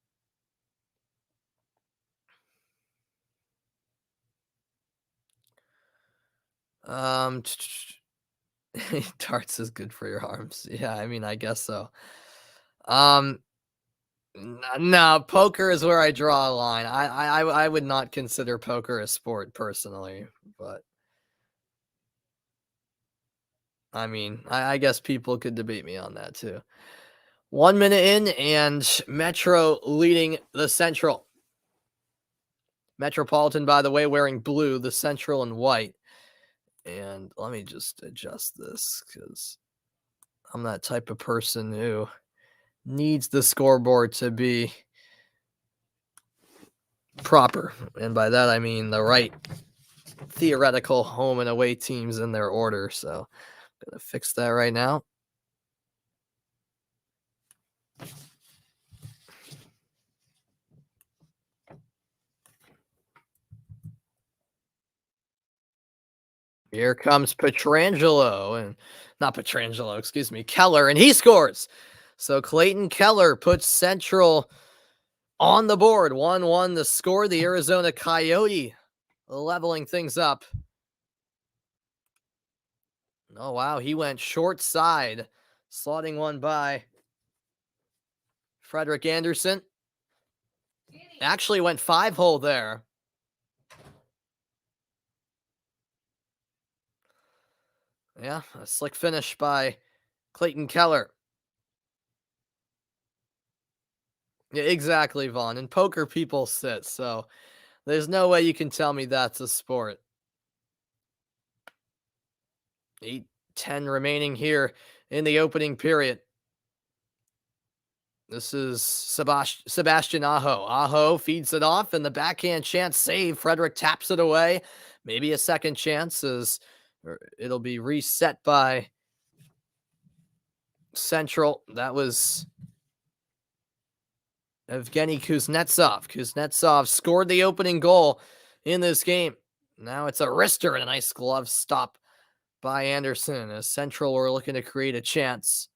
Speaker 1: Darts is good for your arms. Yeah, I mean, I guess so. No, poker is where I draw a line. I would not consider poker a sport personally, but I mean, I guess people could debate me on that too. 1 minute in, and Metro leading the Central. Metropolitan, by the way, wearing blue, the Central in white. And let me just adjust this because I'm that type of person who needs the scoreboard to be proper. And by that, I mean the right theoretical home and away teams in their order. So I'm going to fix that right now. Here comes Petrangelo, and not Petrangelo, excuse me, Keller, and he scores. So Clayton Keller puts Central on the board. 1-1 the score. The Arizona Coyote leveling things up. Oh, wow. He went short side, slotting one by Frederik Andersen. Actually went 5-hole there. Yeah, a slick finish by Clayton Keller. Yeah, exactly, Vaughn. And poker people sit, so there's no way you can tell me that's a sport. 8:10 remaining here in the opening period. This is Sebastian Aho. Aho feeds it off, and the backhand chance save. Frederik taps it away. Maybe a second chance as it'll be reset by Central. That was Evgeny Kuznetsov. Kuznetsov scored the opening goal in this game. Now it's a wrister and a nice glove stop by Anderson. As Central were looking to create a chance.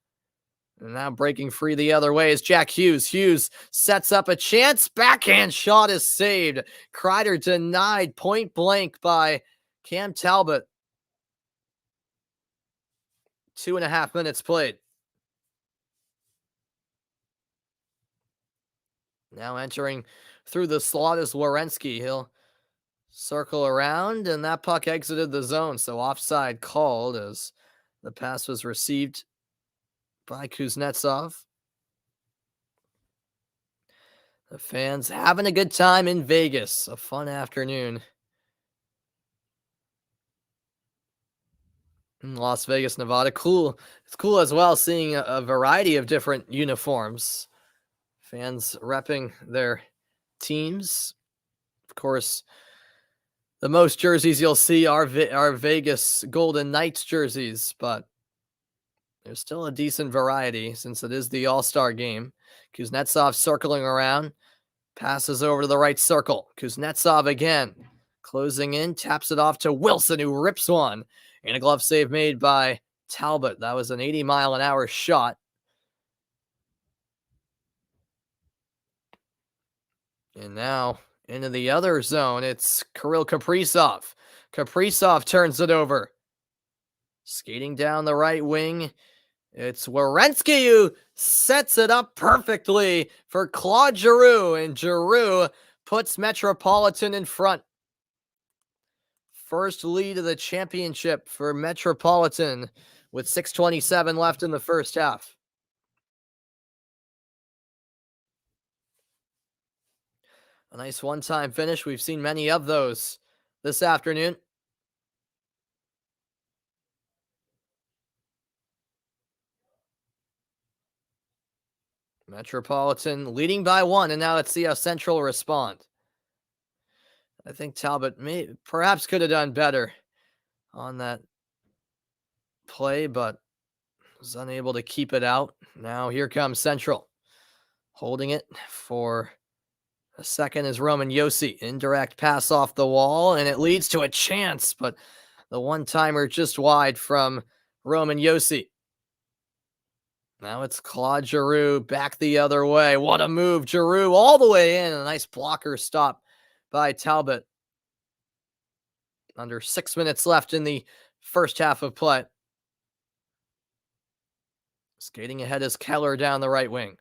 Speaker 1: And now breaking free the other way is Jack Hughes. Hughes sets up a chance. Backhand shot is saved. Kreider denied point blank by Cam Talbot. 2.5 minutes played. Now entering through the slot is Werenski. He'll circle around, and that puck exited the zone. So offside called as the pass was received by Kuznetsov. The fans having a good time in Vegas. A fun afternoon in Las Vegas, Nevada. Cool. It's cool as well seeing a variety of different uniforms. Fans repping their teams. Of course, the most jerseys you'll see are Vegas Golden Knights jerseys, but there's still a decent variety since it is the All-Star Game. Kuznetsov circling around. Passes over to the right circle. Kuznetsov again. Closing in. Taps it off to Wilson, who rips one. And a glove save made by Talbot. That was an 80-mile-an-hour shot. And now into the other zone. It's Kirill Kaprizov. Kaprizov turns it over. Skating down the right wing. It's Werenski who sets it up perfectly for Claude Giroux, and Giroux puts Metropolitan in front. First lead of the championship for Metropolitan with 6:27 left in the first half. A nice one-time finish. We've seen many of those this afternoon. Metropolitan leading by 1, and now let's see how Central respond. I think Talbot perhaps could have done better on that play, but was unable to keep it out. Now here comes Central. Holding it for a second is Roman Josi. Indirect pass off the wall, and it leads to a chance, but the one-timer just wide from Roman Josi. Now it's Claude Giroux back the other way. What a move. Giroux all the way in. A nice blocker stop by Talbot. Under 6 minutes left in the first half of play. Skating ahead is Keller down the right wing.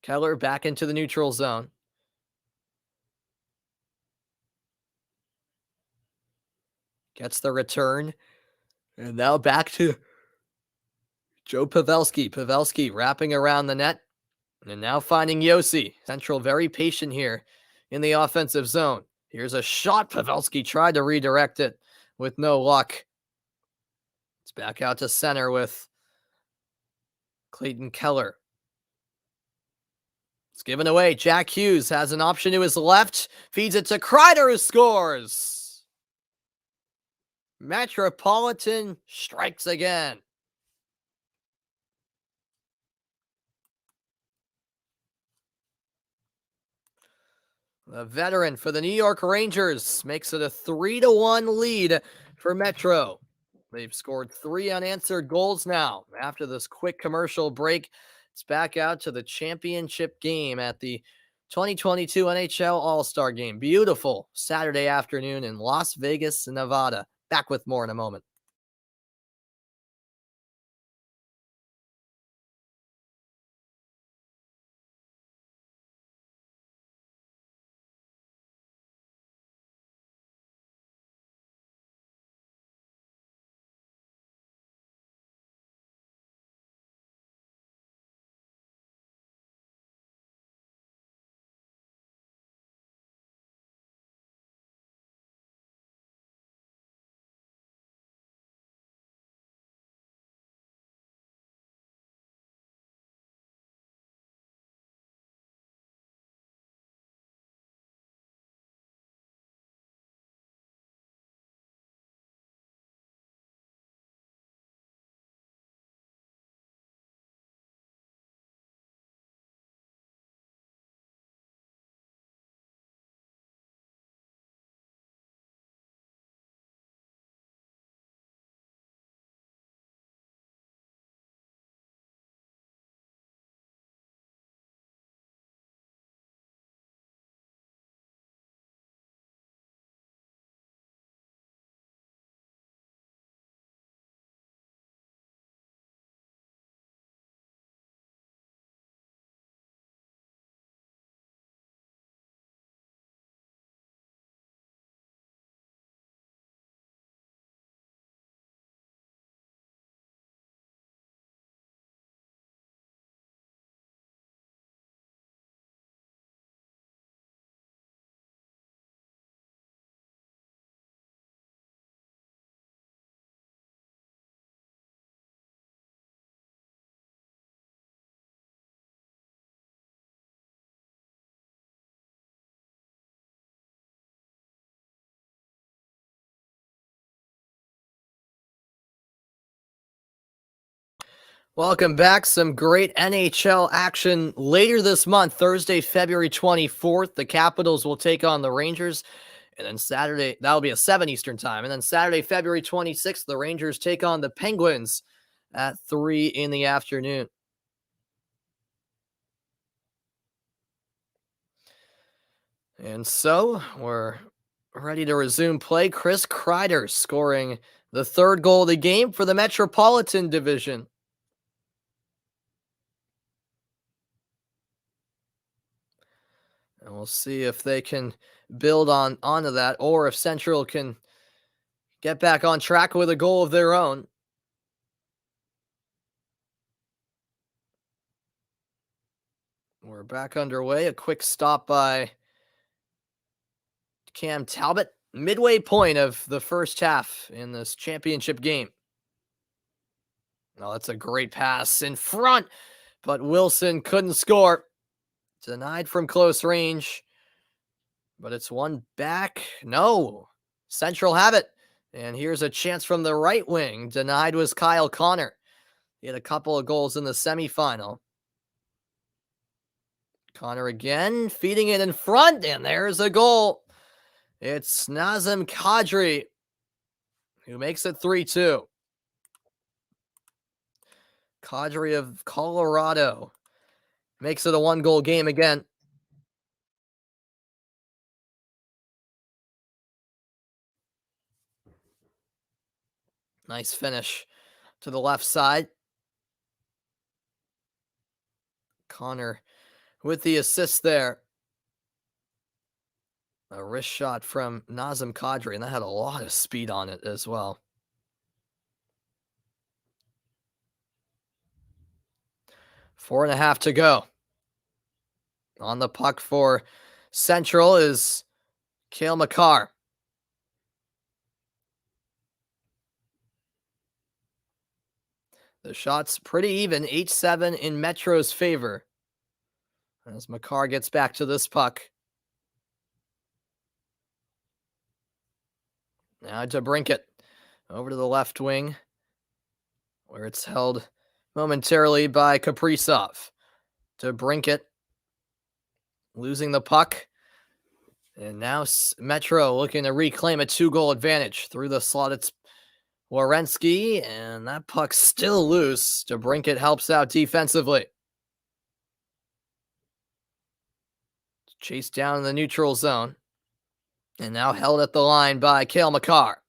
Speaker 1: Keller back into the neutral zone. Gets the return. And now back to Joe Pavelski. Pavelski wrapping around the net. And now finding Josi. Central very patient here in the offensive zone. Here's a shot. Pavelski tried to redirect it with no luck. It's back out to center with Clayton Keller. It's given away. Jack Hughes has an option to his left. Feeds it to Kreider, who scores. Metropolitan strikes again. The veteran for the New York Rangers makes it a 3-1 lead for Metro. They've scored 3 unanswered goals now. After this quick commercial break, it's back out to the championship game at the 2022 NHL All-Star Game. Beautiful Saturday afternoon in Las Vegas, Nevada. Back with more in a moment. Welcome back. Some great NHL action later this month, Thursday, February 24th. The Capitals will take on the Rangers. And then Saturday, that'll be a 7 Eastern time. And then Saturday, February 26th, the Rangers take on the Penguins at 3 in the afternoon. And so we're ready to resume play. Chris Kreider scoring the third goal of the game for the Metropolitan Division. And we'll see if they can build onto that, or if Central can get back on track with a goal of their own. We're back underway. A quick stop by Cam Talbot. Midway point of the first half in this championship game. Oh, that's a great pass in front, but Wilson couldn't score. Denied from close range, but it's one back. No, Central have it. And here's a chance from the right wing. Denied was Kyle Connor. He had a couple of goals in the semifinal. Connor again, feeding it in front, and there's a goal. It's Nazem Kadri who makes it 3-2. Kadri of Colorado makes it a one-goal game again. Nice finish to the left side. Connor with the assist there. A wrist shot from Nazem Kadri, and that had a lot of speed on it as well. 4.5 to go. On the puck for Central is Cale Makar. The shot's pretty even, 8-7 in Metro's favor. As Makar gets back to this puck. Now to Brinkett. Over to the left wing, where it's held momentarily by Kaprizov. To Brinkett. Losing the puck. And now Metro looking to reclaim a 2-goal advantage. Through the slot, it's Werenski, and that puck's still loose. To Brinkett helps out defensively. Chased down in the neutral zone. And now held at the line by Cale Makar.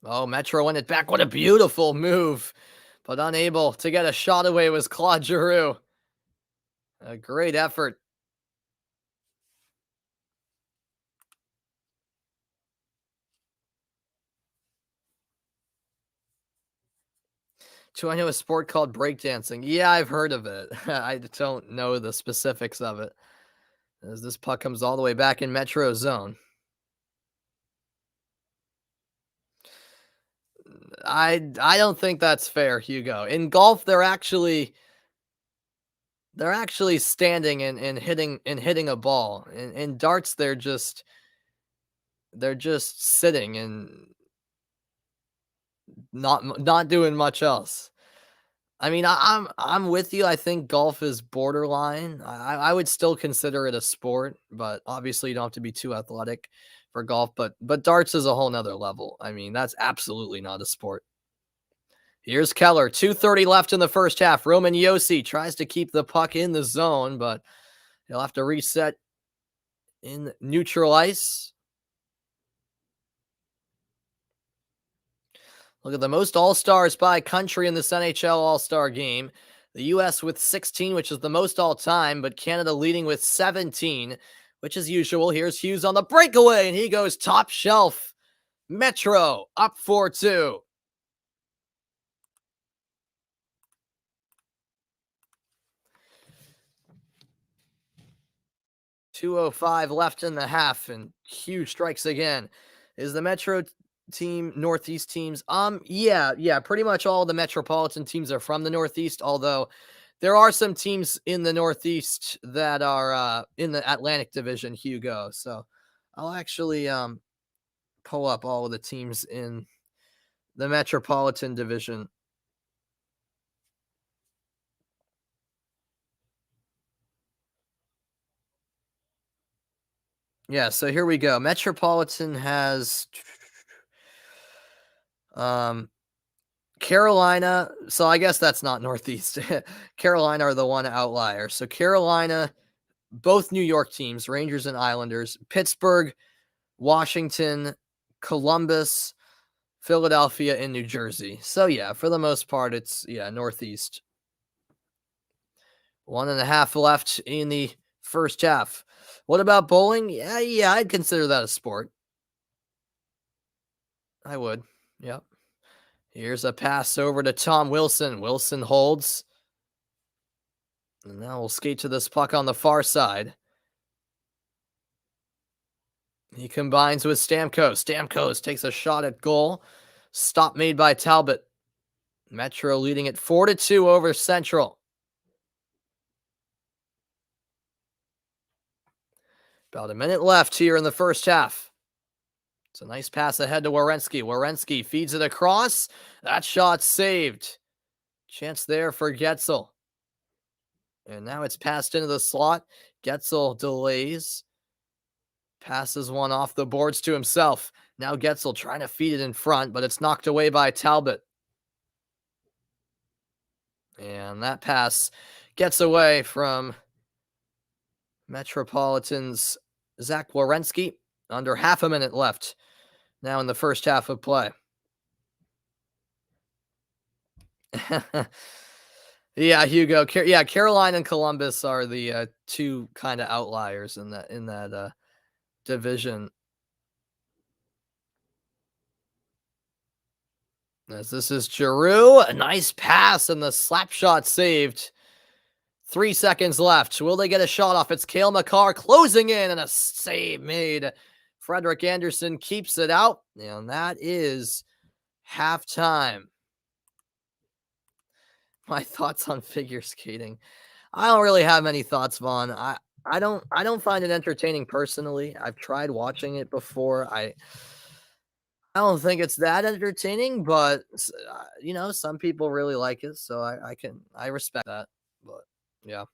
Speaker 1: Oh, Metro won it back. What a beautiful move. But unable to get a shot away was Claude Giroux. A great effort. Do I know a sport called breakdancing? Yeah, I've heard of it. I don't know the specifics of it. As this puck comes all the way back in Metro zone. I don't think that's fair, Hugo. In golf, they're actually standing and hitting a ball. In darts, they're just sitting and not doing much else. I mean, I'm with you. I think golf is borderline. I would still consider it a sport, but obviously you don't have to be too athletic for golf. But darts is a whole nother level. I mean, that's absolutely not a sport. Here's Keller. 2:30 left in the first half. Roman Josi tries to keep the puck in the zone, but he'll have to reset in neutral ice. Look at the most All-Stars by country in this NHL All-Star Game. The U.S. with 16, which is the most all-time, but Canada leading with 17, which is usual. Here's Hughes on the breakaway, and he goes top shelf. Metro up 4-2. .205 left in the half, and Hughes strikes again. Is the Metro team Northeast teams? Yeah, pretty much all the metropolitan teams are from the Northeast, although there are some teams in the Northeast that are in the Atlantic Division, Hugo. So I'll actually pull up all of the teams in the Metropolitan Division. Yeah, so here we go. Metropolitan has Carolina. So I guess that's not Northeast. Carolina are the one outlier. So Carolina, both New York teams, Rangers and Islanders, Pittsburgh, Washington, Columbus, Philadelphia, and New Jersey. So yeah, for the most part, it's Northeast. 1.5 left in the first half. What about bowling? Yeah, I'd consider that a sport. I would. Yep. Here's a pass over to Tom Wilson. Wilson holds. And now we'll skate to this puck on the far side. He combines with Stamkos. Stamkos takes a shot at goal. Stop made by Talbot. Metro leading it 4-2 over Central. About a minute left here in the first half. It's a nice pass ahead to Werenski. Werenski feeds it across. That shot saved. Chance there for Getzel. And now it's passed into the slot. Getzel delays. Passes one off the boards to himself. Now Getzel trying to feed it in front, but it's knocked away by Talbot. And that pass gets away from Metropolitan's Zach Werenski. Under half a minute left now in the first half of play. Yeah, Hugo. Carolina and Columbus are the two kind of outliers in that division. As this is Giroux, a nice pass and the slap shot saved. 3 seconds left. Will they get a shot off? It's Cale Makar closing in and a save made. Frederick Anderson keeps it out, and that is halftime. My thoughts on figure skating. I don't really have many thoughts, Vaughn. I don't find it entertaining personally. I've tried watching it before. I don't think it's that entertaining, but some people really like it, so I respect that. But yeah.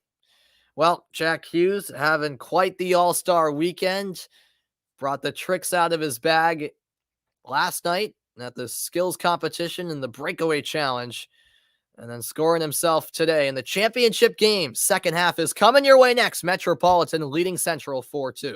Speaker 1: Well, Jack Hughes having quite the All-Star weekend. Brought the tricks out of his bag last night at the skills competition and the breakaway challenge. And then scoring himself today in the championship game. Second half is coming your way next. Metropolitan leading Central 4-2.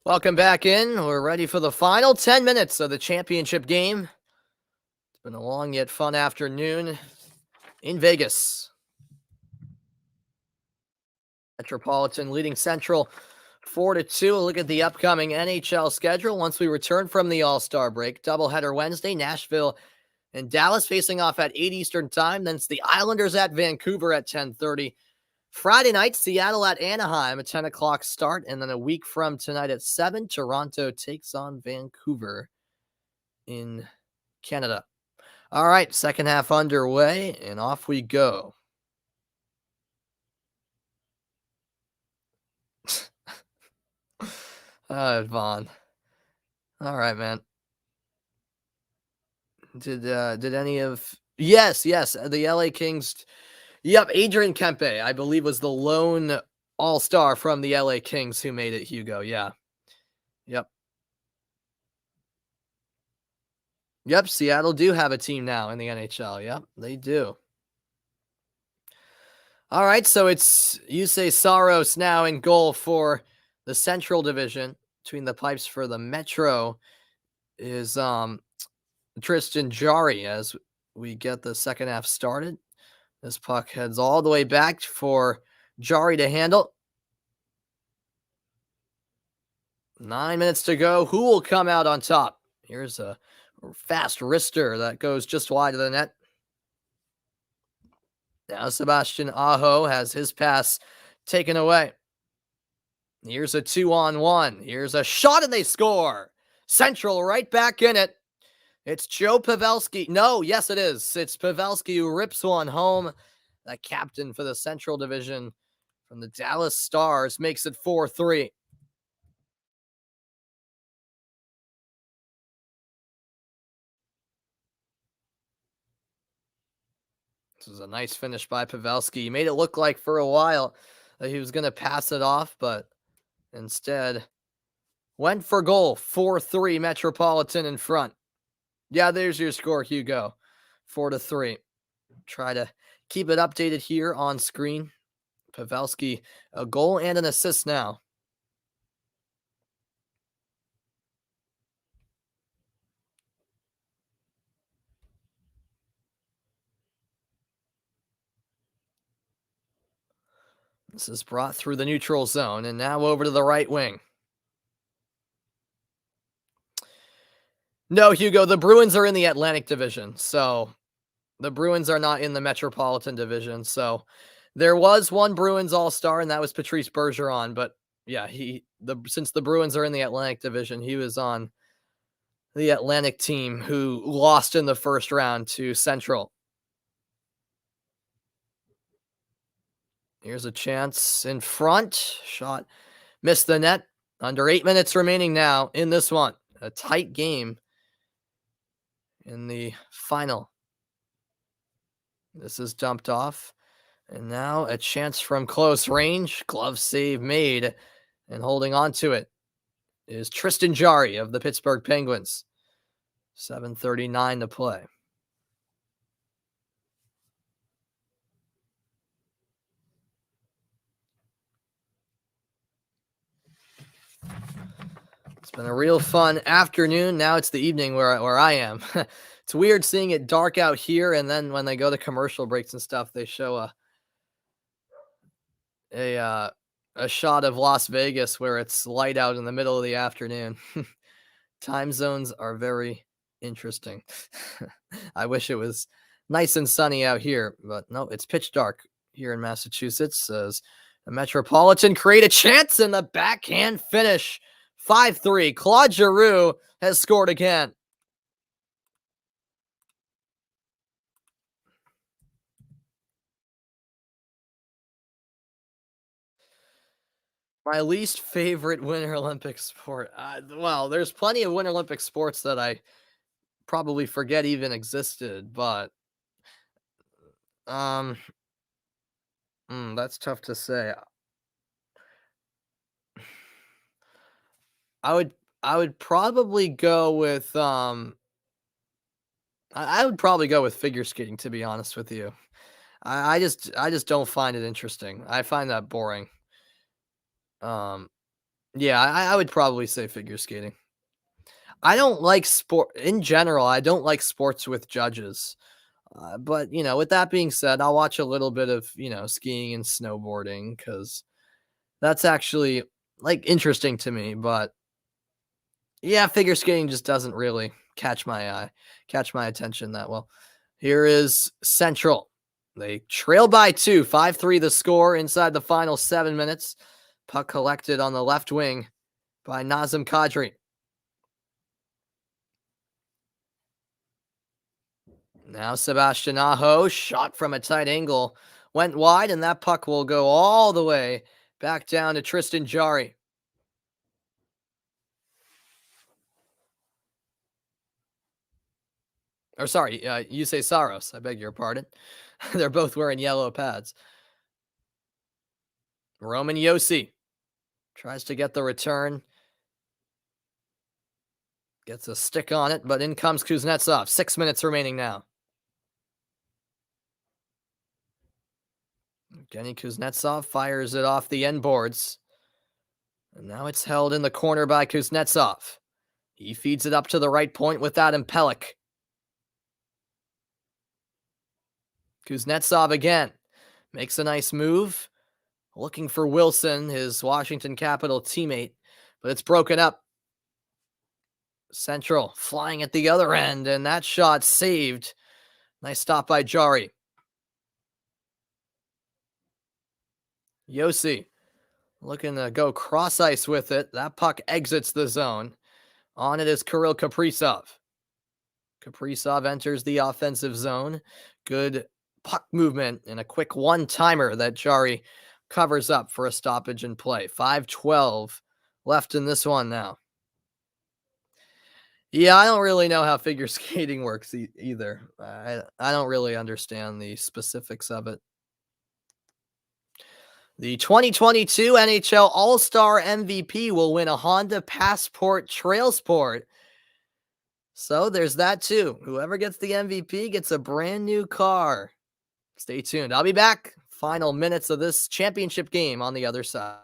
Speaker 1: Welcome back in. We're ready for the final 10 minutes of the championship game. It's been a long yet fun afternoon in Vegas. Metropolitan leading Central 4-2. Look at the upcoming NHL schedule once we return from the All-Star break. Doubleheader Wednesday, Nashville and Dallas facing off at 8 Eastern time. Then it's the Islanders at Vancouver at 10:30. Friday night, Seattle at Anaheim, a 10 o'clock start. And then a week from tonight at 7, Toronto takes on Vancouver in Canada. All right, second half underway, and off we go. Vaughn. All right, man. Did any of... Yes, the LA Kings... Yep, Adrian Kempe, I believe, was the lone all-star from the LA Kings who made it, Hugo. Yeah. Yep, Seattle do have a team now in the NHL. Yep, they do. All right, so it's Yusei Saros now in goal for the Central Division. Between the pipes for the Metro is Tristan Jarry as we get the second half started. This puck heads all the way back for Jarry to handle. 9 minutes to go. Who will come out on top? Here's a fast wrister that goes just wide of the net. Now Sebastian Aho has his pass taken away. Here's a 2-on-1. Here's a shot and they score. Central right back in it. It's Joe Pavelski. No, yes, it is. It's Pavelski who rips one home. The captain for the Central Division from the Dallas Stars makes it 4-3. This was a nice finish by Pavelski. He made it look like for a while that he was going to pass it off, but instead went for goal. 4-3 Metropolitan in front. Yeah, there's your score, Hugo. 4-3. Try to keep it updated here on screen. Pavelski, a goal and an assist now. This is brought through the neutral zone and now over to the right wing. No, Hugo, the Bruins are in the Atlantic Division, so the Bruins are not in the Metropolitan Division. So there was one Bruins All-Star, and that was Patrice Bergeron. But yeah, since the Bruins are in the Atlantic Division, he was on the Atlantic team who lost in the first round to Central. Here's a chance in front. Shot missed the net. Under 8 minutes remaining now in this one. A tight game in the final. This is dumped off. And now a chance from close range. Glove save made. And holding on to it is Tristan Jarry of the Pittsburgh Penguins. 7:39 to play. It's been a real fun afternoon. Now it's the evening where I am. It's weird seeing it dark out here, and then when they go to commercial breaks and stuff, they show a shot of Las Vegas where it's light out in the middle of the afternoon. Time zones are very interesting. I wish it was nice and sunny out here, but no, it's pitch dark here in Massachusetts. As the Metropolitan create a chance in the backhand finish. 5-3. Claude Giroux has scored again. My least favorite Winter Olympic sport. Well, there's plenty of Winter Olympic sports that I probably forget even existed, but that's tough to say. I would probably go with I would probably go with figure skating, to be honest with you. I just don't find it interesting. I find that boring. Yeah, I would probably say figure skating. I don't like sport in general. I don't like sports with judges. But with that being said, I'll watch a little bit of skiing and snowboarding because that's actually like interesting to me. But yeah, figure skating just doesn't really catch my eye, catch my attention that well. Here is Central. They trail by 2, 5-3 the score inside the final 7 minutes. Puck collected on the left wing by Nazem Kadri. Now Sebastian Aho, shot from a tight angle, went wide, and that puck will go all the way back down to Tristan Jarry. Or sorry, Yusei Saros. I beg your pardon. They're both wearing yellow pads. Roman Josi tries to get the return. Gets a stick on it, but in comes Kuznetsov. 6 minutes remaining now. Evgeny Kuznetsov fires it off the end boards. And now it's held in the corner by Kuznetsov. He feeds it up to the right point with Adam Pelech. Kuznetsov again. Makes a nice move. Looking for Wilson, his Washington Capital teammate. But it's broken up. Central flying at the other end, and that shot saved. Nice stop by Jarry. Josi looking to go cross ice with it. That puck exits the zone. On it is Kirill Kaprizov. Kaprizov enters the offensive zone. Good puck movement and a quick one-timer that Jarry covers up for a stoppage in play. 5:12 left in this one now. Yeah, I don't really know how figure skating works either. I don't really understand the specifics of it. The 2022 NHL All-Star MVP will win a Honda Passport Trail Sport. So there's that too. Whoever gets the MVP gets a brand new car. Stay tuned. I'll be back. Final minutes of this championship game on the other side.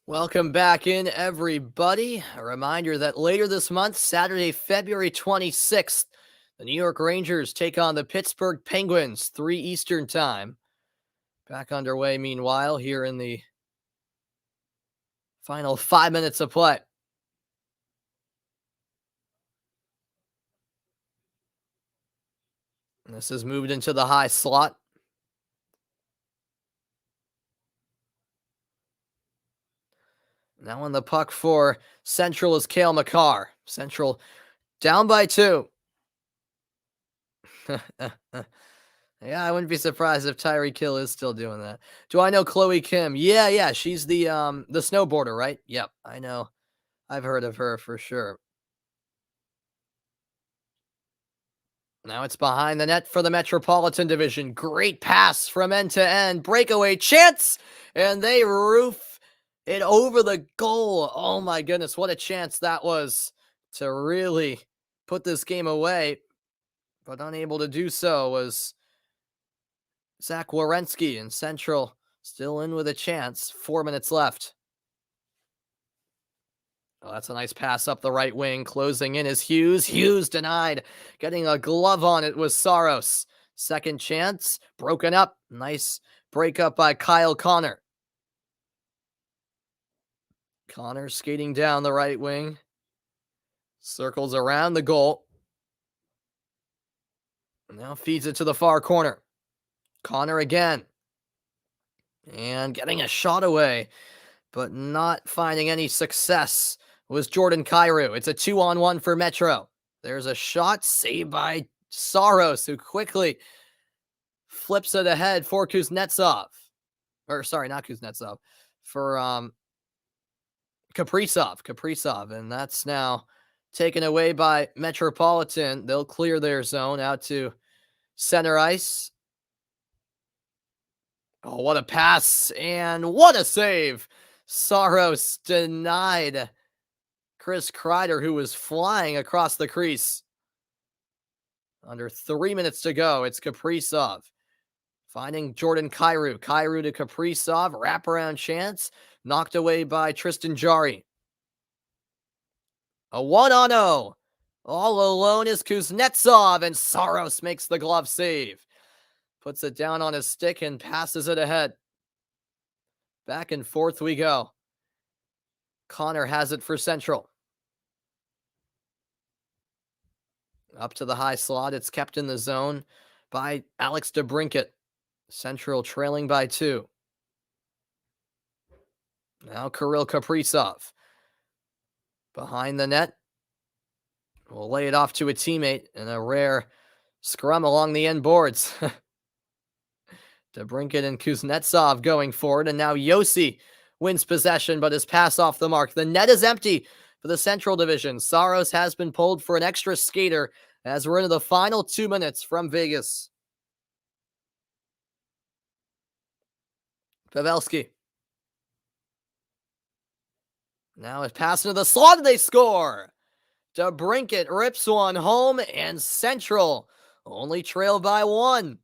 Speaker 1: Welcome back in, everybody. A reminder that later this month, Saturday, February 26th, the New York Rangers take on the Pittsburgh Penguins, 3 Eastern time. Back underway, meanwhile, here in the final 5 minutes of play. This is moved into the high slot. Now on the puck for Central is Cale Makar. Central down by 2. Yeah, I wouldn't be surprised if Tyreek Hill is still doing that. Do I know Chloe Kim? Yeah, she's the snowboarder, right? Yep, I know. I've heard of her for sure. Now it's behind the net for the Metropolitan Division. Great pass from end to end. Breakaway chance, and they roof it over the goal. Oh my goodness, what a chance that was to really put this game away. But unable to do so was Zach Wierenski, and Central still in with a chance. 4 minutes left. Oh, that's a nice pass up the right wing. Closing in is Hughes. Hughes denied. Getting a glove on it was Saros. Second chance. Broken up. Nice breakup by Kyle Connor. Connor skating down the right wing. Circles around the goal. Now feeds it to the far corner. Connor again. And getting a shot away, but not finding any success was Jordan Kreider. It's a 2-on-1 for Metro. There's a shot saved by Saros, who quickly flips it ahead for Kuznetsov. Or sorry, not Kuznetsov. For Kaprizov. And that's now taken away by Metropolitan. They'll clear their zone out to center ice. Oh, what a pass, and what a save. Saros denied Chris Kreider, who was flying across the crease. Under 3 minutes to go, it's Kaprizov finding Jordan Kreider. Kreider to Kaprizov, wraparound chance, knocked away by Tristan Jarry. A 1-on-0. All alone is Kuznetsov, and Saros makes the glove save. Puts it down on his stick and passes it ahead. Back and forth we go. Connor has it for Central. Up to the high slot. It's kept in the zone by Alex DeBrincat. Central trailing by 2. Now Kirill Kaprizov. Behind the net. Will lay it off to a teammate in a rare scrum along the end boards. DeBrincat and Kuznetsov going forward, and now Yossi wins possession, but his pass off the mark. The net is empty for the Central Division. Saros has been pulled for an extra skater as we're into the final 2 minutes from Vegas. Pavelski. Now it's passing to the slot, and they score. DeBrincat rips one home, and Central only trailed by 1.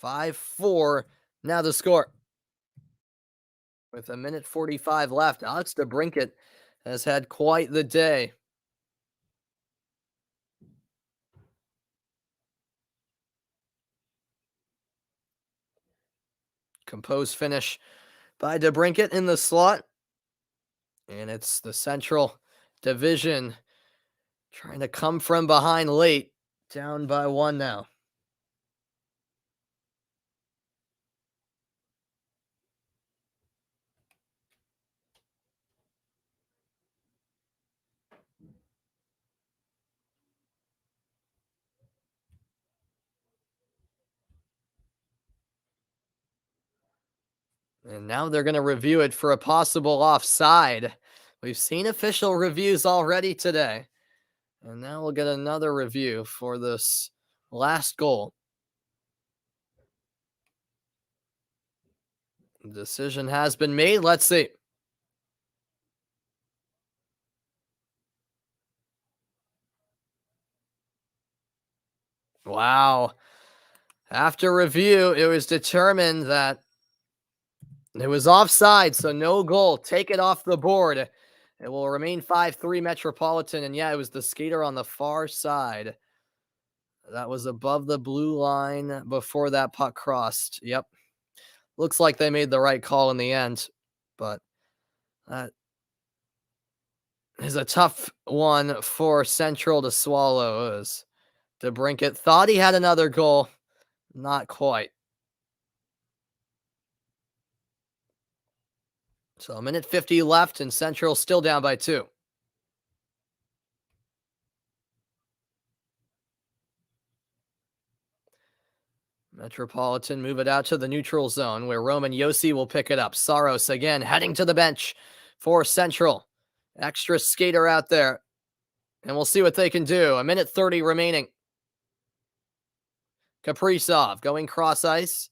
Speaker 1: 5-4. Now the score. With 1:45 left, Alex DeBrincat has had quite the day. Composed finish by DeBrincat in the slot. And it's the Central Division trying to come from behind late. Down by 1 now. And now they're going to review it for a possible offside. We've seen official reviews already today. And now we'll get another review for this last goal. The decision has been made. Let's see. Wow. After review, it was determined that it was offside, so no goal. Take it off the board. It will remain 5-3 Metropolitan. And yeah, it was the skater on the far side that was above the blue line before that puck crossed. Yep. Looks like they made the right call in the end, but that is a tough one for Central to swallow. It was DeBrincat thought he had another goal. Not quite. So a minute 50 left, and Central still down by 2. Metropolitan move it out to the neutral zone where Roman Yossi will pick it up. Saros again heading to the bench for Central. Extra skater out there. And we'll see what they can do. A minute 30 remaining. Kaprizov going cross ice.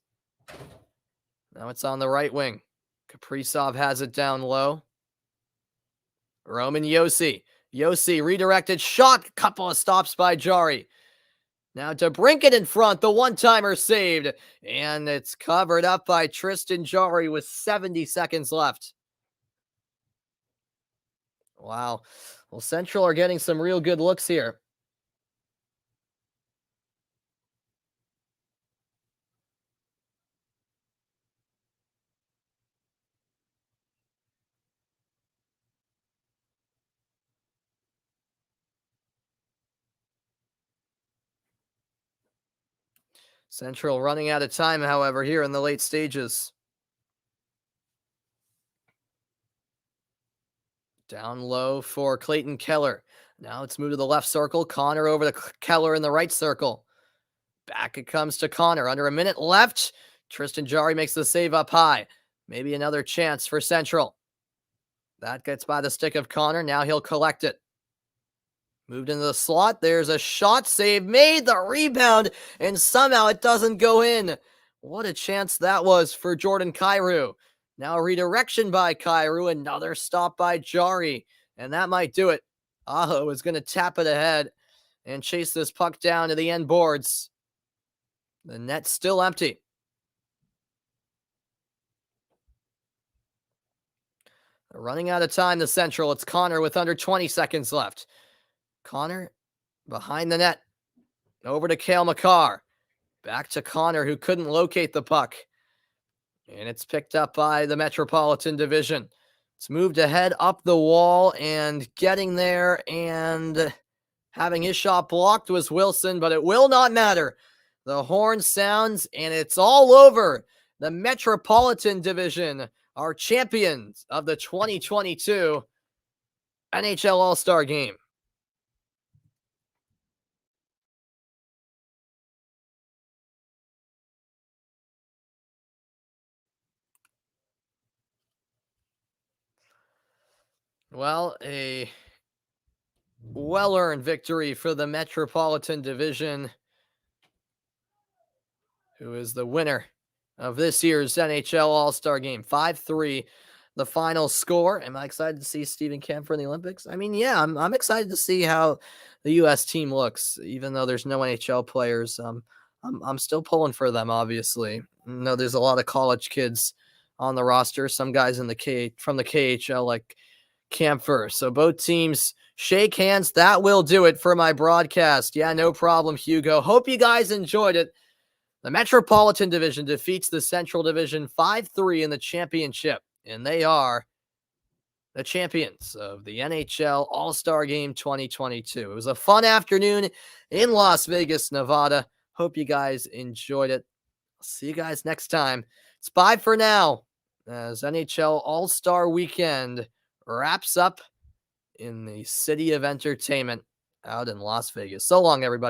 Speaker 1: Now it's on the right wing. Kaprizov has it down low. Roman Yossi. Yossi redirected shot. Couple of stops by Jari. Now DeBrincat in front. The one-timer saved. And it's covered up by Tristan Jari with 70 seconds left. Wow. Well, Central are getting some real good looks here. Central running out of time, however, here in the late stages. Down low for Clayton Keller. Now it's moved to the left circle. Connor over to Keller in the right circle. Back it comes to Connor. Under a minute left. Tristan Jari makes the save up high. Maybe another chance for Central. That gets by the stick of Connor. Now he'll collect it. Moved into the slot. There's a shot save made. The rebound. And somehow it doesn't go in. What a chance that was for Jordan Kairu. Now a redirection by Kairu. Another stop by Jari. And that might do it. Aho is going to tap it ahead and chase this puck down to the end boards. The net's still empty. Running out of time, the Central. It's Connor with under 20 seconds left. Connor behind the net. Over to Cale Makar. Back to Connor, who couldn't locate the puck. And it's picked up by the Metropolitan Division. It's moved ahead up the wall, and getting there and having his shot blocked was Wilson, but it will not matter. The horn sounds, and it's all over. The Metropolitan Division are champions of the 2022 NHL All-Star Game. Well, a well-earned victory for the Metropolitan Division, who is the winner of this year's NHL All-Star Game. 5-3, the final score. Am I excited to see Steven Kampfer in the Olympics? I mean, yeah, I'm excited to see how the U.S. team looks, even though there's no NHL players. I'm still pulling for them, obviously. No, there's a lot of college kids on the roster. Some guys in from the KHL, like Kampfer. So both teams shake hands. That will do it for my broadcast. Yeah, no problem, Hugo. Hope you guys enjoyed it. The Metropolitan Division defeats the Central Division 5-3 in the championship, and they are the champions of the NHL All-Star Game 2022. It was a fun afternoon in Las Vegas, Nevada. Hope you guys enjoyed it. I'll see you guys next time. It's bye for now, as NHL All-Star Weekend wraps up in the City of Entertainment out in Las Vegas. So long, everybody.